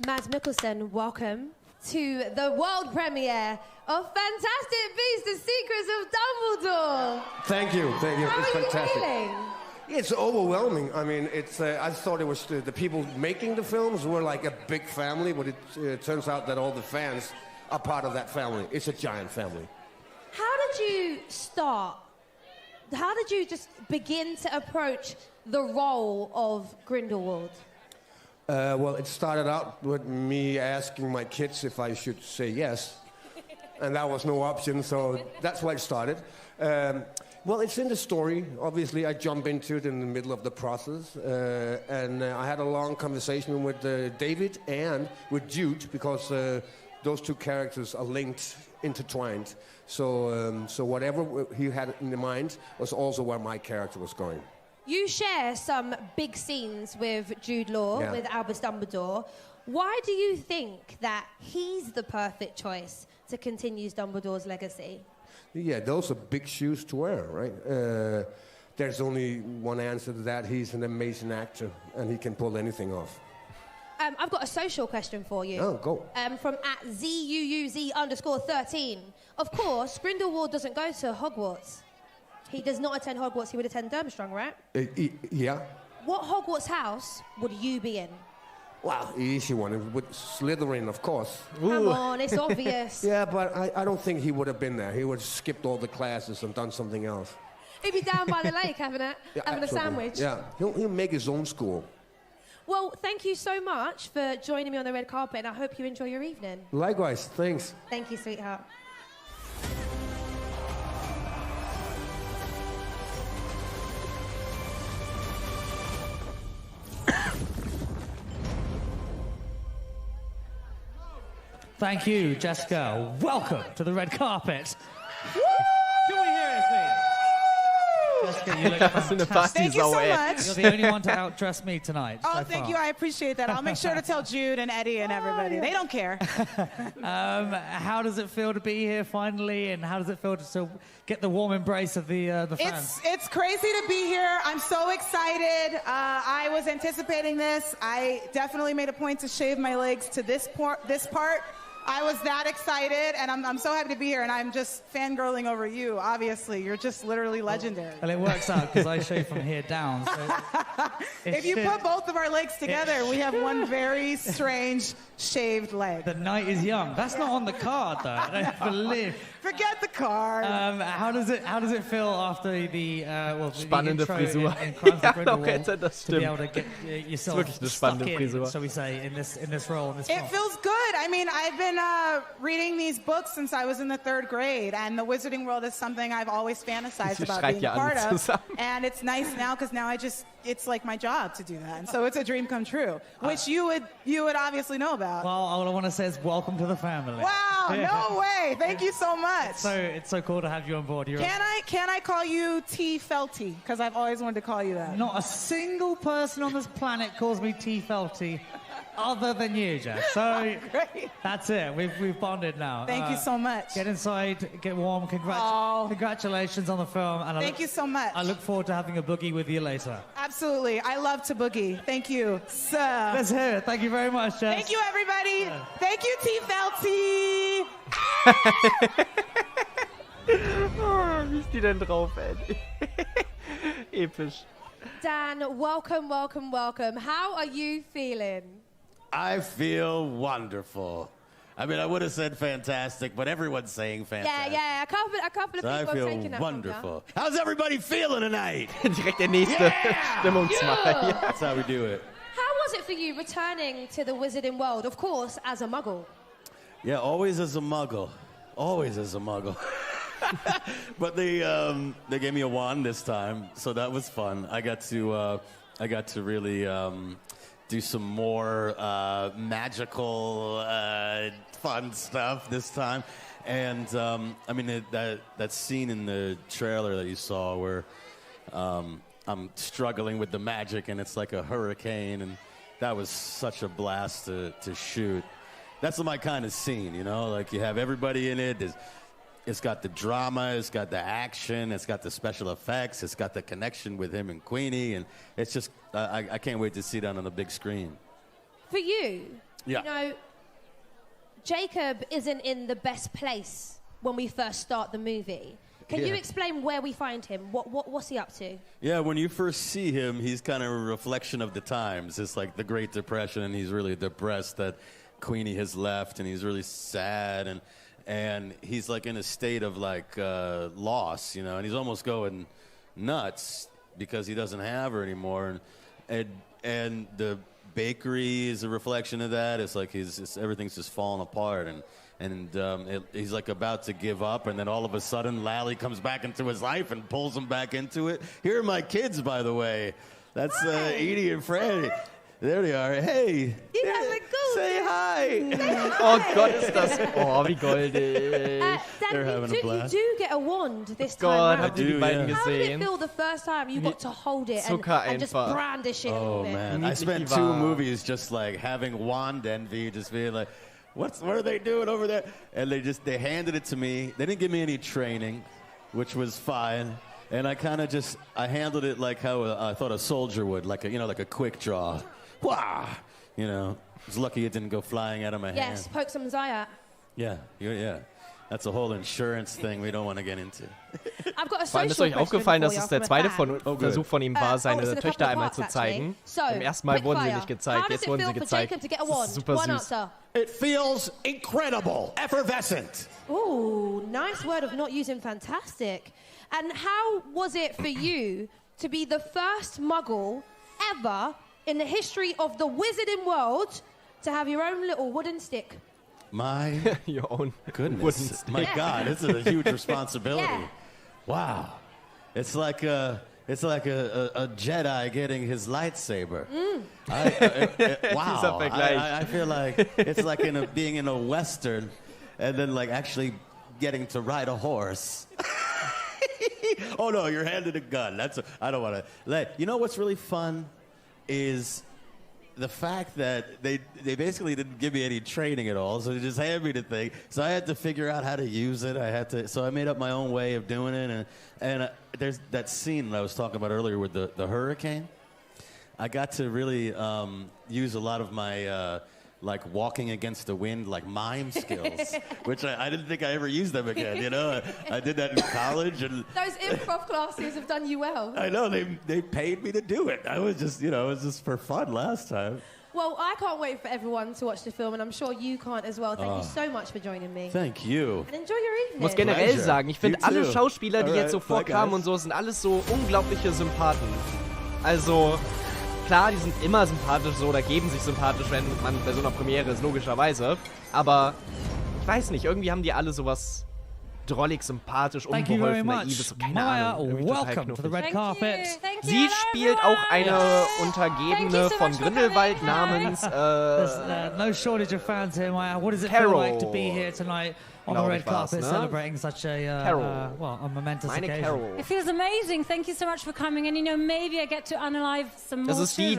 G: Mads Mikkelsen, welcome to the world premiere of Fantastic Beasts: The Secrets of Dumbledore.
R: Thank you.
G: How
R: It's
G: are
R: fantastic.
G: you feeling?
R: It's overwhelming. I mean, I thought it was the people making the films were like a big family, but it turns out that all the fans are part of that family. It's a giant family.
G: How did you start? How did you just begin to approach the role of Grindelwald?
R: Well, it started out with me asking my kids if I should say yes, and that was no option, so that's why it started. Well, it's in the story. Obviously, I jump into it in the middle of the process, and I had a long conversation with David and with Jude, because those two characters are linked, intertwined. So whatever he had in mind was also where my character was going.
G: You share some big scenes with Jude Law,
R: Yeah.
G: with Albus Dumbledore. Why do you think that he's the perfect choice to continue Dumbledore's legacy?
R: Yeah, those are big shoes to wear, right? There's only one answer to that. He's an amazing actor, and he can pull anything off.
G: I've got a social question for you.
R: Oh, go.
G: From @ZUUZ_13. Of course, Grindelwald doesn't go to Hogwarts. He does not attend Hogwarts. He would attend Durmstrang, right?
R: Yeah.
G: What Hogwarts house would you be in?
R: Well, easy one. With Slytherin, of course.
G: Come on, it's obvious.
R: Yeah, but I don't think he would have been there. He would have skipped all the classes and done something else.
G: He'd be down by the lake having a sandwich.
R: Yeah, he'll make his own school.
G: Well, thank you so much for joining me on the red carpet, and I hope you enjoy your evening.
R: Likewise, thanks.
G: Thank you, sweetheart.
F: Thank you, Jessica. Welcome to the red carpet. Can we hear it, please? Jessica, you look fantastic.
D: Thank you so much.
F: You're the only one to outdress me tonight.
D: Oh, thank you. I appreciate that. I'll make sure to tell Jude and Eddie and everybody. They don't care.
F: How does it feel to be here finally, and how does it feel to still get the warm embrace of the fans?
D: It's crazy to be here. I'm so excited. I was anticipating this. I definitely made a point to shave my legs to this part. I was that excited, and I'm so happy to be here, and I'm just fangirling over you, obviously. You're just literally legendary.
F: Well, it works out because I shave from here down. So
D: if you put both of our legs together, we have one very strange shaved leg.
F: The night is young. That's not on the card, though. I don't believe.
D: Forget the card.
F: How does it feel after the
A: spannende
F: Frisur
A: in
F: Crimes of
A: Ja, okay,
F: Grindelwald
A: das
F: to be
A: stimmt.
F: able to get yourself
A: Wirklich eine
F: stuck
A: spannende
F: in,
A: Frisur.
F: shall we say, in this role, in this
D: It
F: film?
D: feels good. I mean, I've been reading these books since I was in the 3rd grade, and the Wizarding World is something I've always fantasized
A: Sie
D: about
A: schreit
D: being
A: ja
D: a part
A: alle
D: of.
A: zusammen.
D: And it's nice now because now it's like my job to do that. And so it's a dream come true, which you would obviously know about.
F: Well, all I want to say is welcome to the family.
D: Wow, no way. Thank you so much.
F: It's so cool to have you on board.
D: Can I call you T. Felty? Because I've always wanted to call you that.
F: Not a single person on this planet calls me T. Felty other than you, Jeff. So that's it. We've bonded now.
D: Thank you so much.
F: Get inside, get warm. Congratulations on the film. And
D: Thank you so much.
F: I look forward to having a boogie with you later.
D: Absolutely. I love to boogie. Thank you. Sir.
F: Let's hear it. Thank you very much, Jeff.
D: Thank you, everybody. Thank you, T. Felty.
A: Oh, wie ist die denn drauf, ey? Episch.
G: Dan, welcome. How are you feeling?
S: I feel wonderful. I mean, I would have said fantastic, but everyone's saying fantastic.
G: Yeah. A couple of
S: So I
G: people have taken
S: feel
G: that
S: wonderful. How's everybody feeling tonight?
A: Direkt der nächste Stimmungsmacher.
G: Yeah.
S: That's how we do it.
G: How was it for you returning to the Wizarding World, of course, as a muggle?
S: Yeah, always as a muggle. Always as a muggle. But they gave me a wand this time, so that was fun. I got to really do some more magical fun stuff this time. And I mean that scene in the trailer that you saw where I'm struggling with the magic and it's like a hurricane, and that was such a blast to shoot. That's my kind of scene, you know, like you have everybody in it. It's got the drama, it's got the action, it's got the special effects, it's got the connection with him and Queenie, and it's just, I can't wait to see that on the big screen.
G: For you,
S: Yeah.
G: you know, Jacob isn't in the best place when we first start the movie. Can you
S: Yeah.
G: explain where we find him? What's he up to?
S: Yeah, when you first see him, he's kind of a reflection of the times. It's like the Great Depression, and he's really depressed that Queenie has left, and he's really sad, and he's like in a state of like loss, you know, and he's almost going nuts because he doesn't have her anymore, and the bakery is a reflection of that. It's like everything's just falling apart, and he's like about to give up, and then all of a sudden Lally comes back into his life and pulls him back into it. Here are my kids, by the way. That's Edie and Fred. There they are. Hey.
G: You guys are cool.
S: Say hi!
A: Oh Gott, ist das... Oh, wie goldig.
G: Dan, you do get a wand this
A: Gott,
G: time round.
A: habt ihr die beiden
G: How did it
A: gesehen?
G: feel the first time you got to hold it
A: Zucker
G: and just
A: einfach.
G: brandish it a little
S: Oh
G: bit?
S: man, I spent 2 movies just like having wand envy, just being like, what are they doing over there? And they handed it to me. They didn't give me any training, which was fine. And I kind of I handled it like how I thought a soldier would, like a quick draw. Wah! You know, I was lucky it didn't go flying out of my hand.
G: Yes, poke some Zaya.
S: Yeah. That's a whole insurance thing we don't want to get into.
G: I've got a
A: Vor allem ist euch aufgefallen, dass es der zweite Versuch von ihm war, seine Töchter einmal zu zeigen. Beim ersten Mal wurden sie nicht gezeigt, jetzt wurden sie gezeigt. Das ist super süß.
R: It feels incredible, effervescent.
G: Ooh, nice word of not using fantastic. And how was it for you to be the first Muggle ever in the history of the wizarding world to have your own little wooden stick?
S: My
A: your own
S: goodness, my God, this is a huge responsibility.
G: Yeah.
S: Wow, it's like a Jedi getting his lightsaber. Wow, I feel like it's like being in a Western, and then like actually getting to ride a horse. Oh no, you're handed a gun. I don't want to. You know what's really fun is the fact that they basically didn't give me any training at all, so they just handed me the thing. So I had to figure out how to use it. So I made up my own way of doing it. And there's that scene that I was talking about earlier with the hurricane. I got to really use a lot of my like walking against the wind, like mime skills, which I didn't think I ever used them again. You know, I did that in college, and
G: those improv classes have done you well.
S: I know they paid me to do it. I was just, it was just for fun last time.
G: Well, I can't wait for everyone to watch the film, and I'm sure you can't as well. Thank you so much for joining me.
S: Thank you.
G: And enjoy your evening.
A: Ich muss generell sagen, ich finde alle Schauspieler, die jetzt so vorkamen und so, sind alles so unglaubliche Sympathen. Also, klar, die sind immer sympathisch so oder geben sich sympathisch, wenn man bei so einer Premiere ist, logischerweise. Aber ich weiß nicht, irgendwie haben die alle sowas drollig, sympathisch, unbeholfen, naives, so keine Ahnung.
F: Welcome to the red carpet.
A: Sie spielt auch eine Untergebene von Grindelwald namens
F: There's no shortage of fans here, Maya. What does it feel like to be here tonight on the red carpet celebrating such a a momentous occasion?
J: It feels amazing. Thank you so much for coming. And maybe I get to unalive some more.
A: Das ist die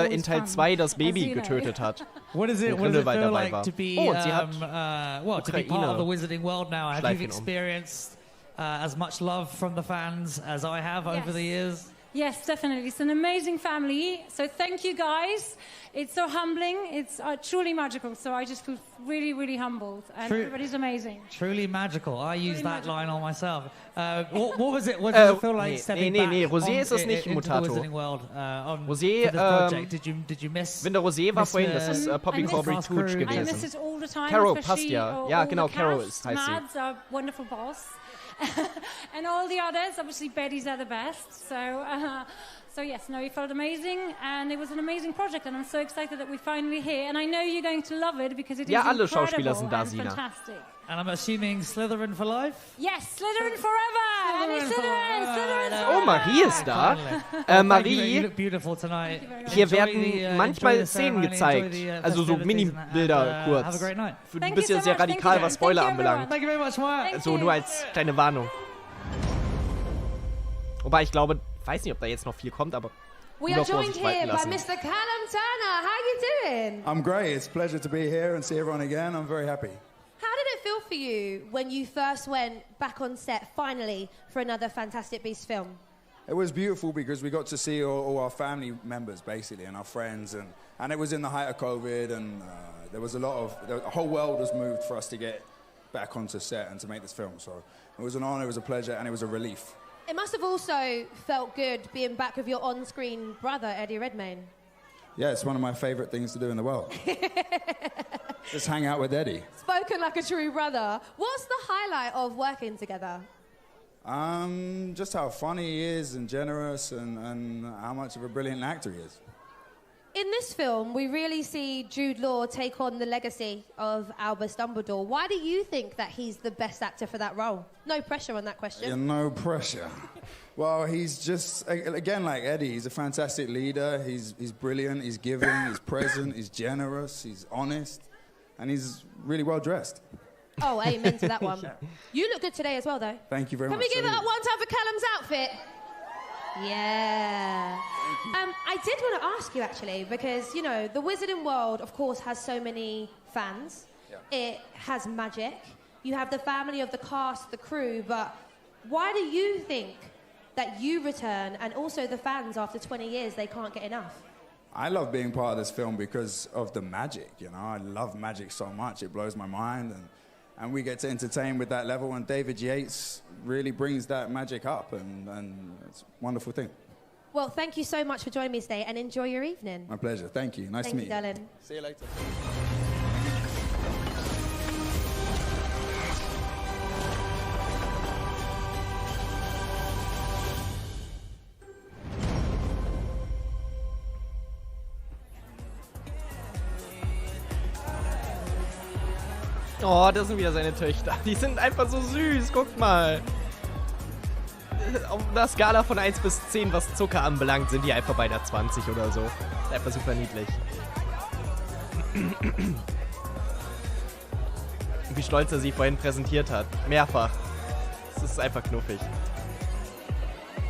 A: in Teil 2 das Baby getötet hat.
F: What does it feel like to be
A: to
F: be part of the wizarding world now? Have you experienced as much love from the fans as I have over the years?
J: Yes, definitely. It's an amazing family. So thank you, guys. It's so humbling. It's truly magical. So I just feel really, really humbled. And everybody's amazing.
F: Truly magical. I use that line on myself. What was it? What did it feel like stepping back
A: Rosé ist das nicht,
F: into the
A: Mutato.
F: wizarding world
A: Rosé,
F: did you miss?
A: Wenn der Rosé war vorhin, das ist Poppy Corbry Tooch gewesen.
J: I miss it all the time.
A: Carol passt ja. Ja, genau, Carol
J: heißt
A: sie.
J: Mads, our wonderful boss. And all the others, obviously Betty's are the best. So yes, no, it felt amazing, and it was an amazing project, and I'm so excited that we're finally here. And I know you're going to love it because it is
A: alle
J: incredible
A: Schauspieler sind da,
J: and
A: Sina.
J: fantastic.
F: And I'm assuming Slytherin for life?
J: Yes, Slytherin forever! Any Slytherin
A: Oh, Marie ist da. Marie,
F: you look beautiful tonight.
A: Hier werden manchmal Szenen gezeigt. Also so Mini-Bilder kurz. Du bist ja sehr radikal, was Spoiler anbelangt. Also nur als kleine Warnung. Wobei ich glaube, weiß nicht, ob da jetzt noch viel kommt, aber
G: We are joined here by Mr. Callum Turner. How are you doing?
U: I'm great. It's a pleasure to be here and see everyone again. I'm very happy.
G: How did it feel for you when you first went back on set, finally, for another Fantastic Beasts film?
U: It was beautiful because we got to see all our family members, basically, and our friends. And it was in the height of COVID, and there was the whole world was moved for us to get back onto set and to make this film. So it was an honor, it was a pleasure, and it was a relief.
G: It must have also felt good being back with your on-screen brother, Eddie Redmayne.
U: Yeah, it's one of my favorite things to do in the world. Just hang out with Eddie.
G: Spoken like a true brother. What's the highlight of working together?
U: Just how funny he is and generous and how much of a brilliant actor he is.
G: In this film, we really see Jude Law take on the legacy of Albus Dumbledore. Why do you think that he's the best actor for that role? No pressure on that question.
U: Yeah, no pressure. Well, he's just, again, like Eddie, he's a fantastic leader. He's brilliant, he's giving, he's present, he's generous, he's honest. and he's really well dressed.
G: Oh, amen to that one. You look good today as well, though.
U: Thank you very much.
G: Can we give it up one time for Callum's outfit? Yeah. I did want to ask you, actually, because, you know, the Wizarding World, of course, has so many fans. Yeah. It has magic. You have the family of the cast, the crew, but why do you think that you return, and also the fans, after 20 years, they can't get enough?
U: I love being part of this film because of the magic, you know. I love magic so much. It blows my mind, and we get to entertain with that level, and David Yates really brings that magic up, and it's a wonderful thing.
G: Well, thank you so much for joining me today, and enjoy your evening.
U: My pleasure. Thank you. Nice to meet you.
G: Thank you, darling.
U: See you later.
A: Oh, das sind wieder seine Töchter. Die sind einfach so süß, guckt mal. Auf einer Skala von 1 bis 10, was Zucker anbelangt, sind die einfach bei der 20 oder so. Ist einfach super niedlich. Wie stolz er sie vorhin präsentiert hat. Mehrfach. Das ist einfach knuffig.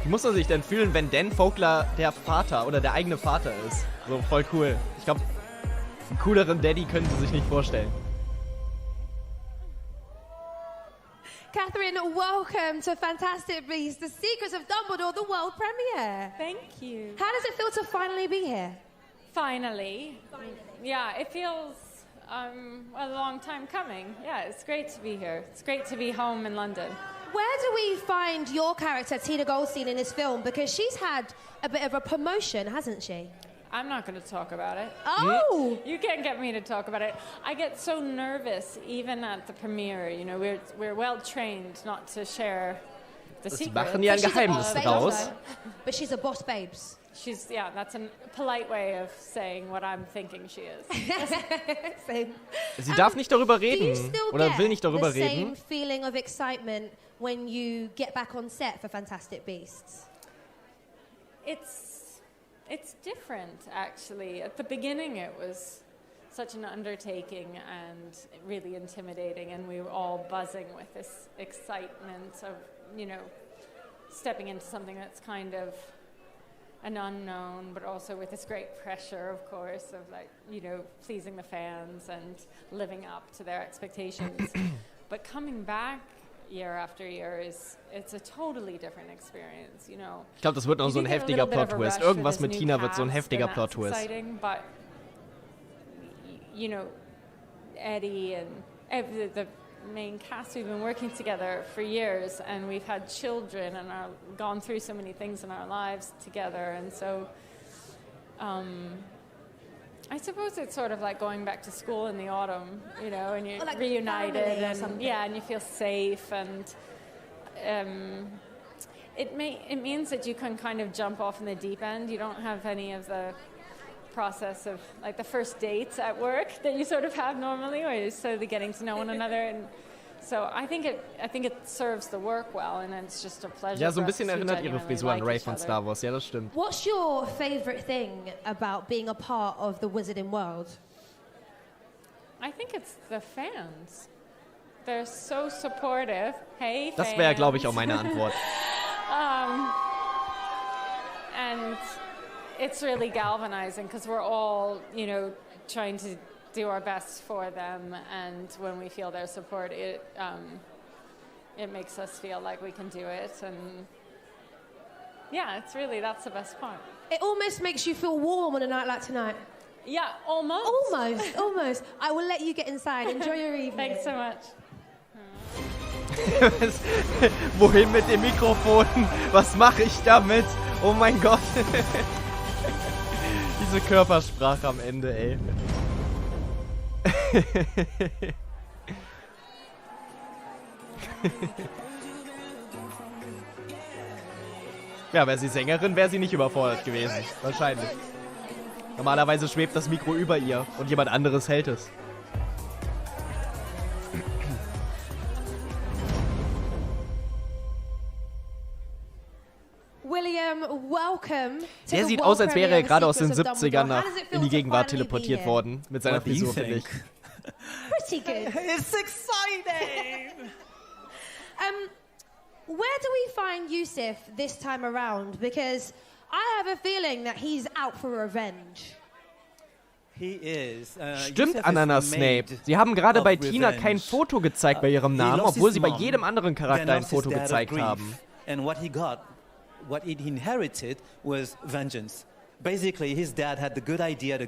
A: Wie muss man sich denn fühlen, wenn Dan Vogler der Vater oder der eigene Vater ist? So, voll cool. Ich glaube, einen cooleren Daddy können sie sich nicht vorstellen.
G: Catherine, welcome to Fantastic Beasts, The Secrets of Dumbledore, the world premiere.
J: Thank you.
G: How does it feel to finally be here?
J: Finally. Yeah, it feels a long time coming. Yeah, it's great to be here. It's great to be home in London.
G: Where do we find your character, Tina Goldstein, in this film? Because she's had a bit of a promotion, hasn't she?
J: I'm not going to talk about it.
G: Oh!
J: You can't get me to talk about it. I get so nervous even at the premiere. You know, we're well trained not to share the secret.
A: Machen ja ein Geheimnis draus.
G: But she's a boss babes.
J: That's a polite way of saying what I'm thinking she is.
G: Same.
A: Sie darf nicht darüber reden oder will nicht darüber
G: reden.
A: reden.
G: Same feeling of excitement when you get back on set for Fantastic Beasts.
J: It's different, actually. At the beginning, it was such an undertaking and really intimidating, and we were all buzzing with this excitement of, you know, stepping into something that's kind of an unknown, but also with this great pressure, of course, of, like, you know, pleasing the fans and living up to their expectations. But coming back year after year it's a totally different experience, you know.
A: Ich glaube, das wird noch so ein heftiger Plot-Twist. Irgendwas mit Tina wird so ein heftiger Plot-Twist.
J: But, you know, Eddie and the main cast, we've been working together for years, and we've had children and gone through so many things in our lives together, and so I suppose it's sort of like going back to school in the autumn, you know, and you're like reunited, and and you feel safe, and it means that you can kind of jump off in the deep end. You don't have any of the process of, like, the first dates at work that you sort of have normally, where you're slowly getting to know one another, and so I think it serves the work well, and it's just a pleasure.
A: Ja, so ein bisschen erinnert ihre Frisur an Rey von Star Wars. Ja, das stimmt.
G: What's your favorite thing about being a part of the Wizarding World?
J: I think it's the fans. They're so supportive. Hey, fans.
A: Das wäre, glaube ich, auch meine Antwort.
J: And it's really galvanizing because we're all, you know, trying to do our best for them, and when we feel their support, it makes us feel like we can do it, and yeah, that's the best part.
G: It almost makes you feel warm on a night like tonight.
J: Yeah, almost.
G: Almost. I will let you get inside. Enjoy your evening.
J: Thanks so much.
A: Wohin mit dem Mikrofon? Was mache ich damit? Oh mein Gott. Diese Körpersprache am Ende, ey. Ja, wäre sie Sängerin, wäre sie nicht überfordert gewesen. Wahrscheinlich. Normalerweise schwebt das Mikro über ihr und jemand anderes hält es.
G: William, welcome.
A: Der sieht aus, als wäre er gerade aus den 70ern in die Gegenwart teleportiert worden. Mit seiner Frisur, finde ich.
G: Pretty good.
H: It's exciting.
G: Where do we find Yusuf this time around? Because I have a feeling that he's out for revenge.
H: He is.
A: Stimmt, Ananas Snape. Sie haben gerade bei Tina kein Foto gezeigt bei ihrem Namen, obwohl sie bei jedem anderen Charakter ein Foto gezeigt haben.
H: And what he inherited was vengeance. Basically, his dad had the good idea to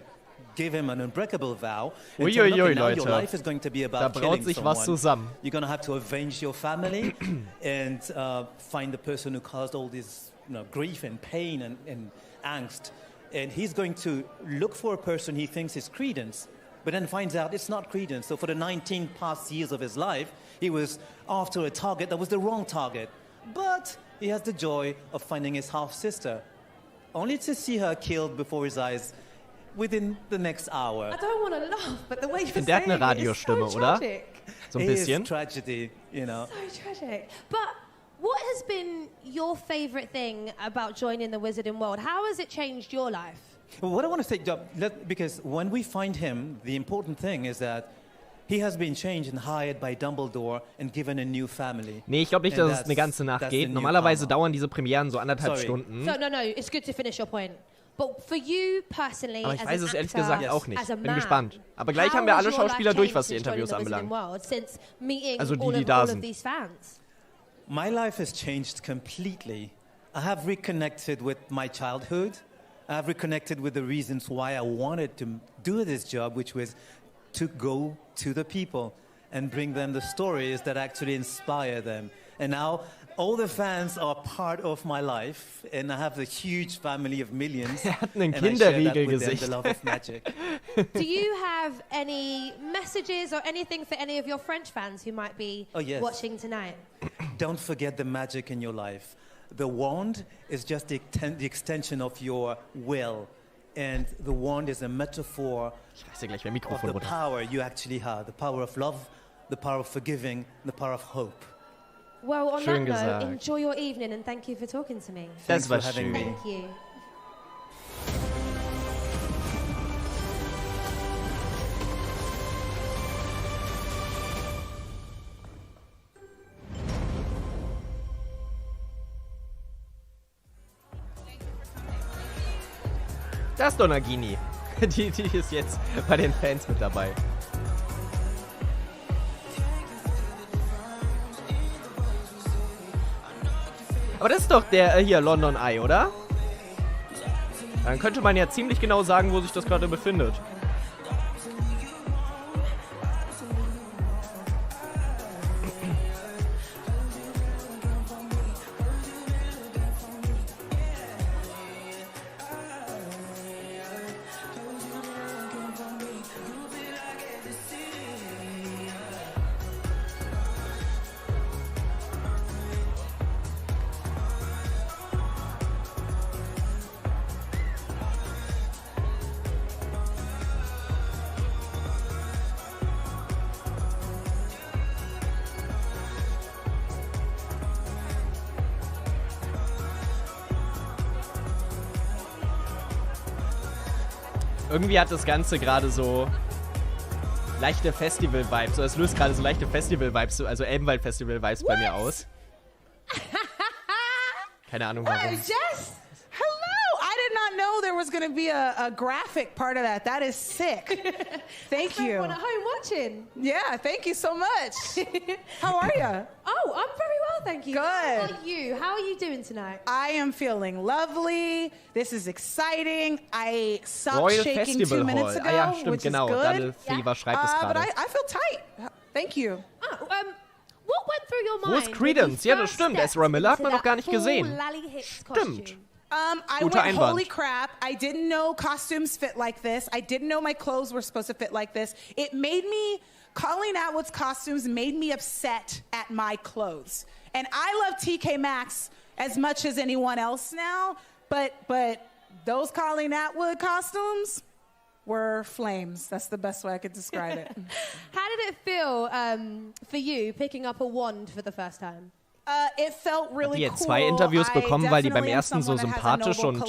H: give him an unbreakable vow.
A: Uiuiui, Leute.
H: Your life is going to be about
A: Da braut sich was zusammen.
H: You're going to have to avenge your family and find the person who caused all this grief and pain and angst. And he's going to look for a person he thinks is Credence, but then finds out it's not Credence. So for the 19 past years of his life, he was after a target that was the wrong target. But he has the joy of finding his half-sister, only to see her killed before his eyes within the next hour.
G: I don't want to laugh, but the way you're
A: Der hat eine Radiostimme,
G: so
A: oder?
G: tragic.
A: So ein bisschen.
H: It is tragedy, you know.
G: So tragic. But what has been your favorite thing about joining the Wizarding World? How has it changed your life?
H: Well, what I want to say, because when we find him, the important thing is that he has been changed and hired by Dumbledore and given a new family.
A: Nee, ich glaube nicht, dass es eine ganze Nacht geht. Normalerweise dauern diese Premieren so 1,5 Stunden.
G: So, no, it's good to finish your point. But for you personally,
A: Aber ich
G: as
A: weiß
G: an
A: es ehrlich
G: actor,
A: gesagt auch nicht.
G: as a
A: Bin
G: man,
A: gespannt. Aber gleich haben wir alle Schauspieler durch, was die Interviews anbelangt. Also die da sind.
H: My life has changed completely. I have reconnected with my childhood. I have reconnected with the reasons why I wanted to do this job, which was to go to the people and bring them the stories that actually inspire them. And now all the fans are part of my life, and I have a huge family of millions.
A: Er hat einen
H: and I share that with them,
A: Kinderriegelgesicht.
H: the love of magic.
G: Do you have any messages or anything for any of your French fans who might be watching tonight?
H: Don't forget the magic in your life. The wand is just the extension of your will. And the wand is a metaphor of the power you actually have. The power of love, the power of forgiving, the power of hope.
G: Well, on
H: Schön
G: that
H: gesagt.
G: note, enjoy your evening and thank you for talking to me.
H: Thanks for having me.
G: Thank you.
A: Das ist doch Nagini. Die ist jetzt bei den Fans mit dabei. Aber das ist doch der hier, London Eye, oder? Dann könnte man ja ziemlich genau sagen, wo sich das gerade befindet. Irgendwie hat das Ganze gerade so leichte Festival-Vibes. Es löst gerade so leichte Festival-Vibes, also Elbenwald-Festival-Vibes bei mir aus. Keine Ahnung warum.
D: Jess, hello! I did not know there was going to be a graphic part of that. That is sick. Thank you.
G: Everyone at home watching.
D: Yeah, thank you so much. How are you?
G: Oh, I'm very well, thank you.
D: Good.
G: How are you? How are you doing tonight?
D: I am feeling lovely. This is exciting. I stopped
A: Royal
D: shaking
A: Festival
D: 2 minutes
A: Hall.
D: ago,
A: Ah ja, stimmt,
D: which
A: genau.
D: is good.
A: Daddle Fever schreibt es
D: But
A: gerade.
D: I feel tight. Thank you.
G: Oh, what went through your
A: Wo
G: mind?
A: ist Credence? Ja, das stimmt. Ezra Miller hat man noch gar nicht gesehen. Stimmt.
D: I
A: Guter
D: went,
A: Einwand.
D: holy crap, I didn't know costumes fit like this. I didn't know my clothes were supposed to fit like this. It made me, Colleen Atwood's costumes made me upset at my clothes. And I love TK Maxx as much as anyone else now, but those Colleen Atwood costumes were flames. That's the best way I could describe it.
G: How did it feel for you picking up a wand for the first time?
D: It felt really
A: Hat die jetzt 2 Interviews bekommen, weil die beim ersten so sympathisch und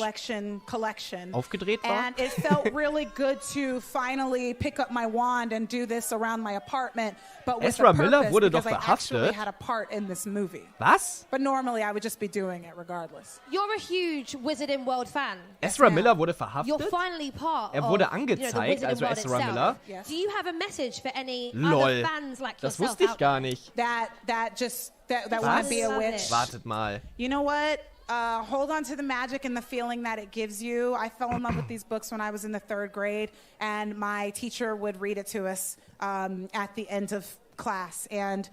A: aufgedreht war?
D: And it felt really good to finally pick up my wand and do this around my apartment, but with
A: Ezra
D: a purpose,
A: Miller wurde doch
D: because I actually
A: verhaftet.
D: had a part in this movie.
A: Was?
D: But normally I would just be doing it regardless.
G: You're a huge Wizarding World fan.
A: Ezra Miller wurde verhaftet?
G: You're finally part
A: wurde
G: of,
A: angezeigt,
G: the
A: also
G: Wizarding
A: Ezra
G: World
A: Miller.
G: itself. Do you have a message for any
A: Lol.
G: other fans like
A: Das
G: yourself
A: wusste ich
G: out
A: gar nicht.
D: That want to be a witch.
A: Wartet mal.
D: You know what? Hold on to the magic and the feeling that it gives you. I fell in love with these books when I was in the 3rd grade, and my teacher would read it to us at the end of class. And,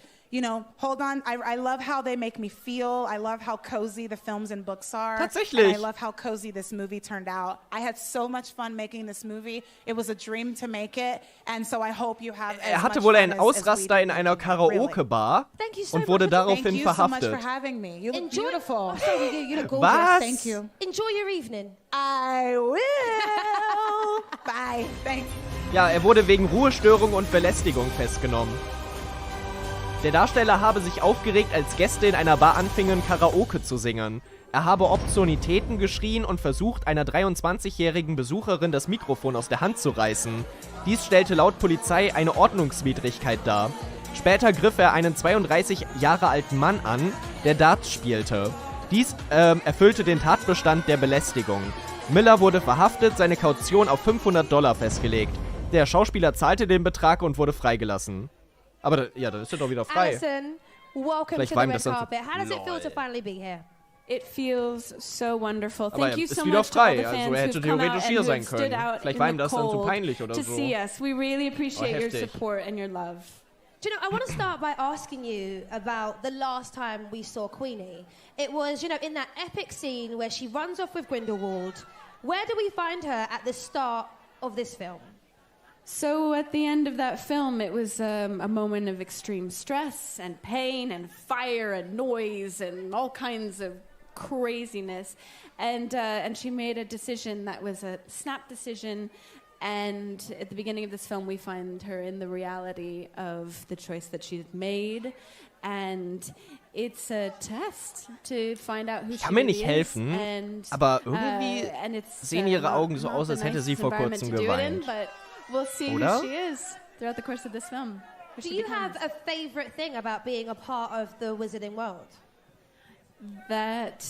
D: hold on. I love how they make me feel. I love how cozy the films and books are.
A: Tatsächlich.
D: And I love how cozy this movie turned out. I had so much fun making this movie. It was a dream to make it. And so I hope you have as
A: Hatte
D: much
A: wohl
D: fun
A: einen
D: as
A: Ausraster
D: we
A: in
D: did.
A: einer Karaoke-Bar
G: Thank you so
A: und wurde
G: much.
A: daraufhin
D: Thank you so much
A: verhaftet.
D: for having me. You look
G: Enjoy-
D: beautiful.
G: Oh, sorry, you look gorgeous.
A: Was?
D: Thank you.
G: Enjoy your evening.
D: I will. Bye. Thanks.
A: Ja, er wurde wegen Ruhestörung und Belästigung festgenommen. Der Darsteller habe sich aufgeregt, als Gäste in einer Bar anfingen, Karaoke zu singen. Er habe Obszönitäten geschrien und versucht, einer 23-jährigen Besucherin das Mikrofon aus der Hand zu reißen. Dies stellte laut Polizei eine Ordnungswidrigkeit dar. Später griff er einen 32 Jahre alten Mann an, der Darts spielte. Dies erfüllte den Tatbestand der Belästigung. Miller wurde verhaftet, seine Kaution auf $500 festgelegt. Der Schauspieler zahlte den Betrag und wurde freigelassen. Aber dann ist er doch wieder frei.
G: Alison, welcome
A: Vielleicht
G: to
A: war
G: the
A: ihm
G: red
A: das dann zu-
G: carpet. How does it feel to finally be here?
V: It feels so wonderful.
A: Aber
V: Thank
A: er
V: you
A: ist
V: so
A: wieder
V: much to all
A: frei,
V: the
A: also
V: fans
A: er hätte
V: who've come
A: theoretisch
V: out
A: hier
V: and
A: sein
V: who've stood
A: können.
V: out
A: Vielleicht
V: in
A: war
V: the
A: ihm das dann zu
V: cold
A: peinlich oder
V: to
A: so.
V: see us. We really appreciate your
A: heftig.
V: support and your love.
G: Do you know, I want to start by asking you about the last time we saw Queenie. It was, in that epic scene where she runs off with Grindelwald. Where do we find her at the start of this film?
V: So at the end of that film, it was a moment of extreme stress and pain and fire and noise and all kinds of craziness. And she made a decision that was a snap decision. And at the beginning of this film, we find her in the reality of the choice that she's made. And it's a test to find out who she
A: Kann mir
V: really
A: nicht
V: is.
A: helfen,
V: And,
A: aber irgendwie
V: and it's,
A: sehen ihre
V: not-
A: Augen so
V: not
A: aus,
V: the
A: als hätte sie
V: nicest
A: vor
V: environment
A: kurzem
V: to do it in,
A: geweint.
V: but we'll see
A: Oder?
V: who she is throughout the course of this film. Who
G: Do
V: she
G: you
V: becomes.
G: have a favorite thing about being a part of the Wizarding World?
V: That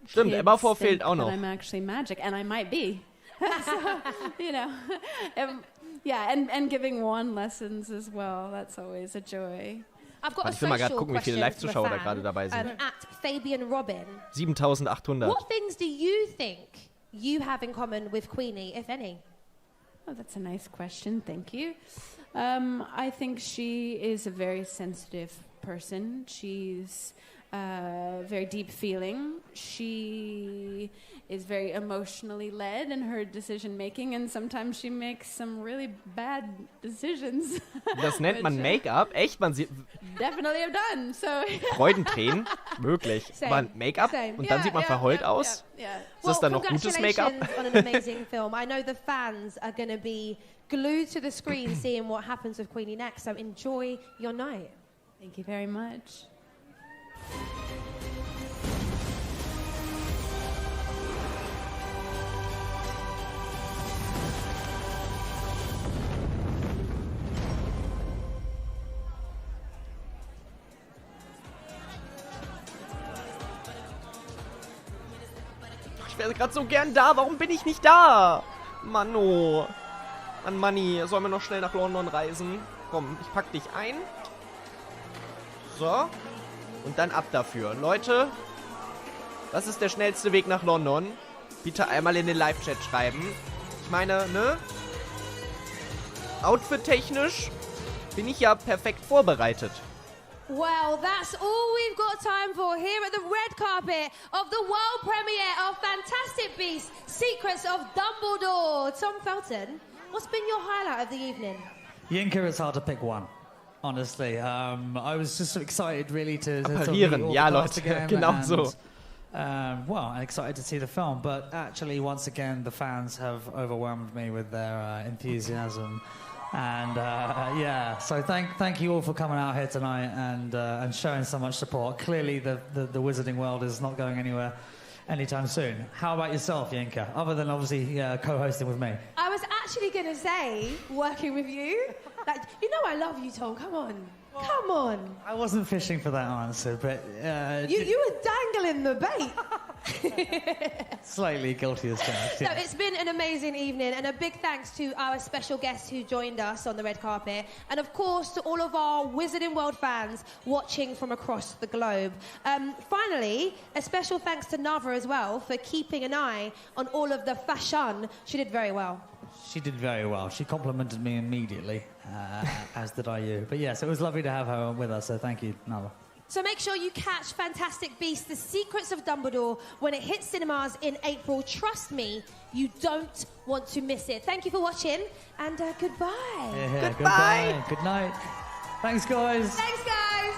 A: Stimmt,
V: kids
A: Eberfor fehlt
V: think
A: auch
V: that
A: noch.
V: I'm actually magic, and I might be. So, yeah, and giving wand lessons as well. That's always a joy.
G: I've got a
A: Ich will mal gerade
G: social
A: gucken, wie viele
G: question
A: Live-Zuschauer
G: for
A: da
G: a
A: gerade dabei
G: fan,
A: sind.
G: at Fabian Robin.
A: 7.800.
G: What things do you think you have in common with Queenie, if any?
V: Oh, that's a nice question. Thank you. I think she is a very sensitive person. She's very deep feeling. She is very emotionally led in her decision making, and sometimes she makes some really bad decisions.
A: Das nennt man
V: Which,
A: Make-up? Echt? Man sieht
V: definitely have done. So
A: Freudentränen? Möglich.
G: Same.
A: Aber Make-up?
G: Same.
A: Und dann sieht man verheult aus? Ist das dann noch gutes Make-up?
G: Congratulations on an amazing film. I know the fans are going to be glued to the screen seeing what happens with Queenie next, so enjoy your night.
V: Thank you very much.
A: Ich wäre gerade so gern da. Warum bin ich nicht da? Manno. Mann, Manni. Sollen wir noch schnell nach London reisen? Komm, ich pack dich ein. So. Und dann ab dafür. Leute, was ist der schnellste Weg nach London? Bitte einmal in den Live-Chat schreiben. Ich meine, ne? Outfit-technisch bin ich ja perfekt vorbereitet.
G: Well, that's all we've got time for here at the red carpet of the world premiere of Fantastic Beasts: Secrets of Dumbledore. Tom Felton, what's been your highlight of the evening?
F: Yinka, it's hard to pick one. Honestly, I was just so excited really to
A: Apparieren,
F: meet all
A: ja
F: the cast
A: Leute,
F: again
A: genau
F: and,
A: so.
F: Well, I'm excited to see the film, but actually, once again, the fans have overwhelmed me with their enthusiasm. And yeah, so thank you all for coming out here tonight and showing so much support. Clearly, the wizarding world is not going anywhere anytime soon. How about yourself, Yinka? Other than obviously co-hosting with me.
G: I was actually going to say, working with you, like, you know I love you, Tom. Come on. Come on.
F: I wasn't fishing for that answer, but...
G: you were dangling the bait.
F: Slightly guilty as charged.
G: So it's been an amazing evening, and a big thanks to our special guests who joined us on the red carpet, and of course to all of our Wizarding World fans watching from across the globe. Finally, a special thanks to Nava as well for keeping an eye on all of the fashion. She did very well.
F: She did very well. She complimented me immediately, as did I you. But yes, it was lovely to have her with us, so thank you, Nava.
G: So make sure you catch Fantastic Beasts: The Secrets of Dumbledore when it hits cinemas in April. Trust me, you don't want to miss it. Thank you for watching, and goodbye.
F: Yeah,
G: goodbye.
F: Good night. Thanks, guys.
G: Thanks, guys.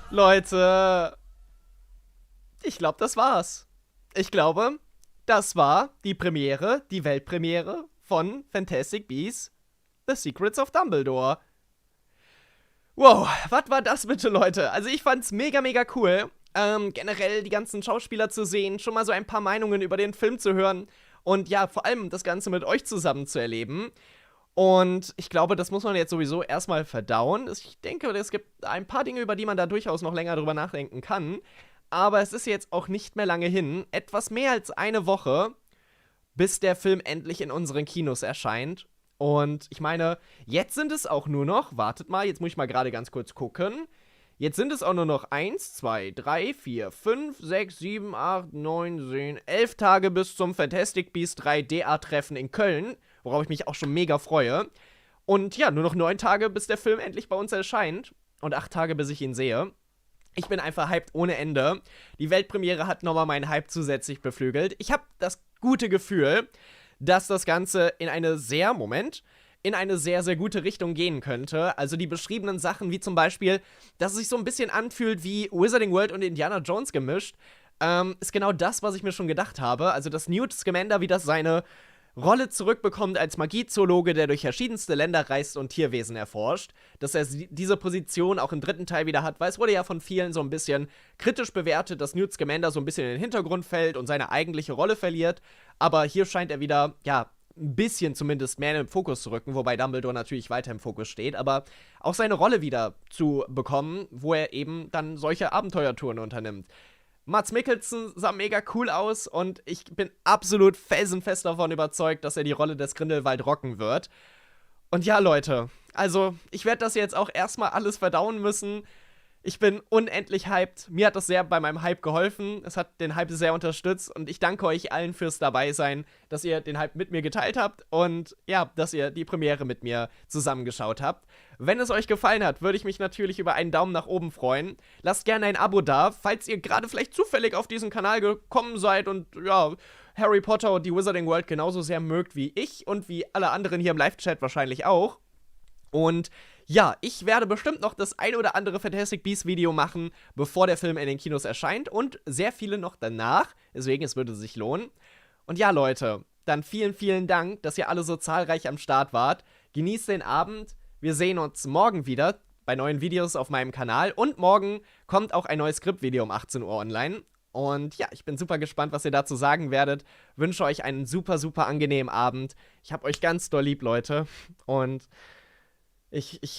A: Leute, ich glaube, das war's. Ich glaube, das war die Premiere, die Weltpremiere von Fantastic Beasts: The Secrets of Dumbledore. Wow, was war das bitte, Leute? Also ich fand's mega, mega cool, generell die ganzen Schauspieler zu sehen, schon mal so ein paar Meinungen über den Film zu hören und ja, vor allem das Ganze mit euch zusammen zu erleben. Und ich glaube, das muss man jetzt sowieso erstmal verdauen. Ich denke, es gibt ein paar Dinge, über die man da durchaus noch länger drüber nachdenken kann. Aber es ist jetzt auch nicht mehr lange hin, etwas mehr als eine Woche, bis der Film endlich in unseren Kinos erscheint. Und ich meine, jetzt sind es auch nur noch, wartet mal, jetzt muss ich mal gerade ganz kurz gucken. Jetzt sind es auch nur noch 1, 2, 3, 4, 5, 6, 7, 8, 9, 10, 11 Tage bis zum Fantastic Beasts 3DA-Treffen in Köln, worauf ich mich auch schon mega freue. Und ja, nur noch 9 Tage, bis der Film endlich bei uns erscheint und 8 Tage, bis ich ihn sehe. Ich bin einfach hyped ohne Ende. Die Weltpremiere hat nochmal meinen Hype zusätzlich beflügelt. Ich habe das gute Gefühl, dass das Ganze in eine sehr, sehr, sehr gute Richtung gehen könnte. Also die beschriebenen Sachen, wie zum Beispiel, dass es sich so ein bisschen anfühlt wie Wizarding World und Indiana Jones gemischt, ist genau das, was ich mir schon gedacht habe. Also dass Newt Scamander wieder seine Rolle zurückbekommt als Magiezoologe, der durch verschiedenste Länder reist und Tierwesen erforscht. Dass er diese Position auch im 3. Teil wieder hat, weil es wurde ja von vielen so ein bisschen kritisch bewertet, dass Newt Scamander so ein bisschen in den Hintergrund fällt und seine eigentliche Rolle verliert. Aber hier scheint er wieder, ja, ein bisschen zumindest mehr in den Fokus zu rücken, wobei Dumbledore natürlich weiter im Fokus steht, aber auch seine Rolle wieder zu bekommen, wo er eben dann solche Abenteuertouren unternimmt. Mads Mikkelsen sah mega cool aus und ich bin absolut felsenfest davon überzeugt, dass er die Rolle des Grindelwald rocken wird. Und ja, Leute, also ich werde das jetzt auch erstmal alles verdauen müssen. Ich bin unendlich hyped. Mir hat das sehr bei meinem Hype geholfen. Es hat den Hype sehr unterstützt und ich danke euch allen fürs Dabeisein, dass ihr den Hype mit mir geteilt habt und ja, dass ihr die Premiere mit mir zusammengeschaut habt. Wenn es euch gefallen hat, würde ich mich natürlich über einen Daumen nach oben freuen. Lasst gerne ein Abo da, falls ihr gerade vielleicht zufällig auf diesen Kanal gekommen seid und ja, Harry Potter und die Wizarding World genauso sehr mögt wie ich und wie alle anderen hier im Live-Chat wahrscheinlich auch. Und ja, ich werde bestimmt noch das ein oder andere Fantastic Beasts Video machen, bevor der Film in den Kinos erscheint und sehr viele noch danach, deswegen es würde sich lohnen. Und ja, Leute, dann vielen, vielen Dank, dass ihr alle so zahlreich am Start wart. Genießt den Abend, wir sehen uns morgen wieder bei neuen Videos auf meinem Kanal und morgen kommt auch ein neues Skriptvideo um 18 Uhr online. Und ja, ich bin super gespannt, was ihr dazu sagen werdet. Wünsche euch einen super, super angenehmen Abend. Ich hab euch ganz doll lieb, Leute. Und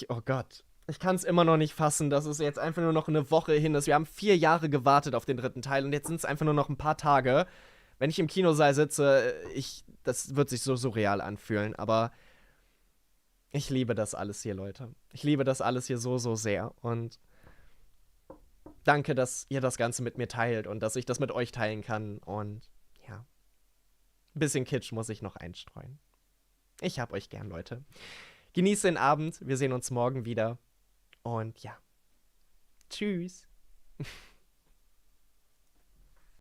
A: oh Gott, ich kann es immer noch nicht fassen, dass es jetzt einfach nur noch eine Woche hin ist. Wir haben 4 Jahre gewartet auf den 3. Teil und jetzt sind es einfach nur noch ein paar Tage. Wenn ich im Kinosaal sitze, das wird sich so surreal anfühlen, aber ich liebe das alles hier, Leute. Ich liebe das alles hier so, so sehr und danke, dass ihr das Ganze mit mir teilt und dass ich das mit euch teilen kann und ja, ein bisschen Kitsch muss ich noch einstreuen. Ich hab euch gern, Leute. Genießt den Abend, wir sehen uns morgen wieder. Und ja, tschüss.